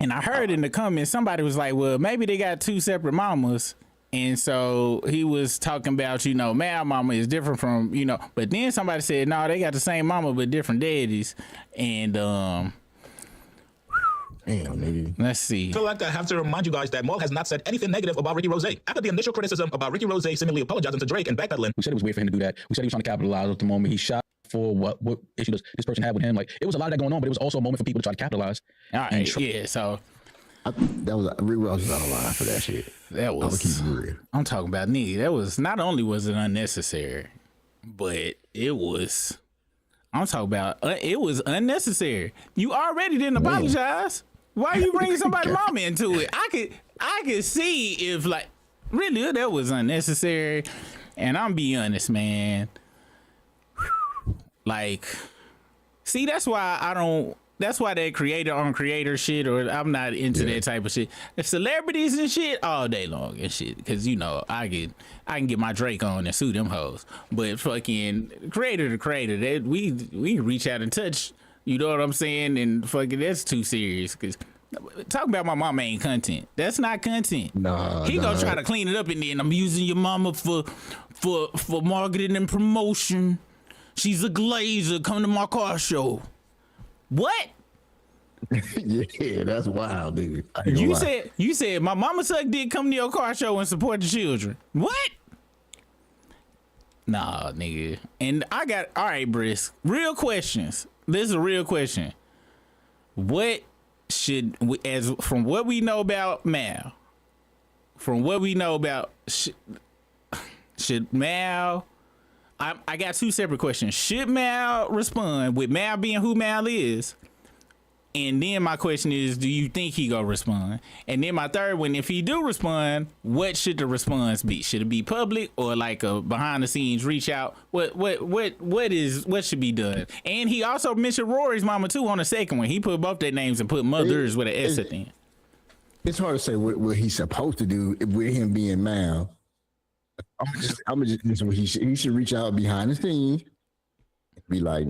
And I heard in the comments, somebody was like, well, maybe they got two separate mamas. And so he was talking about, you know, Mal mama is different from, you know, but then somebody said, no, they got the same mama, but different daddies. And, damn, nigga. Let's see. I feel like I have to remind you guys that Maul has not said anything negative about Ricky Rose. After the initial criticism about Ricky Rose seemingly apologizing to Drake and backpedaling. We said it was weird for him to do that. We said he was trying to capitalize at the moment. He shot for what issue does this person had with him. Like, it was a lot of that going on, but it was also a moment for people to try to capitalize. All right, yeah, so. That was Rick Ross was out of line for that shit. That was. I'm talking about nigga. That was not only was it unnecessary, but it was. I'm talking about it was unnecessary. You already didn't apologize. Why are you bringing somebody's mama into it? I could see if like really that was unnecessary, and I'm be honest, man. Like, see, that's why I don't. That's why that creator on creator shit, or I'm not into that type of shit. If celebrities and shit all day long and shit, because you know I can get my Drake on and sue them hoes. But fucking creator to creator, that we reach out and touch. You know what I'm saying? And fucking that's too serious. Because talking about my mama ain't content. That's not content. Nah, he gonna try to clean it up, and then I'm using your mama for marketing and promotion. She's a glazer. Come to my car show. What? Yeah, that's wild, dude. You said my mama suck dick, come to your car show and support the children. What? Nah, nigga. And I got all right, Brisk. Real questions. This is a real question. What should as from what we know about Mal? From what we know about should Mal? I got two separate questions. Should Mal respond with Mal being who Mal is? And then my question is, do you think he gonna respond? And then my third one, if he do respond, what should the response be? Should it be public or like a behind the scenes reach out? What should be done? And he also mentioned Rory's mama too on the second one. He put both their names and put mothers with an S at the end. It's hard to say what he's supposed to do with him being Mal. I'm just he should reach out behind the scenes, be like,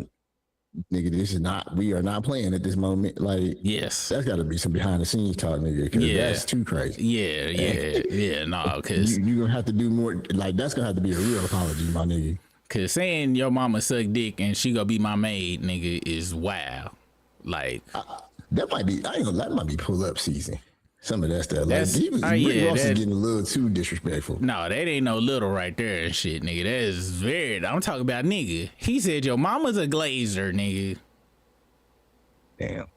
nigga, this is not, we are not playing at this moment. Like, yes, that's got to be some behind the scenes talk, nigga. Because that's too crazy. Yeah, no, because you're gonna have to do more. Like, that's gonna have to be a real apology, my nigga. Cause saying your mama suck dick and she gonna be my maid, nigga, is wild. Like that might be. That might be pull up season. Some of that stuff. Like, Ross is getting a little too disrespectful. No, that ain't no little right there and shit, nigga. That is very. I'm talking about nigga. He said your mama's a glazer, nigga. Damn.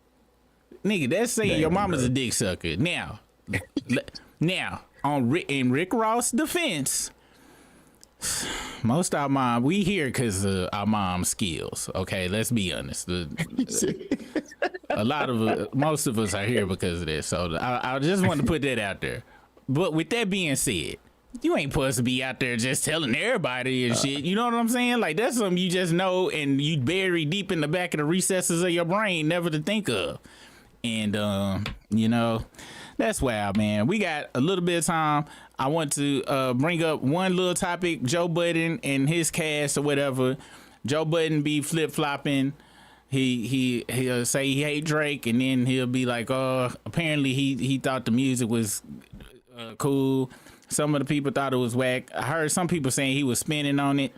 Nigga, that's saying your mama's a dick sucker. Now, in Rick Ross' defense, most of our mom, we here because of our mom's skills. Okay, let's be honest. Most of us are here because of this. So I just want to put that out there. But with that being said, you ain't supposed to be out there just telling everybody and shit. You know what I'm saying? Like, that's something you just know and you bury deep in the back of the recesses of your brain, never to think of. And, you know, that's wild, man. We got a little bit of time. I want to bring up one little topic. Joe Budden and his cast or whatever. Joe Budden be flip-flopping. He'll say he hate Drake, and then he'll be like, oh, apparently he thought the music was cool. Some of the people thought it was whack. I heard some people saying he was spinning on it.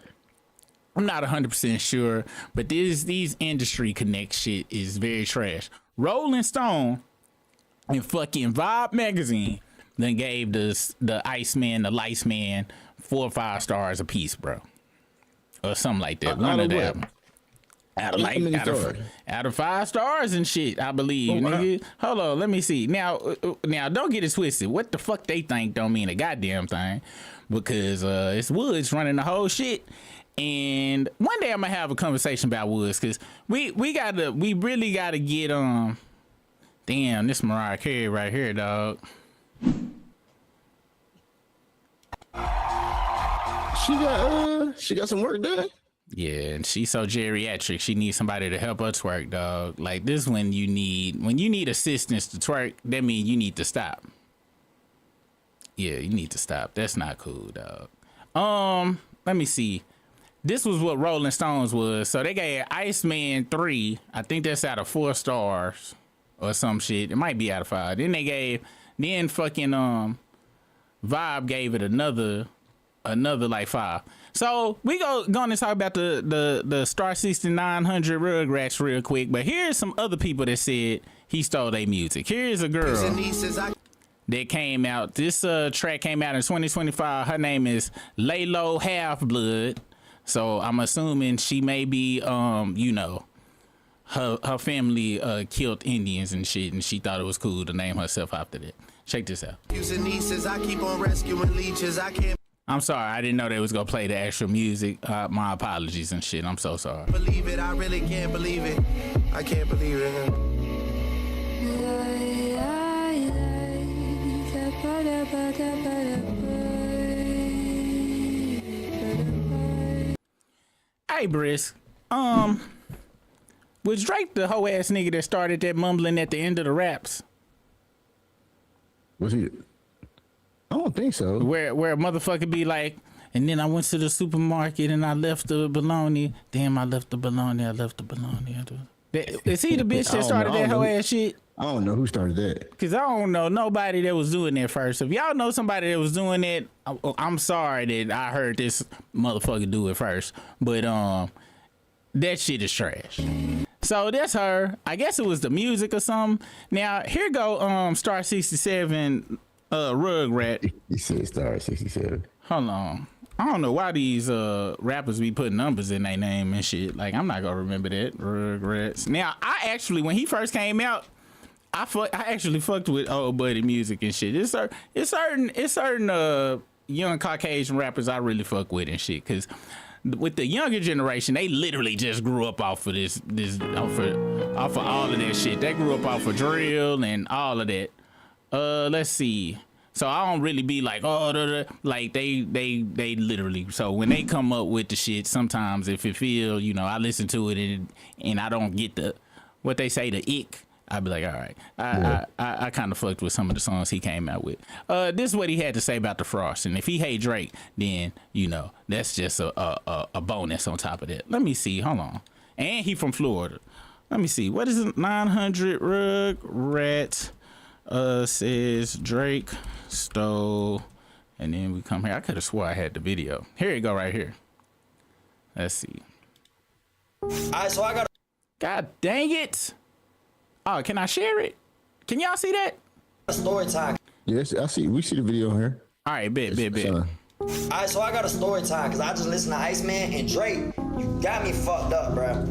I'm not 100% sure, but these industry connect shit is very trash. Rolling Stone and fucking Vibe magazine then gave the Iceman, the Lice Man 4 or 5 stars a piece, bro, or something like that. One of them. Out of 5 stars and shit, I believe. Nigga. Hold on, let me see. Now, don't get it twisted. What the fuck they think don't mean a goddamn thing, because it's Woods running the whole shit. And one day I'm gonna have a conversation about Woods, because we really gotta get damn, this Mariah Carey right here, dog. She got some work done. Yeah, and she's so geriatric. She needs somebody to help her twerk, dog. Like this, when you need assistance to twerk, that means you need to stop. Yeah, you need to stop. That's not cool, dog. Let me see. This was what Rolling Stones was. So they gave Iceman 3. I think that's out of 4 stars or some shit. It might be out of 5. Then fucking Vibe gave it another like 5. So we gonna talk about the Star 6900 Rugrats real quick. But here's some other people that said he stole their music. Here's a girl that came out. This track came out in 2025. Her name is Laylo Half-Blood. So I'm assuming she may be, her family killed Indians and shit, and she thought it was cool to name herself after that. Check this out. Using nieces, I keep on rescuing leeches. I can't I'm sorry, I didn't know they was gonna play the actual music. My apologies and shit. I'm so sorry. believe it. I really can't believe it. I can't believe it. Hey, Brisk. Was Drake the hoe ass nigga that started that mumbling at the end of the raps? Was he? I don't think so. Where a motherfucker be like, and then I went to the supermarket and I left the bologna. Damn, I left the bologna. Is he the bitch that started that hoe ass shit? I don't know who started that. Cause I don't know nobody that was doing that first. If y'all know somebody that was doing that, I'm sorry that I heard this motherfucker do it first. But that shit is trash. So that's her. I guess it was the music or something. Now here go Star 67 Rugrat. He said Star 67. Hold on. I don't know why these rappers be putting numbers in their name and shit. Like I'm not gonna remember that. Rugrats. Now I actually, when he first came out, I actually fucked with Old Buddy music and shit. It's certain young Caucasian rappers I really fuck with and shit. Cause with the younger generation, they literally just grew up off of off of all of that shit. They grew up off of drill and all of that. Let's see. So I don't really be like, like they literally. So when they come up with the shit, sometimes if it feel, I listen to it and I don't get the the ick. I'd be like, all right, I kind of fucked with some of the songs he came out with. This is what he had to say about the Frost. And if he hate Drake, then, that's just a bonus on top of that. Let me see. Hold on. And he from Florida. Let me see. What is it? 900 Rugrat says Drake stole. And then we come here. I could have swore I had the video. Here you go right here. Let's see. All right, so I got. God dang it. Oh, can I share it? Can y'all see that? A story time. Yes, I see. We see the video here. All right, bet. All right, so I got a story time because I just listened to Iceman and Drake. You got me fucked up, bro.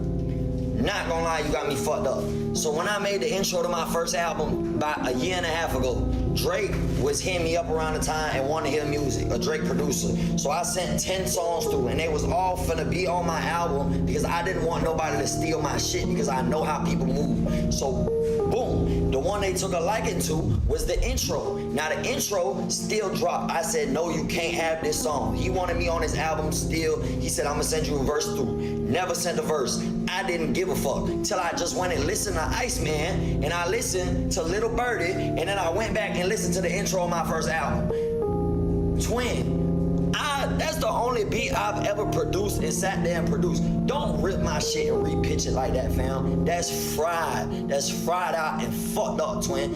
Not gonna lie, you got me fucked up. So when I made the intro to my first album about a year and a half ago, Drake was hitting me up around the time and wanted to hear music, a Drake producer. So I sent 10 songs through and they was all finna be on my album because I didn't want nobody to steal my shit because I know how people move. So boom, the one they took a liking to was the intro. Now the intro still dropped. I said, no, you can't have this song. He wanted me on his album still. He said, I'm gonna send you a verse through. Never sent a verse. I didn't give a fuck till I just went and listened to Iceman and I listened to Little Birdie and then I went back and listened to the intro of my first album. Twin, that's the only beat I've ever produced and sat there and produced. Don't rip my shit and repitch it like that, fam. That's fried. That's fried out and fucked up, twin.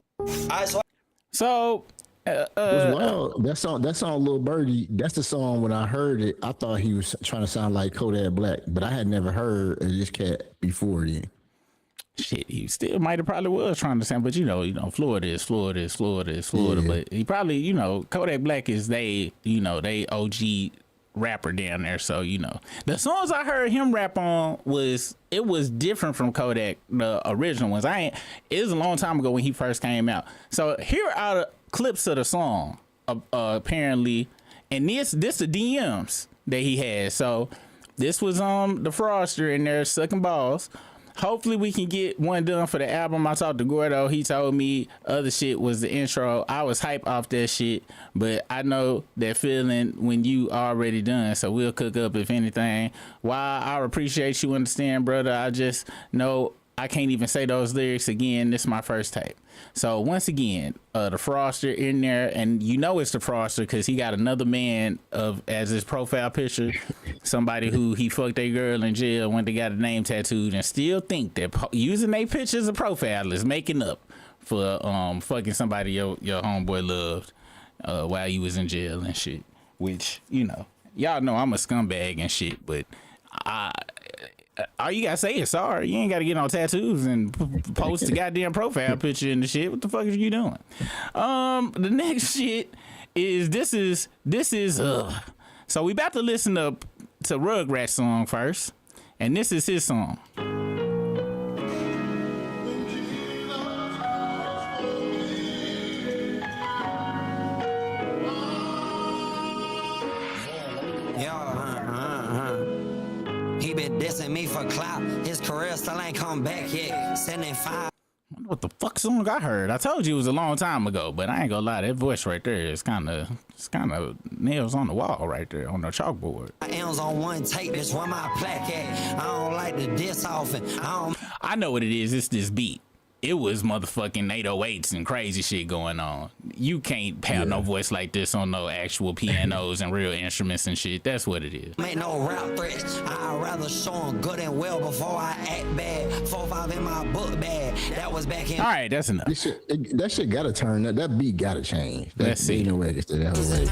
So was wild. That song Lil Birdie, that's the song when I heard it, I thought he was trying to sound like Kodak Black, but I had never heard of this cat before then. Shit, he still might have probably was trying to sound, but Florida is Florida. Yeah. But he probably, Kodak Black is they OG rapper down there. So, the songs I heard him rap on was different from Kodak, the original ones. It was a long time ago when he first came out. So here are the clips of the song, apparently, and this the DMs that he had. So this was the Froster in there sucking balls. hopefully we can get one done for the album. I talked to Gordo. He told me other shit was the intro. I was hype off that shit, but I know that feeling when you already done. So we'll cook up if anything. While I appreciate you understand, brother, I just know I can't even say those lyrics again. This is my first tape. So once again, the Froster in there, and you know it's the Froster because he got another man as his profile picture, somebody who he fucked a girl in jail, went to got a name tattooed, and still think that using their picture as a profile is making up for fucking somebody your homeboy loved while you was in jail and shit. Which, you know, y'all know I'm a scumbag and shit, but all you gotta say is sorry. You ain't gotta get on tattoos and post the goddamn profile picture and the shit. What the fuck are you doing? The next shit is this is so we about to listen to Rugrat song first, and this is his song. He been dissing me for clout. His career still ain't come back yet. 75. What the fuck song I heard? I told you it was a long time ago, but I ain't gonna lie, that voice right there is kind of nails on the wall right there on the chalkboard. M's on one tape, that's where my plaque at. I don't like to diss off and I know what it is. It's this beat. It was motherfucking 808s and crazy shit going on. You can't have no voice like this on no actual pianos and real instruments and shit. That's what it is. Make no rap threats. I'd rather show them good and well before I act bad. 4-5 in my book bag. That was back in. All right, that's enough. That shit gotta turn. That beat gotta change. Let's see. No way to stay that way.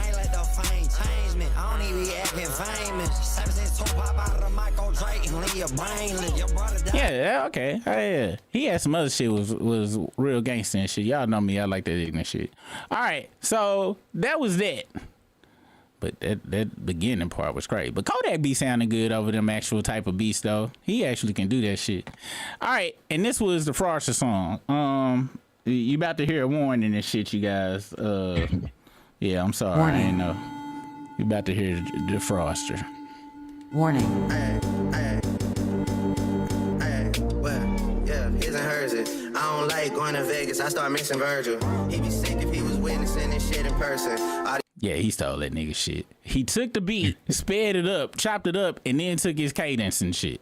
I don't even be acting famous. Ever since Tupac out of the Michael Drake and leave your brainless. Your brother died. Yeah, okay. Yeah. He had some other shit was real gangster and shit. Y'all know me. I like that ignorant shit. All right, so that was that. But that beginning part was crazy. But Kodak be sounding good over them actual type of beats though. He actually can do that shit. All right, and this was the Froster song. You about to hear a warning and shit, you guys. Yeah, I'm sorry. Warning. I ain't know. You about to hear the Froster. Warning. His and hers it. I don't like going to Vegas. I start mixing Virgil. He'd be sick if he was witnessing this shit in person. Yeah, he stole that nigga shit. He took the beat, sped it up, chopped it up, and then took his cadence and shit.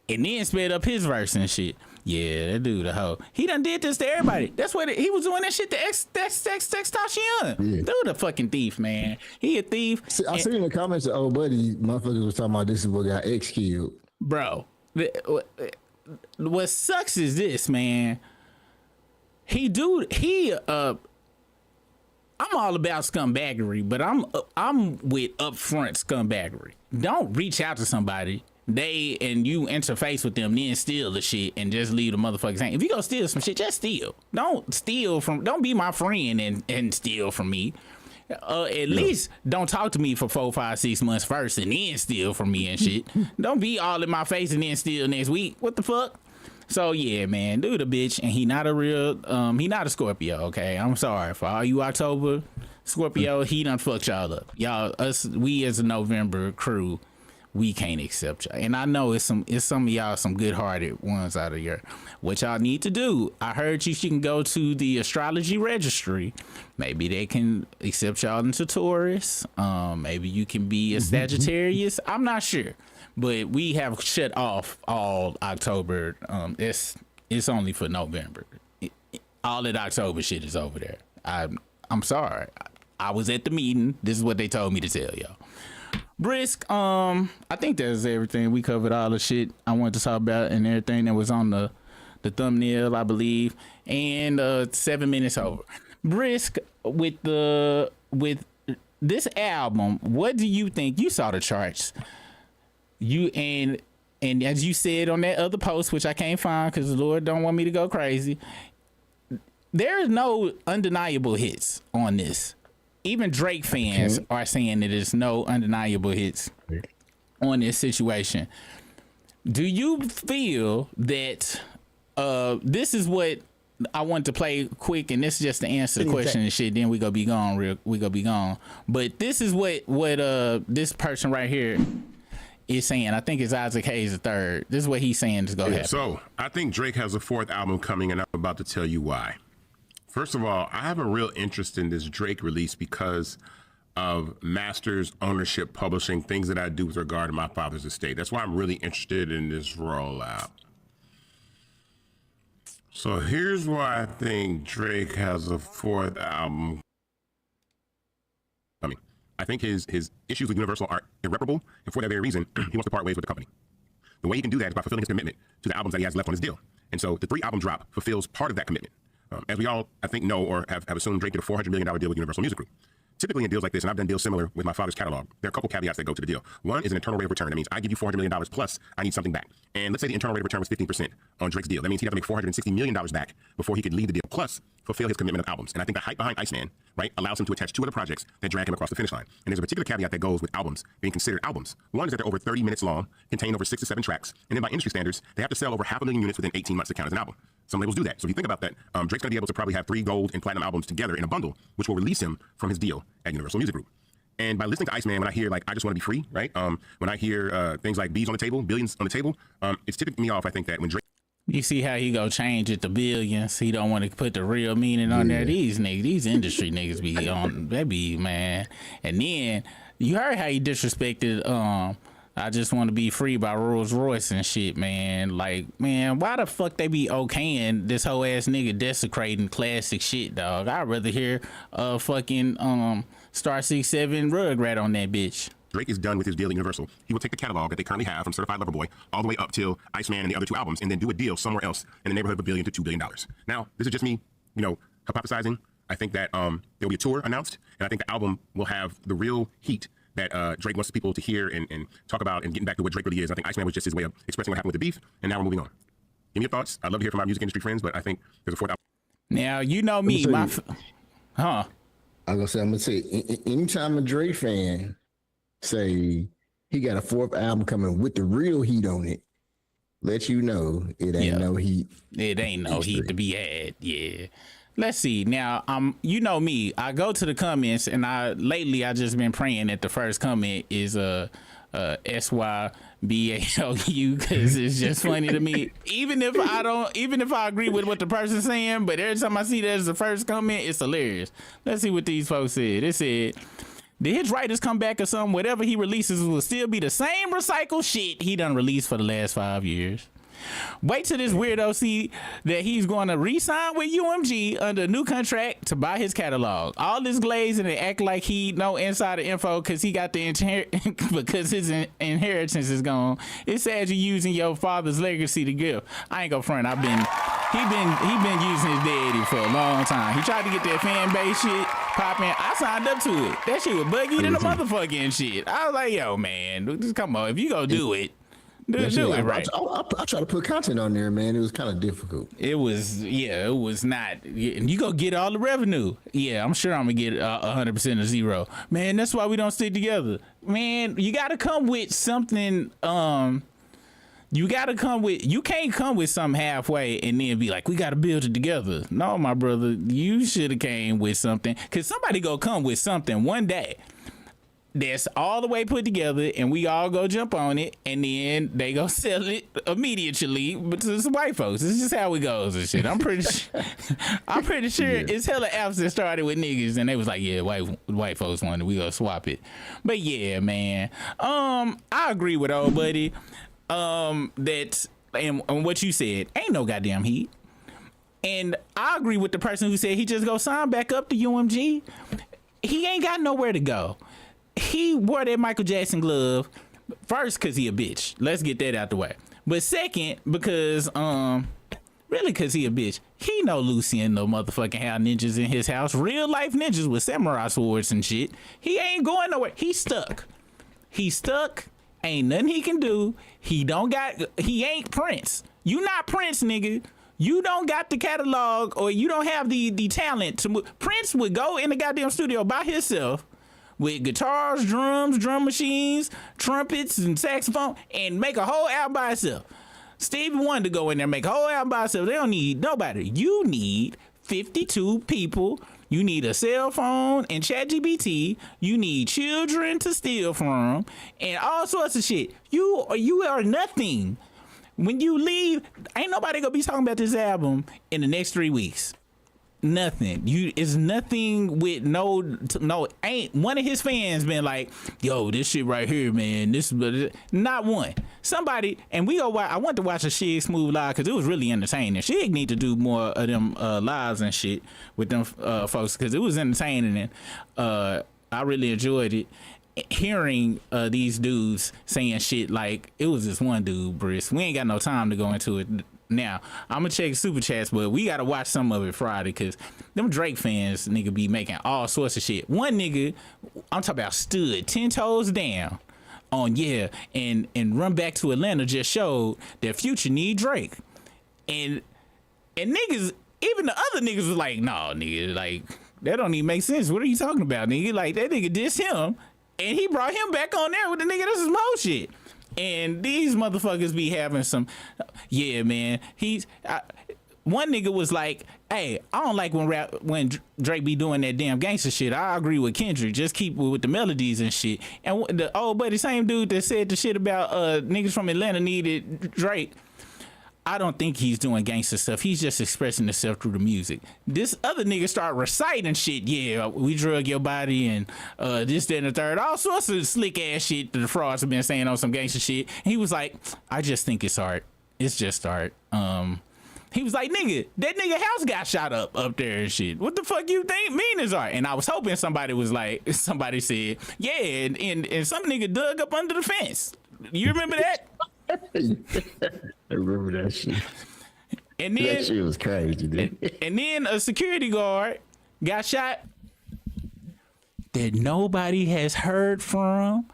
And then sped up his verse and shit. Yeah, that dude a hoe. He done did this to everybody. That's what he was doing that shit to X-Tashion. Yeah. Dude a fucking thief, man. He a thief. I seen in the comments that old buddy motherfuckers was talking about this is what got X killed. Bro, what sucks is this, man. I'm all about scumbaggery, but I'm with upfront scumbaggery. Don't reach out to somebody and you interface with them, then steal the shit and just leave the motherfuckers hanging. If you go steal some shit, just steal. Don't be my friend and steal from me. At least don't talk to me for 4, 5, 6 months first and then steal from me and shit. Don't be all in my face and then steal next week. What the fuck? So yeah, man, dude a bitch, and he not a Scorpio, okay? I'm sorry for all you October Scorpio, he done fucked y'all up. We as a November crew, we can't accept y'all. And I know it's some of y'all some good-hearted ones out of here. What y'all need to do, I heard you can go to the astrology registry. Maybe they can accept y'all into Taurus. Maybe you can be a Sagittarius. I'm not sure. But we have shut off all October. It's only for November. All that October shit is over there. I'm sorry. I was at the meeting. This is what they told me to tell y'all. Brisk, I think that's everything. We covered all the shit I wanted to talk about and everything that was on the thumbnail, I believe. And 7 minutes over. Brisk, with this album, what do you think? You saw the charts. And as you said on that other post, which I can't find because the Lord don't want me to go crazy, there is no undeniable hits on this. Even Drake fans are saying that there's no undeniable hits on this situation. Do you feel that this is what I want to play quick, and this is just to answer the question and shit, then we gonna be gone. But this is what this person right here is saying. I think it's Isaac Hayes III. This is what he's saying is going to happen. So I think Drake has a 4th album coming, and I'm about to tell you why. First of all, I have a real interest in this Drake release because of masters, ownership, publishing, things that I do with regard to my father's estate. That's why I'm really interested in this rollout. So here's why I think Drake has a 4th album coming. I think his issues with Universal are irreparable, and for that very reason, he wants to part ways with the company. The way he can do that is by fulfilling his commitment to the albums that he has left on his deal. And so the 3-album drop fulfills part of that commitment. As we all, I think, know or have assumed, Drake did a $400 million deal with Universal Music Group. Typically in deals like this, and I've done deals similar with my father's catalog, there are a couple caveats that go to the deal. One is an internal rate of return. That means I give you $400 million plus I need something back. And let's say the internal rate of return was 15% on Drake's deal. That means he'd have to make $460 million back before he could leave the deal, plus fulfill his commitment of albums. And I think the hype behind Iceman, right, allows him to attach 2 other projects that drag him across the finish line. And there's a particular caveat that goes with albums being considered albums. One is that they're over 30 minutes long, contain over 6 to 7 tracks, and then by industry standards, they have to sell over 500,000 units within 18 months to count as an album. Some labels do that. So if you think about that, Drake's going to be able to probably have 3 gold and platinum albums together in a bundle, which will release him from his deal at Universal Music Group. And by listening to Iceman, when I hear, like, I just want to be free, right? When I hear things like B's on the table, billions on the table, it's tipping me off, I think, that when Drake... You see how he go change it to billions. He don't want to put the real meaning on there. These niggas, these industry niggas be on, they be, man. And then you heard how he disrespected I Just Want to Be Free by Rolls Royce and shit, man. Like, man, why the fuck they be okaying this whole ass nigga desecrating classic shit, dog? I'd rather hear fucking Star 6'7" Rugrat on that bitch. Drake is done with his deal at Universal. He will take the catalog that they currently have from Certified Lover Boy all the way up till Iceman and the other 2 albums, and then do a deal somewhere else in the neighborhood of $1 billion to $2 billion. Now, this is just me, hypothesizing. I think that there'll be a tour announced, and I think the album will have the real heat that Drake wants people to hear and talk about, and getting back to what Drake really is. I think Iceman was just his way of expressing what happened with the beef, and now we're moving on. Give me your thoughts. I'd love to hear from our music industry friends, but I think there's a 4th album. Now, you know me, I'm gonna say, anytime a Drake fan say he got a 4th album coming with the real heat on it, let you know it ain't no heat. It ain't no heat to be had. Yeah. Let's see. Now, you know me. I go to the comments, and lately I just been praying that the first comment is SYBALU, because it's just funny to me. Even if I agree with what the person's saying, but every time I see that as the first comment, it's hilarious. Let's see what these folks said. They said, did his writers come back or something? Whatever he releases will still be the same recycled shit he done released for the last 5 years. Wait till this weirdo see that he's going to re-sign with UMG under a new contract to buy his catalog. All this glazing and act like he know insider info because he got the because his inheritance is gone. It's sad you using your father's legacy to give. I ain't gonna front. He been using his daddy for a long time. He tried to get that fan base shit popping. I signed up to it. That shit was buggy than a motherfucking shit. I was like, yo, man, just come on. If you go do it. Do it right. I try to put content on there, man. It was kind of difficult. It was not. And you go get all the revenue. Yeah, I'm sure I'm gonna get 100% of zero. Man, that's why we don't stick together. Man, you gotta come with something. You can't come with something halfway and then be like, we gotta build it together. No, my brother, you should have came with something. Cause somebody gonna come with something one day that's all the way put together, and we all go jump on it, and then they go sell it immediately, but to some white folks. This is just how it goes and shit. I'm pretty sure it's hella apps that started with niggas, and they was like, yeah, white folks wanted, we gonna swap it. But yeah, man, I agree with old buddy, that and what you said, ain't no goddamn heat. And I agree with the person who said he just go sign back up to UMG. He ain't got nowhere to go. He wore that Michael Jackson glove first because he a bitch. Let's get that out the way. But second, because really because he a bitch. He know Lucy and no motherfucking have ninjas in his house. Real life ninjas with samurai swords and shit. He ain't going nowhere. He stuck. Ain't nothing he can do. He ain't Prince. You not Prince, nigga. You don't got the catalog, or you don't have the talent to move. Prince would go in the goddamn studio by himself with guitars, drums, drum machines, trumpets, and saxophone, and make a whole album by himself. Stevie Wonder go in there and make a whole album by himself. They don't need nobody. You need 52 people. You need a cell phone and ChatGPT. You need children to steal from, and all sorts of shit. You are nothing. When you leave, ain't nobody gonna be talking about this album in the next 3 weeks. Nothing. It's nothing with no. Ain't one of his fans been like, yo, this shit right here, man. This not one. Somebody, and we go. I went to watch a Shig Smooth live because it was really entertaining. Shig need to do more of them lives and shit with them folks because it was entertaining and I really enjoyed it. Hearing these dudes saying shit like it was this one dude, Briss. We ain't got no time to go into it now. I'm gonna check super chats, but we gotta watch some of it Friday because them Drake fans nigga be making all sorts of shit. One nigga, I'm talking about, stood 10 toes down on and Run Back to Atlanta just showed that Future need Drake, and niggas, even the other niggas was like, no nigga, like that don't even make sense. What are you talking about, nigga? Like that nigga dissed him. And he brought him back on there with the nigga. This is more shit. And these motherfuckers be having some, yeah, man. One nigga was like, hey, I don't like when Drake be doing that damn gangster shit. I agree with Kendrick. Just keep with the melodies and shit. And the old buddy, same dude that said the shit about niggas from Atlanta needed Drake. I don't think he's doing gangster stuff. He's just expressing himself through the music. This other nigga start reciting shit. Yeah, we drug your body and this, that, and the third. All sorts of slick ass shit that the frauds have been saying on some gangster shit. And he was like, I just think it's art. It's just art. He was like, nigga, that nigga house got shot up there and shit. What the fuck you think mean is art? And I was hoping somebody said, yeah, and some nigga dug up under the fence. You remember that? I remember that shit. And then that shit was crazy, dude. And then a security guard got shot that nobody has heard from.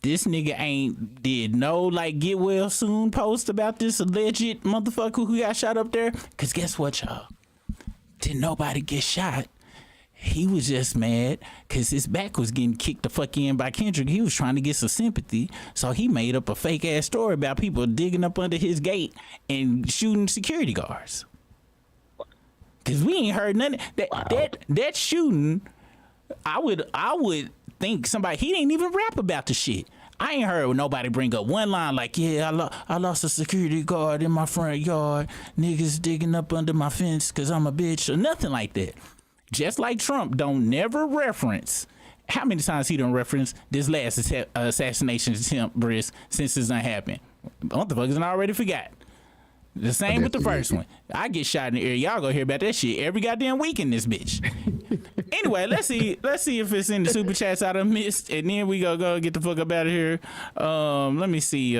This nigga did no like get well soon post about this alleged motherfucker who got shot up there. Cause guess what, y'all? Did nobody get shot? He was just mad because his back was getting kicked the fuck in by Kendrick. He was trying to get some sympathy. So he made up a fake ass story about people digging up under his gate and shooting security guards. Cause we ain't heard nothing. That shooting, I would think somebody, he didn't even rap about the shit. I ain't heard nobody bring up one line like, yeah, I lost a security guard in my front yard. Niggas digging up under my fence cause I'm a bitch, or nothing like that. Just like Trump don't never reference, how many times he don't reference this last assassination attempt, Briss, since it's done happened. Motherfuckers already forgot. The same with the first one. I get shot in the ear. Y'all go hear about that shit every goddamn week in this bitch. Anyway, let's see if it's in the super chats I done missed, and then we go get the fuck up out of here. Let me see.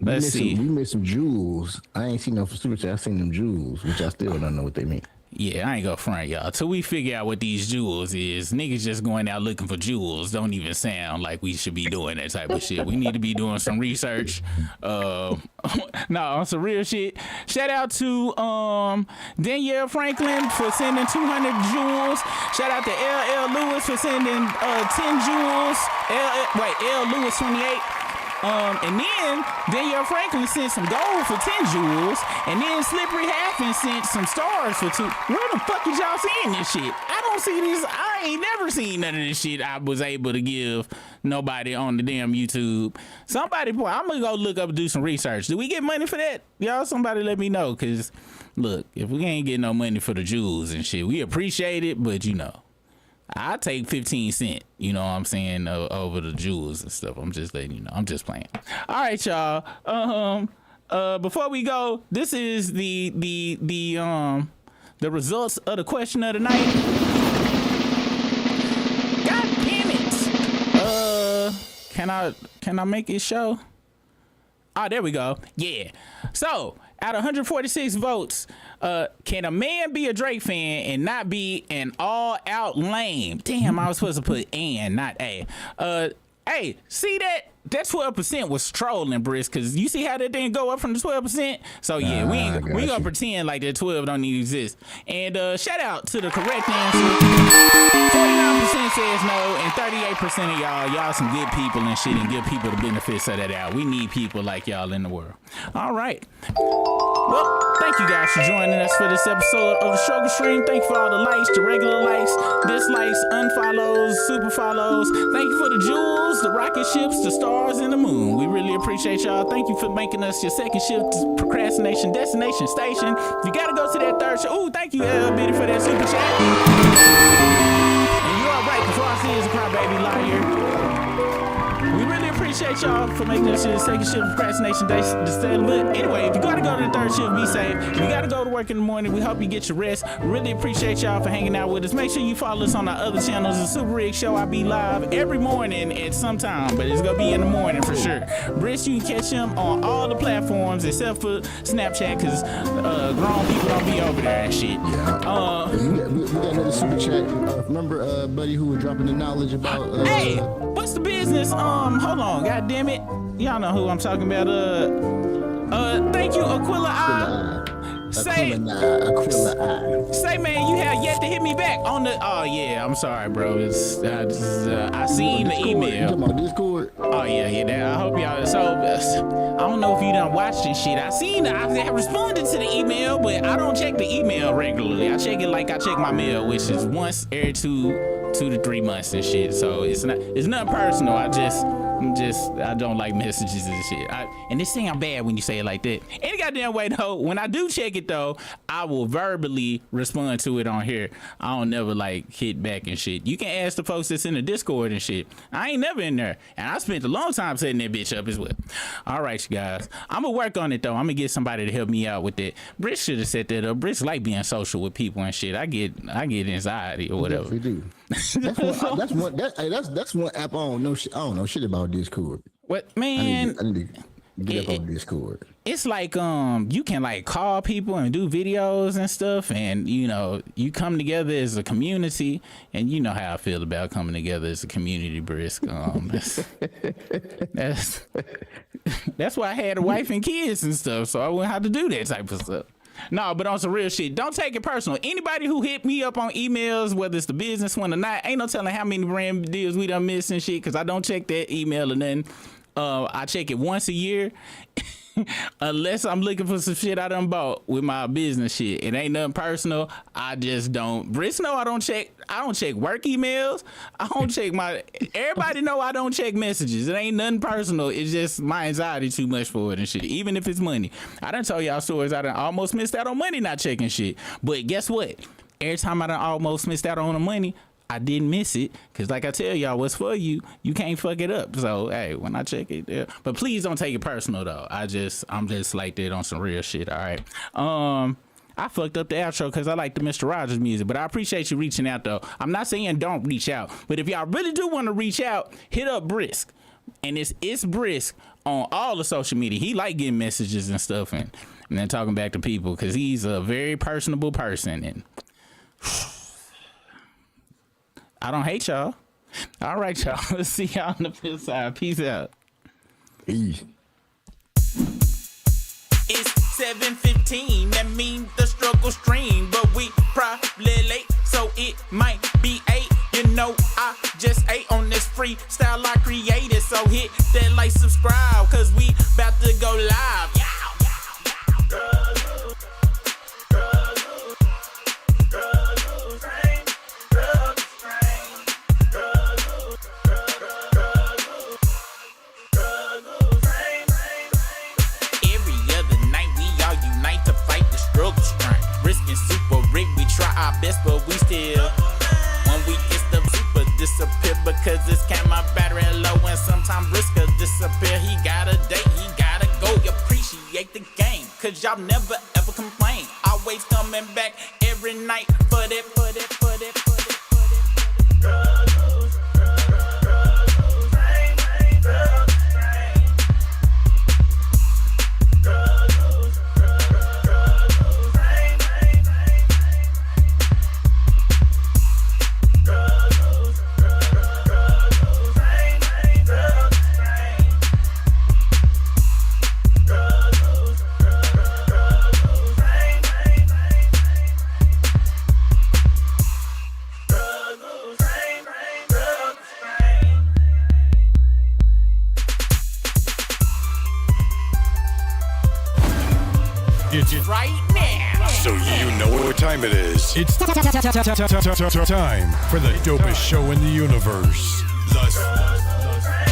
Let's see. We missed some jewels. I ain't seen no super chat. I seen them jewels, which I still don't know what they mean. Yeah, I ain't gonna front y'all. Till we figure out what these jewels is, niggas just going out looking for jewels don't even sound like we should be doing that type of shit. We need to be doing some research. No, on some real shit. Shout out to Danielle Franklin for sending 200 jewels. Shout out to LL Lewis for sending 10 jewels. L Lewis 28. And then Danielle Franklin sent some gold for 10 jewels, and then Slippery Halfin sent some stars for 2. Where the fuck is y'all seeing this shit? I don't see this. I ain't never seen none of this shit I was able to give nobody on the damn YouTube. Somebody, I'm gonna go look up and do some research. Do we get money for that? Y'all, somebody let me know, cause look, if we ain't getting no money for the jewels and shit, we appreciate it, but you know, I take 15 cents, you know what I'm saying, over the jewels and stuff. I'm just letting you know. I'm just playing. All right, y'all. Before we go, this is the results of the question of the night. God damn it. Can I make it show? Oh, there we go. Yeah. So, out of 146 votes, can a man be a Drake fan and not be an all-out lame? Damn, I was supposed to put and, not a. Hey, see that 12% was trolling, Brisk, because you see how that didn't go up from the 12%? So yeah, we gonna pretend like that 12 don't even exist. And shout out to the correct answer. 49% says no, and 38% of y'all some good people and shit, and give people the benefits of that out. We need people like y'all in the world. All right. Well, thank you guys for joining us for this episode of the Struggle Stream. Thank you for all the likes, the regular likes, dislikes, unfollows, super follows. Thank you for the jewels, the rocket ships, the stars, and the moon. We really appreciate y'all. Thank you for making us your second shift procrastination destination station. If you gotta go to that third show, ooh, thank you, Biddy, for that super chat. And you are right, the Frosty is a crybaby liar. We really appreciate y'all for making us your second shift procrastination station. But anyway, if you gotta go to the third shift, be safe. If you gotta go to work in the morning, we hope you get your rest. Really appreciate y'all for hanging out with us. Make sure you follow us on our other channels. The Super Rig Show, I be live every morning at some time, but it's gonna be in the morning for sure. Brisk, you can catch him on all the platforms except for Snapchat, because grown people don't be over there and shit. Yeah. We got another super chat. Remember, buddy, who was dropping the knowledge about? Hey, what's the business? Hold on, god damn it. Y'all know who I'm talking about. Thank you, Aquila. Say, man, you have yet to hit me back on the. Oh yeah, I'm sorry, bro. I seen the email. You talking about Discord? Oh yeah. I hope y'all. So I don't know if you done watched this shit. I responded to the email, but I don't check the email regularly. I check it like I check my mail, which is once every 2 to 3 months and shit. So it's not personal. I don't like messages and shit. And this thing I'm bad when you say it like that. Any goddamn way though, when I do check it though, I will verbally respond to it on here. I don't never like hit back and shit. You can ask the folks that's in the Discord and shit. I ain't never in there. And I spent a long time setting that bitch up as well. All right, you guys. I'm gonna work on it though. I'm gonna get somebody to help me out with that. Brisk should have set that up. Brisk like being social with people and shit. I get anxiety or whatever. We do. That's one app I don't know shit about Discord. What, man? I need to get up on Discord. It's like you can like call people and do videos and stuff, and you come together as a community, and you know how I feel about coming together as a community, Brisk. That's why I had a wife and kids and stuff, so I wouldn't have to do that type of stuff. No, but on some real shit, don't take it personal. Anybody who hit me up on emails, whether it's the business one or not, ain't no telling how many brand deals we done missed and shit, because I don't check that email or nothing. I check it once a year. Unless I'm looking for some shit I done bought with my business shit. It ain't nothing personal. I just don't. Brisk know I don't check work emails. I don't check everybody know I don't check messages. It ain't nothing personal. It's just my anxiety too much for it and shit. Even if it's money. I done told y'all stories. I done almost missed out on money not checking shit. But guess what? Every time I done almost missed out on the money, I didn't miss it, because like I tell y'all, what's for you, you can't fuck it up. So hey, when I check it, yeah. But please don't take it personal though. I'm just like that on some real shit. All right. I fucked up the outro because I like the Mr. Rogers music, but I appreciate you reaching out though. I'm not saying don't reach out, but if y'all really do want to reach out, hit up Brisk, and it's Brisk on all the social media. He like getting messages and stuff and then talking back to people because he's a very personable person and. I don't hate y'all. All right, y'all. Let's see y'all on the flip side. Peace out. Peace. It's 7:15. That means the struggle stream, but we probably late, so it might be 8. You know, I just ate on this freestyle I created, so hit that like, subscribe, cause we about to go live. Best, but we still, when we get the super disappear because it's camera battery low and sometimes Brisk disappear. He got a date, he gotta go. You appreciate the game, cause y'all never ever complain. Always coming back every night for that. right now. So you know what time it is. It's time for the dopest show in the universe. The